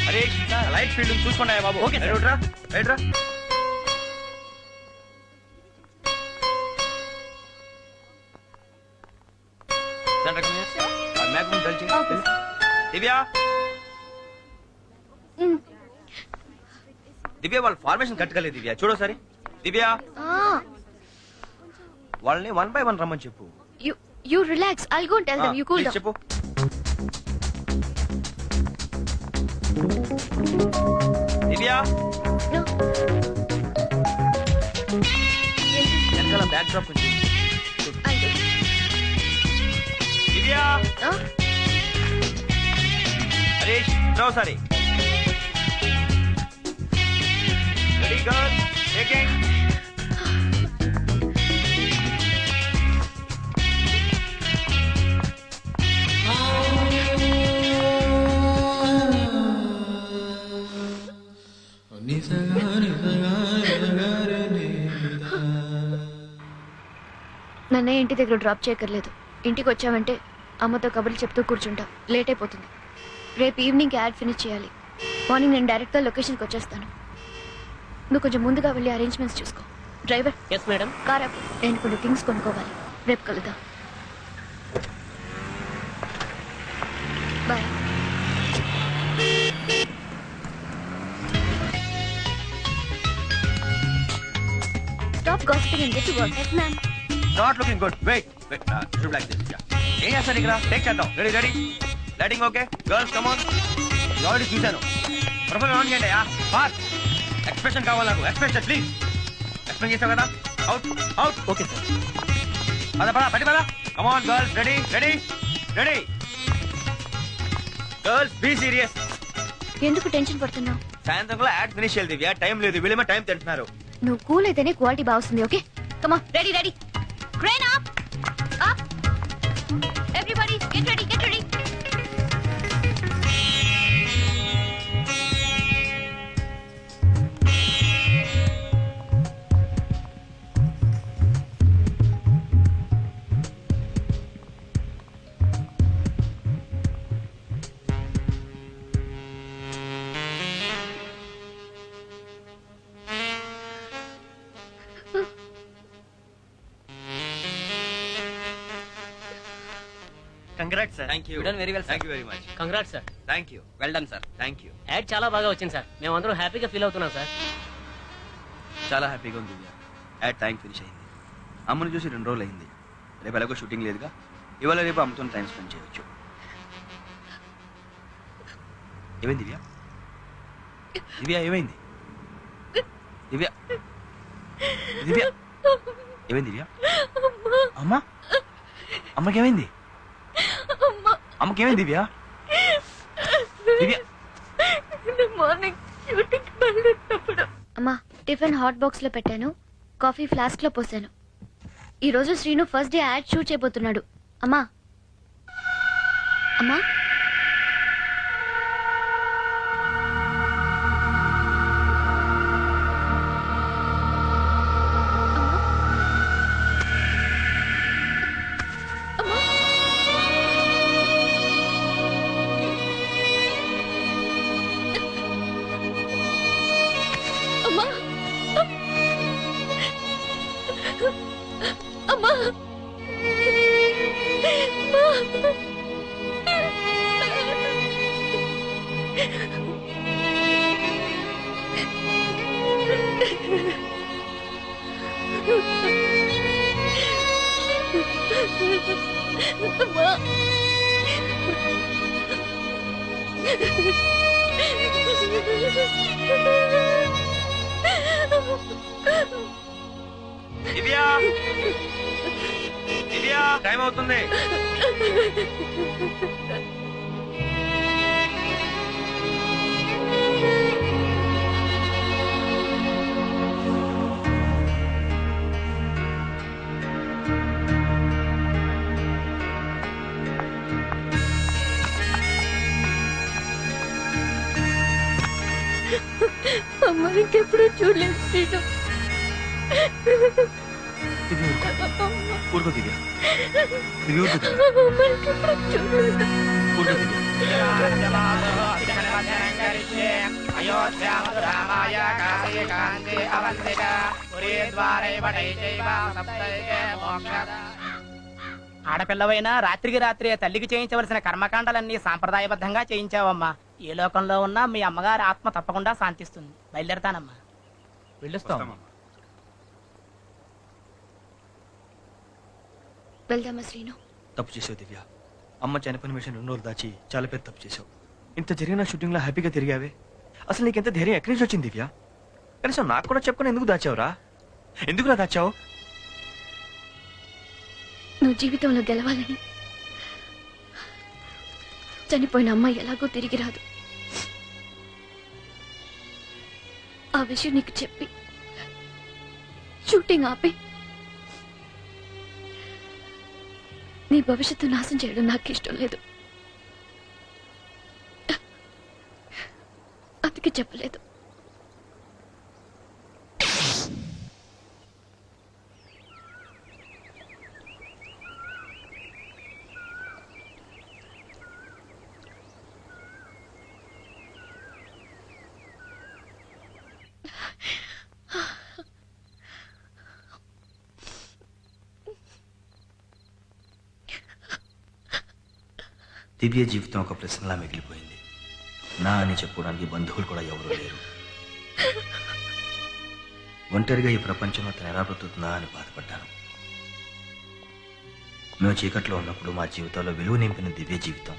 అరే లైట్ ఫీల్డ్ చూసుకోండి బాబు. ఓకే రైట్రా రైట్రా. దివ్య దివ్య వాళ్ళ ఫార్మేషన్ కట్టుకోలేదు. దివ్య చూడోసారి. దివ్య వాళ్ళని 1 by 1 రమ్మని చెప్పు. You relax. I'll go and tell them. You cool down. చెప్పు. దివ్య వెనకాల బ్యాక్ డ్రాప్ కొంచెం. దివ్య హరీష్ ఒకసారి. Very good. టేకింగ్. నన్నే ఇంటి దగ్గర డ్రాప్ చేయక్కర్లేదు. ఇంటికి వచ్చావంటే అమ్మతో కబుర్లు చెప్తూ కూర్చుంటాం. లేట్ అయిపోతుంది. రేపు ఈవినింగ్ యాడ్ ఫినిష్ చేయాలి. మార్నింగ్ నేను డైరెక్ట్గా లొకేషన్కి వచ్చేస్తాను. నువ్వు కొంచెం ముందుగా వెళ్ళి అరేంజ్మెంట్స్ చూసుకో. డ్రైవర్. Yes madam. కార్ ఆపు. నేను కొన్ని థింగ్స్ కొనుక్కోవాలి. రేపు కలుద్దాం. Bye. Stop gossiping and get to work. Yes, ma'am. Not looking good. Wait wait should like this. ఏం చేస్తాను ఇక్కడ? టేక్ చేద్దాం. Ready ready lighting okay. Girls come on. Already చూశాను. ప్రొఫైల్ ఆన్ చేయండి. ఫాస్ట్ ఎక్స్ప్రెషన్ కావాలి నాకు. Expression please. ఎక్స్ప్రెషన్ చేసావు కదా. Out out. Okay sir. పద పద పడి పద. Come on girls. Ready ready ready. Girls be serious. ఎందుకు టెన్షన్ పడుతున్నావు? సాయంత్రం యాడ్ ఫినిష్ చేయాలి దివ్య. టైం లేదు. వీళ్ళేమో టైం తింటున్నారు. నువ్వు కూల్ అయితేనే క్వాలిటీ బాగుంది. Okay come on. Ready ready. Crane up up. Everybody get ready get ready. Congrats sir. Thank you. You done very well, sir. Thank you very much. Congrats sir. Thank you. Well done sir. Thank you. Add చాలా బాగా వచ్చింది sir. మేమందరం హ్యాపీగా feel అవుతున్నాం sir. చాలా హ్యాపీగా ఉంది దివ్య. Add time finish అయింది. అమ్మని చూసి 2 రోజులు అయింది. రేపు ఎలాగో షూటింగ్ లేదుగా. ఇవాళ రేపు అమ్మతో టైం స్పెండ్ చేయొచ్చు. ఏమైంది దివ్య? దివ్య ఏమైంది? దివ్య దివ్య ఏమైంది దివ్య? అమ్మా అమ్మకేమైంది? అమ్మకేమైంది దివ్య? దివ్య మార్నింగ్ షూటింగ్ వెళ్ళేటప్పుడు అమ్మా టిఫిన్ హాట్ బాక్స్ లో పెట్టాను. కాఫీ ఫ్లాస్క్ లో పోసాను. ఈ రోజు Srinu first day ad shoot చేయబోతున్నాడు. అమ్మా అమ్మా అమ్మా దివ్య దివ్య టైం అవుతుంది. అమ్మ ఇంకెప్పుడు చూడలేదు శ్రీను. ఊరుకో దివ్య. దివ్య ఊరుకో దివ్య. అమ్మ ఇంకెప్పుడు చూడలేదు. ఊరుకో దివ్య. ఆడపిల్లవైనా రాత్రికి రాత్రి తల్లికి చేయించవలసిన కర్మకాండాలన్నీ సాంప్రదాయబద్ధంగా చేయించావమ్మా. ఏ లోకంలో ఉన్నా మీ అమ్మగారి ఆత్మ తప్పకుండా శాంతిస్తుంది. బయలుదేరతానమ్మా. వెళ్ళొస్తాం. వెళ్దామా శ్రీను? తప్పు చేసావు దివ్య. అమ్మ చనిపోయిన విషయం 2 రోజులు దాచి చాలా పెద్ద తప్పు చేసావు. ఇంత జరిగిన షూటింగ్ లో హ్యాపీగా తిరిగావే. అసలు నీకు ఎంత ధైర్యం ఎక్కడి నుంచి వచ్చింది దివ్య? కనీసం నాకు కూడా చెప్పుకొని ఎందుకు దాచావురా? ఎందుకులా దాచావు? నువ్వు జీవితంలో గెలవాలని. చనిపోయిన అమ్మాయి ఎలాగో తిరిగి రాదు. ఆ విషయం నీకు చెప్పి షూటింగ్ ఆపి నీ భవిష్యత్తు నాశనం చేయడం నాకు ఇష్టం లేదు. అందుకే చెప్పలేదు. దివ్య జీవితం ఒక ప్రశ్నలా మిగిలిపోయింది. నా అని చెప్పుకోవడానికి బంధువులు కూడా ఎవరూ లేరు. ఒంటరిగా ఈ ప్రపంచంలో తను ఎలా బ్రతుకుతుందా అని బాధపడ్డాను. మేము చీకట్లో ఉన్నప్పుడు మా జీవితంలో విలువ నింపిన దివ్య జీవితం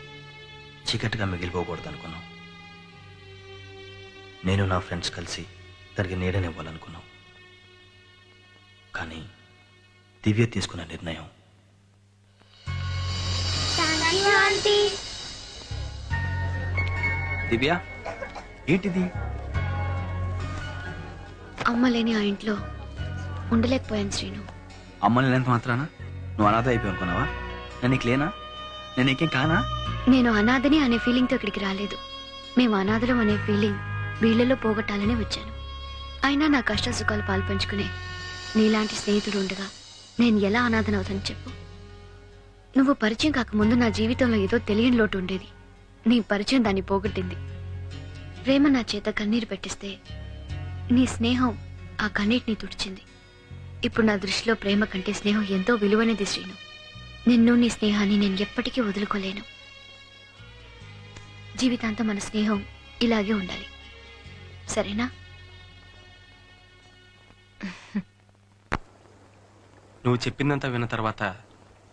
చీకటిగా మిగిలిపోకూడదు అనుకున్నాం. నేను నా ఫ్రెండ్స్ కలిసి తనకి నీడనివ్వాలనుకున్నాం. కానీ దివ్య తీసుకున్న నిర్ణయం దివ్య ఏంటిది? అమ్మ లేని ఆ ఇంట్లో ఉండలేకపోయాను శ్రీను. అమ్మని లేనంత మాత్రానా నువ్వు అనాథ అయిపోయి అనుకున్నావా? నేను నీకు లేనా? నేను నీకేం కానా? నేను అనాథని అనే ఫీలింగ్తో ఇక్కడికి రాలేదు. మేము అనాథలం అనే ఫీలింగ్ వీళ్ళలో పోగొట్టాలని వచ్చాను. అయినా నా కష్ట సుఖాలు పాల్పంచుకునే నీలాంటి స్నేహితుడు ఉండగా నేను ఎలా అనాథనవుతాను చెప్పు. నువ్వు పరిచయం కాకముందు నా జీవితంలో ఏదో తెలియని లోటు ఉండేది. నీ పరిచయం దాన్ని పోగొట్టింది. ప్రేమ నా చేత కన్నీరు పెట్టిస్తే నీ స్నేహం ఆ కన్నీటిని తుడిచింది. ఇప్పుడు నా దృష్టిలో ప్రేమ కంటే స్నేహం ఎంతో విలువైనది శ్రీను. నిన్ను నీ స్నేహాన్ని నేను ఎప్పటికీ వదులుకోలేను. జీవితాంతం మన స్నేహం ఇలాగే ఉండాలి, సరేనా? నువ్వు చెప్పిందంతా విన్న తర్వాత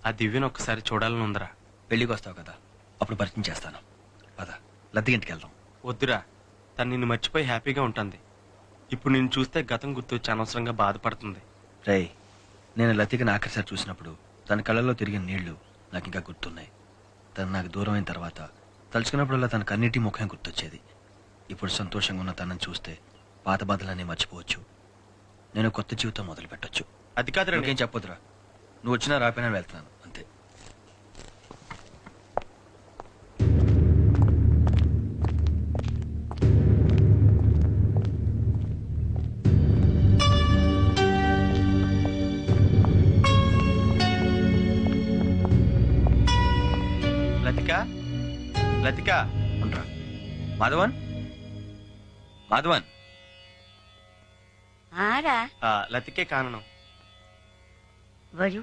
ఆ దివ్యను ఒక్కసారి చూడాలని ఉందరా. పెళ్ళికి వస్తావు కదా, అప్పుడు పరిచయం చేస్తాను. పద లతి ఇంటికి వెళ్దాం. వద్దురా, తను నిన్ను మర్చిపోయి హ్యాపీగా ఉంటుంది. ఇప్పుడు నిన్ను చూస్తే గతం గుర్తొచ్చి అనవసరంగా బాధపడుతుంది. రేయ్, నేను లతికని ఆఖరిసారి చూసినప్పుడు తన కళ్ళల్లో తిరిగిన నీళ్లు నాకు ఇంకా గుర్తున్నాయి. తను నాకు దూరం అయిన తర్వాత తలుచుకున్నప్పుడల్లా తన కన్నీటి ముఖం గుర్తొచ్చేది. ఇప్పుడు సంతోషంగా ఉన్న తనని చూస్తే పాత బాధలన్నీ మర్చిపోవచ్చు. నేను కొత్త జీవితం మొదలు పెట్టచ్చు. అది కాదురా. ఇంకేం చెప్పొద్దురా, నువ్వు వచ్చినా రాపోయినా వెళ్తున్నాను అంతే. లతిక, లతిక, ఉండరా. మాధవన్, మాధవన్. ఆరా లతికే కారణం. వరు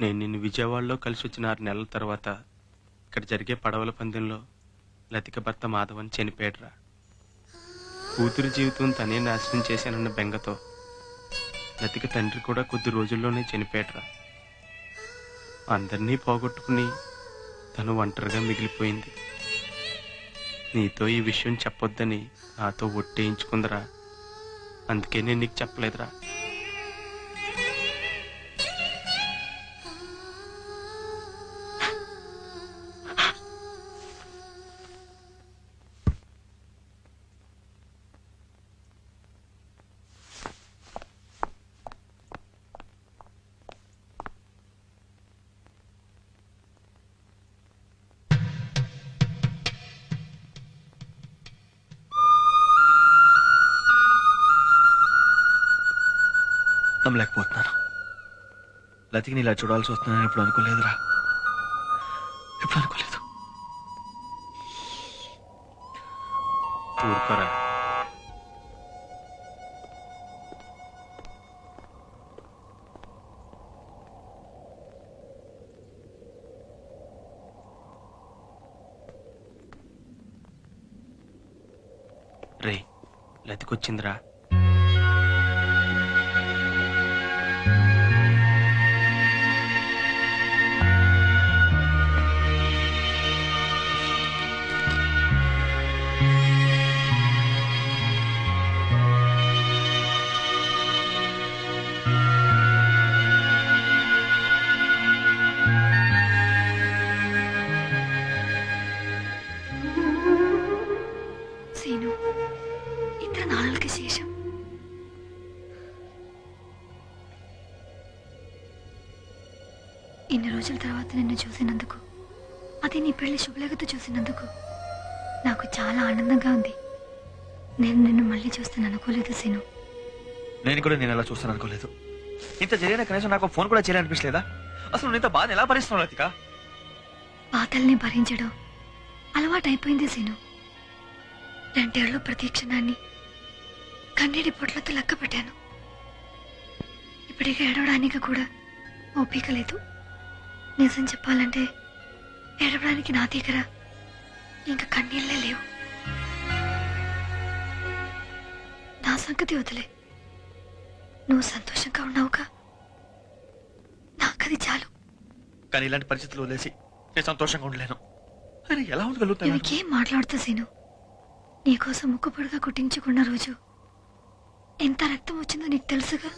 నేను నిన్ను విజయవాడలో కలిసి వచ్చిన 6 నెలల తర్వాత ఇక్కడ జరిగే పడవల పందెంలో లతిక భర్త మాధవన్ చనిపోయాడురా. కూతురు జీవితం తనే నాశనం చేశానన్న బెంగతో లతిక తండ్రి కూడా కొద్ది రోజుల్లోనే చనిపోయాడురా. అందరినీ పోగొట్టుకుని తను ఒంటరిగా మిగిలిపోయింది. నీతో ఈ విషయం చెప్పొద్దని నాతో ఒట్టేయించుకుందరా. అందుకే నేను నీకు చెప్పలేదురా. నమ్మలేకపోతున్నాను. లతికి ఇలా చూడాల్సి వస్తుందని ఎప్పుడు అనుకోలేదురా, ఎప్పుడు అనుకోలేదు. ఊరుకోరా. రే లతికొచ్చిందిరా. సీను, ఇത്ര നാളുകൾക്ക് ശേഷം ఇన్ని రోజుల తర్వాత నిన్ను చూసినందుకు, అది నీ పెళ్లి శుభలేఖతో చూసినందుకు నాకు చాలా ఆనందంగా ఉంది. నేను నిన్ను మళ్ళీ చూస్తాను అనుకోలేదు సీను. నేను కూడా నేను ఎలా చూస్తాను అనుకోలేదు. ఇంత జరిగిన కనీసం నాకు ఫోన్ కూడా చేయాలనిపించలేదా? అసలు నేను ఇంత బాధ ఎలా భరిస్తున్నావు లతిక? బాధల్ని భరించడం అలవాటైపోయింది సీను. 2 ఏళ్ళు ప్రతి క్షణాన్ని కన్నీటి పొట్లతో లెక్క పెట్టాను. ఇప్పటికే ఏడవడానికి కూడా ఓపిక లేదు. నిజం చెప్పాలంటే ఏడవడానికి నా దగ్గర ఇంకా కన్నీళ్ళే లేవు. నా సంగతి వదిలే, నువ్వు సంతోషంగా ఉన్నావుగా, నాకది చాలు. కానీ ఇలాంటి పరిస్థితులు వదిలేసి నేను సంతోషంగా ఉండలేను. అరే ఎలా ఉండగలుగుతాను? నీకేం మాట్లాడుతా సీను? నీకోసం ముక్కుపొడిగా కుట్టించుకున్న రోజు ఎంత రక్తం వచ్చిందో నీకు తెలుసుగా.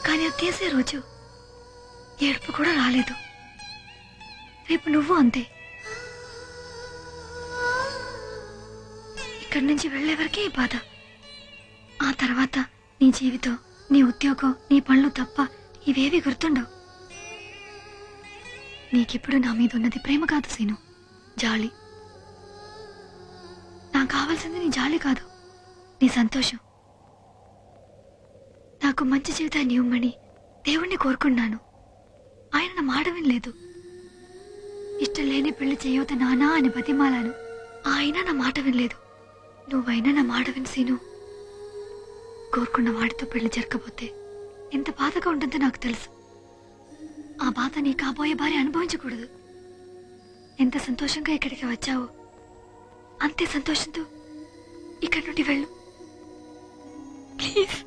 కానీ అది తీసే రోజు ఏడుపు కూడా రాలేదు. రేపు నువ్వు అంతే. ఇక్కడి నుంచి వెళ్లే వరకే ఈ బాధ. ఆ తర్వాత నీ జీవితం, నీ ఉద్యోగం, నీ పనులు తప్ప ఇవేవి గుర్తుండవు. నీకిప్పుడు నా మీద ఉన్నది ప్రేమ కాదు సీను, జాలి. నాకు కావాల్సింది నీ జాలి కాదు, నీ సంతోషం. నాకు మంచి జీవితాన్ని ఇవ్వమని దేవుణ్ణి కోరుకున్నాను. ఆయన నా మాట వినలేదు. ఇష్టం లేని పెళ్లి చేయవద్దు నానా అని బతిమాలాను. ఆయన నా మాట వినలేదు. నువ్వైనా నా మాట విని సీను. కోరుకున్న వాడితో పెళ్లి జరగకపోతే ఎంత బాధగా ఉంటుందో నాకు తెలుసు. ఆ బాధ నీ కాబోయే భార్య అనుభవించకూడదు. ఎంత సంతోషంగా ఇక్కడికి వచ్చావో అంతే సంతోషంతో ఇక్కడి నుండి వెళ్ళు ప్లీజ్.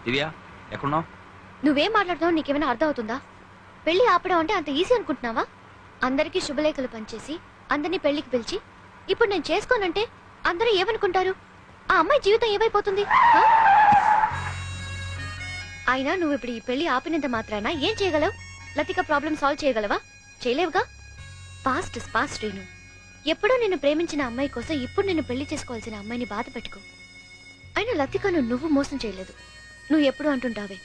దివ్య ఎక్కడున్నావు? నువ్వేం మాట్లాడుతున్నావు నీకేమైనా అర్థం అవుతుందా? పెళ్లి ఆపడం అంటే అంత ఈజీ అనుకుంటున్నావా? అందరికీ శుభలేఖలు పనిచేసి అందరినీ పెళ్లికి పిలిచి ఇప్పుడు నేను చేసుకోనంటే అందరూ ఏమనుకుంటారు? ఆ అమ్మాయి జీవితం ఏమైపోతుంది? అయినా నువ్వు ఇప్పుడు ఈ పెళ్లి ఆపినంత మాత్రాన ఏం చేయగలవు? లతిక ప్రాబ్లం సాల్వ్ చేయగలవా? చేయలేవుగా. Past is past Srinu. ఎప్పుడో నిన్ను ప్రేమించిన అమ్మాయి కోసం ఇప్పుడు నిన్ను పెళ్లి చేసుకోవాల్సిన అమ్మాయిని బాధ పెట్టుకో. అయినా లతికను నువ్వు మోసం చేయలేదు. నువ్వు ఎప్పుడు అంటుంటావే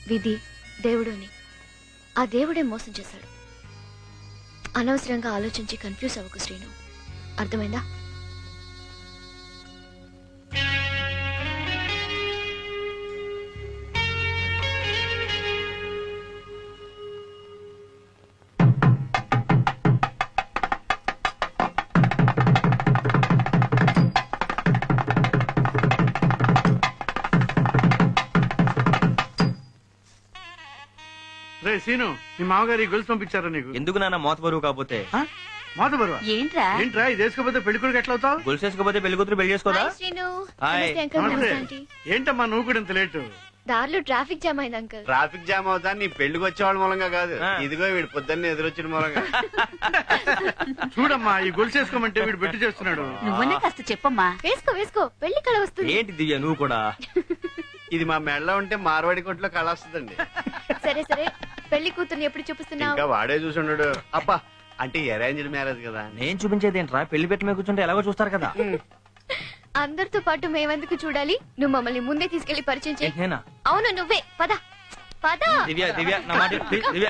విధి దేవుడు అని. ఆ దేవుడే మోసం చేశాడు. అనవసరంగా ఆలోచించి కన్ఫ్యూజ్ అవ్వకు శ్రీను, అర్థమైందా? రే సీను, మీ మామగారి గొలుసు పంపించారా నీకు? ఎందుకు నాన్న మోత బరువు కాకపోతే? మాతో బరువా ఏంట్రా ఏంట్రా ఇది వేసుకోపోతే పెళ్లి కొడుకు ఎట్లా అవుతావు గొలుసు వేసుకోపోతే పెళ్లి కూతురు పెళ్లి చేసుకోదా హాయ్ ఏంటమ్మా నువ్వు కూడా ఇంత లేటు దారిలో ట్రాఫిక్ జామ్ అయింది అంకుల్. ట్రాఫిక్ జామ్ అవుతా నీ పెళ్లికి వచ్చేవాళ్ళ మూలంగా కాదు, ఇదిగో వీడు పొద్దున్నే ఎదురొచ్చిన మూలంగా. చూడమ్మా ఈ గొలుసు వేసుకోమంటే వీడు బెట్టు చేస్తున్నాడు. నువ్వనే కాస్త చెప్పమ్మా. వేసుకో వేసుకో, పెళ్లి కళ వస్తుంది. ఏంటి దివ్య నువ్వు కూడా? ఇది మా మెడలో ఉంటే మార్వాడి కొట్లో కళ వస్తుందండి. సరే సరే, పెళ్లి కూతుర్ని ఎప్పుడు చూపిస్తున్నావు? ఇంకా వాడే చూసున్నాడు. అబ్బా అంటే అరేంజ్డ్ మ్యారేజ్ కదా. నేను చూపించేది ఏంట్రా, పెళ్లి పెట్టి మీద కూర్చుంటే ఎలాగో చూస్తారు కదా. అందరితో పాటు మేమెందుకు చూడాలి? నువ్వు మమ్మల్ని ముందే తీసుకెళ్లి పరిచయం చేయి. నేనా? అవును నువ్వే, పద పద. దివ్య దివ్య నా మాట ప్లీజ్ దివ్య.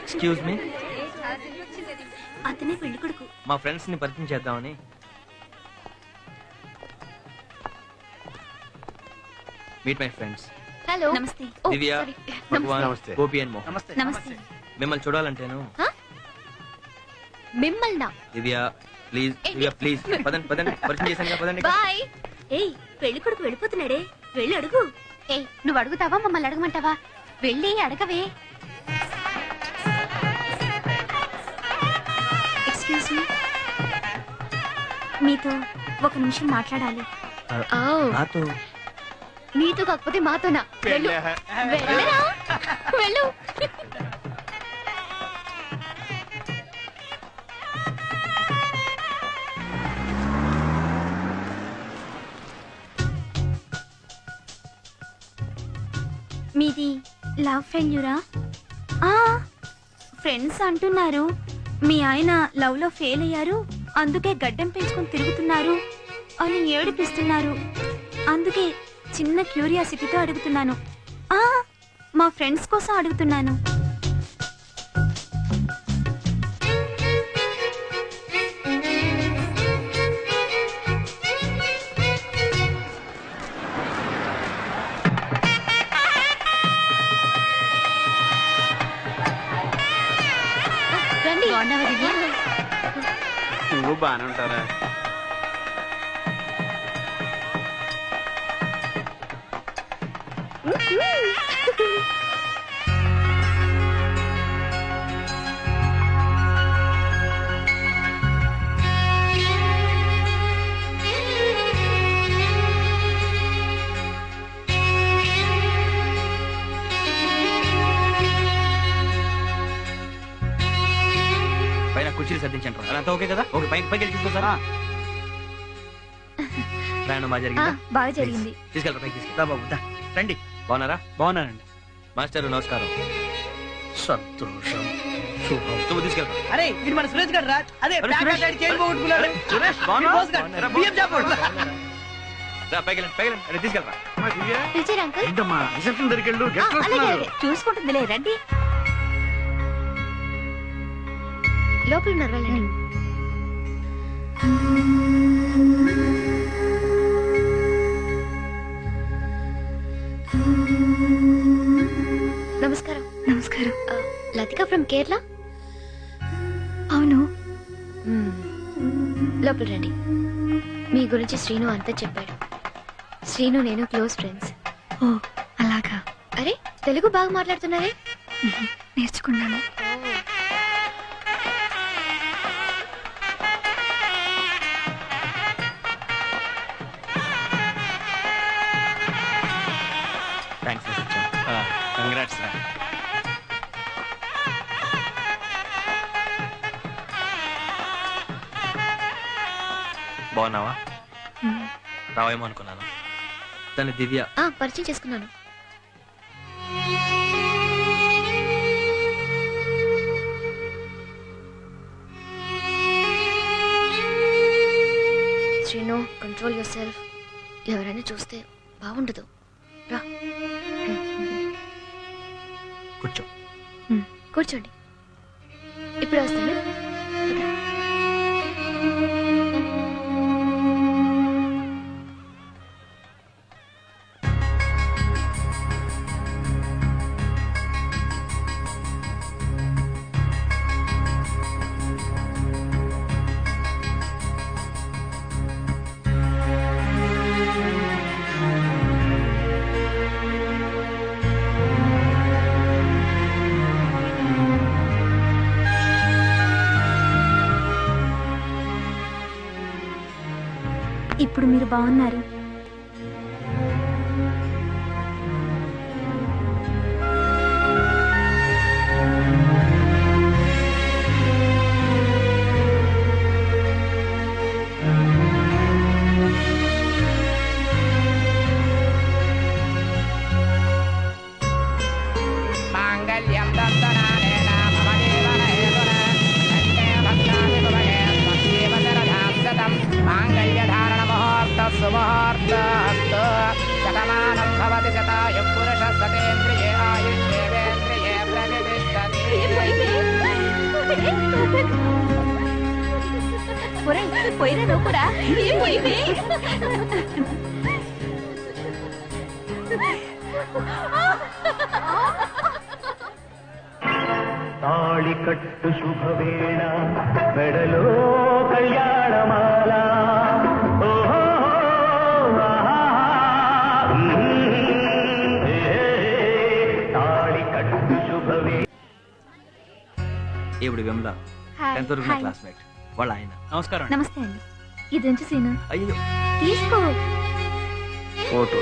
Excuse me. అతనే పెళ్లి కొడుకు. మా ఫ్రెండ్స్ ని పరిచయం చేద్దామని. Meet my friends. హలో నమస్తే. దివ్య, భగవాన్, గోపి అండ్ మోహన్. నమస్తే. మిమ్మల్ని చూడాలంటేను. మిమ్మల్నా? దివ్య ప్లీజ్, దివ్య ప్లీజ్, పదండి పదండి, పరిచయం చేశాను పదండి. బాయ్. ఏయ్ పెళ్లి కొడుకు వెళ్ళిపోతున్నాడే, వెళ్ళి అడుగు. ఏయ్ నువ్వు అడుగుతావా మమ్మల్ని అడగమంటావా? వెళ్ళి అడగవే. ఎక్స్క్యూజ్ మీ, మీతో ఒక నిమిషం మాట్లాడాలి. నాతో? నీతో కాకపోతే మాతోనా? వెళ్ళు వెళ్ళరా, వెళ్ళు. మీది లవ్ ఫెయిల్యూరా? ఫ్రెండ్స్ అంటున్నారు మీ ఆయన లవ్ లో ఫెయిల్ అయ్యారు, అందుకే గడ్డం పెంచుకొని తిరుగుతున్నారు అని ఏడిపిస్తున్నారు. అందుకే చిన్న క్యూరియాసిటీతో అడుగుతున్నాను. మా ఫ్రెండ్స్ కోసం అడుగుతున్నాను. నువ్వు బానే ఉంటారా? పైన కుర్చీలు సర్దించండి. అదంతా ఓకే కదా? ఓకే, పైకి పైకి వెళ్ళి చూసుకోసారా? ప్రయాణం బాగా జరిగిందా? బాగా జరిగింది. తీసుకెళ్ళరా, పైకి తీసుకెళ్తా. బాబు రండి. బాగున్నారా? బాగున్నానండి. మాస్టర్ నమస్కారం. సంతోషం. నువ్వు తీసుకెళ్తా. అరే ఇది మన సురేష్ గారు రా. అదే అరే, ప్యాక్ సురేష్. అడ్డాడి చైన్ పోగొట్టుకున్నాడు. సురేష్, ఈ బాగున్నావా? బోస్ గారు, బియ్యం చెప్పండి. రా, పైకి వెళ్ళండి, పైకి వెళ్ళండి. అరే, తీసుకెళ్ళరా. పిలిచారా అంకుల్? ఏంటమ్మా రిసెప్షన్ దగ్గరికి వెళ్ళు, గెస్ట్ అలాగే వస్తున్నారు. అలాగే. చూసుకుంటుందిలే, రండి. లోపల ఉన్నారు, వెళ్ళండి. నమస్కారం. నమస్కారం. లతిక ఫ్రమ్ కేరళ. అవును. లోపల రండి. మీ గురించి శ్రీను అంతా చెప్పాడు. శ్రీను నేను క్లోజ్ ఫ్రెండ్స్. ఓ అలాగా. అరే తెలుగు బాగా మాట్లాడుతున్నారే. నేర్చుకున్నాను. థ్యాంక్స్. కంగ్రాట్స్ రా. బాగున్నావా? రావేమో అనుకున్నాను. దాన్ని దివ్య. పరిచయం చేసుకున్నాను. Srinu, control your self. ఎవరైనా చూస్తే బాగుండదు. రా కూర్చో. కూర్చోండి. ఇప్పుడు వస్తాను. ఇప్పుడు మీరు బాగున్నారు. మాంగళ్యం దంతనానేన మమ జీవన హేతున కంఠే భద్రాణి భవగే స్వస్యేవ శరదాం శతం మాంగళ్యధారణ ముహూర్త సుముహూర్తస్తు శతమానం భవతి శతాయుః పురుషः సతేంద్రియే ఆయుష్యేవేంద్రియే ప్రతిష్టతి. పోయినా నువ్వు కూడా ఏం పోయింది? తాళి కట్టు శుభవేళ మెడలో కళ్యాణమాల ఓహో ఆహా తాళి కట్టు శుభవేళ. ఇప్పుడు విమల హాయ్. 10th వరకు హాయ్. క్లాస్మేట్ వాళ్ళ ఆయన. నమస్కారం. నమస్తే అండి. ఇది ఉంచు సీను. అయ్యో తీసుకో. ఫోటో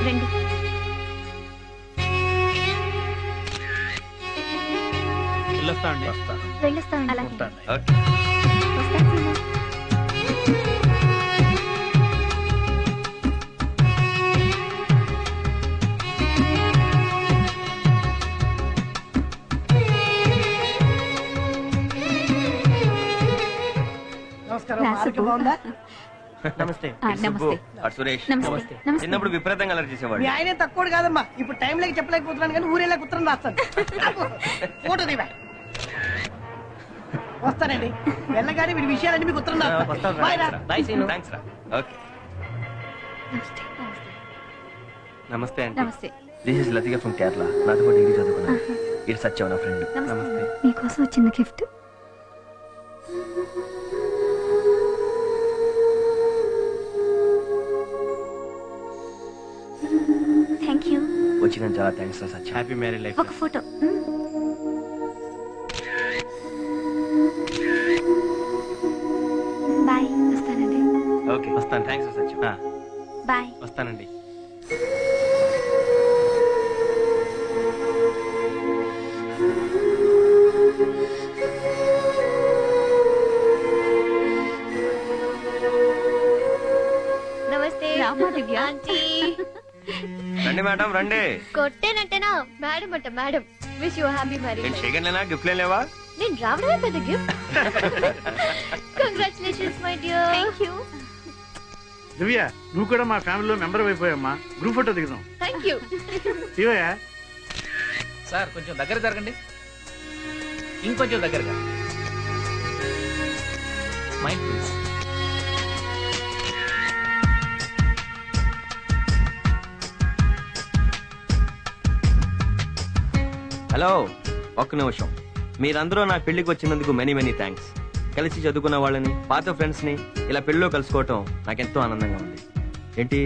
రండి. వెళ్ళొస్తామండి. వెళ్ళొస్తాను. అలాగే. ఓకే. వస్తాను సీను. నమస్కారం. క్లాస్ ఆరోగ్యం బాగుందా? నమస్తే. సుబ్బు, అటు సురేష్. నమస్తే. నమస్తే. చిన్నప్పుడు విపరీతంగా అలర్ట్ చేసేవాడు. మీ ఆయనే తక్కువ కాదమ్మా. ఇప్పుడు టైం లేక చెప్పలేకపోతున్నాను కానీ ఊరేలా ఉత్తరం రాస్తాను. ఫోటో దివా వస్తానండి. వెళ్ళగానే వీడి విషయాలన్నీ మీకు ఉత్తరం రాస్తాను. బాయ్ రా. థ్యాంక్స్ రా. ఓకే. నమస్తే ఆంటీ. నమస్తే. This is Latika from Kerala. నాతో పాటు డిగ్రీ చదువుకున్నాను. ఇటు సత్యం నా ఫ్రెండ్. నమస్తే. మీకోసం వచ్చింది గిఫ్ట్. Thank you. వచ్చినందుకు చాలా థ్యాంక్స్ రా సత్యం. Happy marriage life. ఒక ఫోటో. బాయ్. వస్తానండి. ఓకే వస్తాను. థ్యాంక్స్ రా సత్యం. బాయ్. వస్తానండి. నమస్తే రామా దివ్య. ఆంటీ. రండి మేడం రండి. కొట్టేనంటేనా మేడం అంట మేడం. విష్ యూ హ్యాపీ నేను మ్యారేజ్. చేయగలనా గిఫ్ట్ లేవా? నేను రావడమే పెద్ద gift. Congratulations my dear. Thank you. Divya నువ్వు కూడా మా ఫ్యామిలీలో మెంబర్ అయిపోయామ్మా. గ్రూప్ ఫోటో దిగుదాం. Thank you. దివ్య సార్ కొంచెం దగ్గర జరగండి, ఇంకొంచెం దగ్గరగా. Mind please. హలో, ఒక్క నిమిషం. మీరందరూ నా పెళ్లికి వచ్చినందుకు మెనీ మెనీ థ్యాంక్స్. కలిసి చదువుకున్న వాళ్ళని, పాత ఫ్రెండ్స్ ని ఇలా పెళ్లిలో కలుసుకోవటం నాకెంతో ఆనందంగా ఉంది. ఏంటి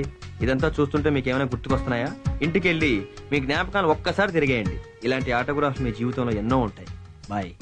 ఇదంతా చూస్తుంటే మీకు ఏమైనా గుర్తుకొస్తున్నాయా? ఇంటికి వెళ్ళి మీ జ్ఞాపకాలు ఒక్కసారి తిరిగేయండి. ఇలాంటి ఆటోగ్రాఫ్స్ మీ జీవితంలో ఎన్నో ఉంటాయి. బాయ్.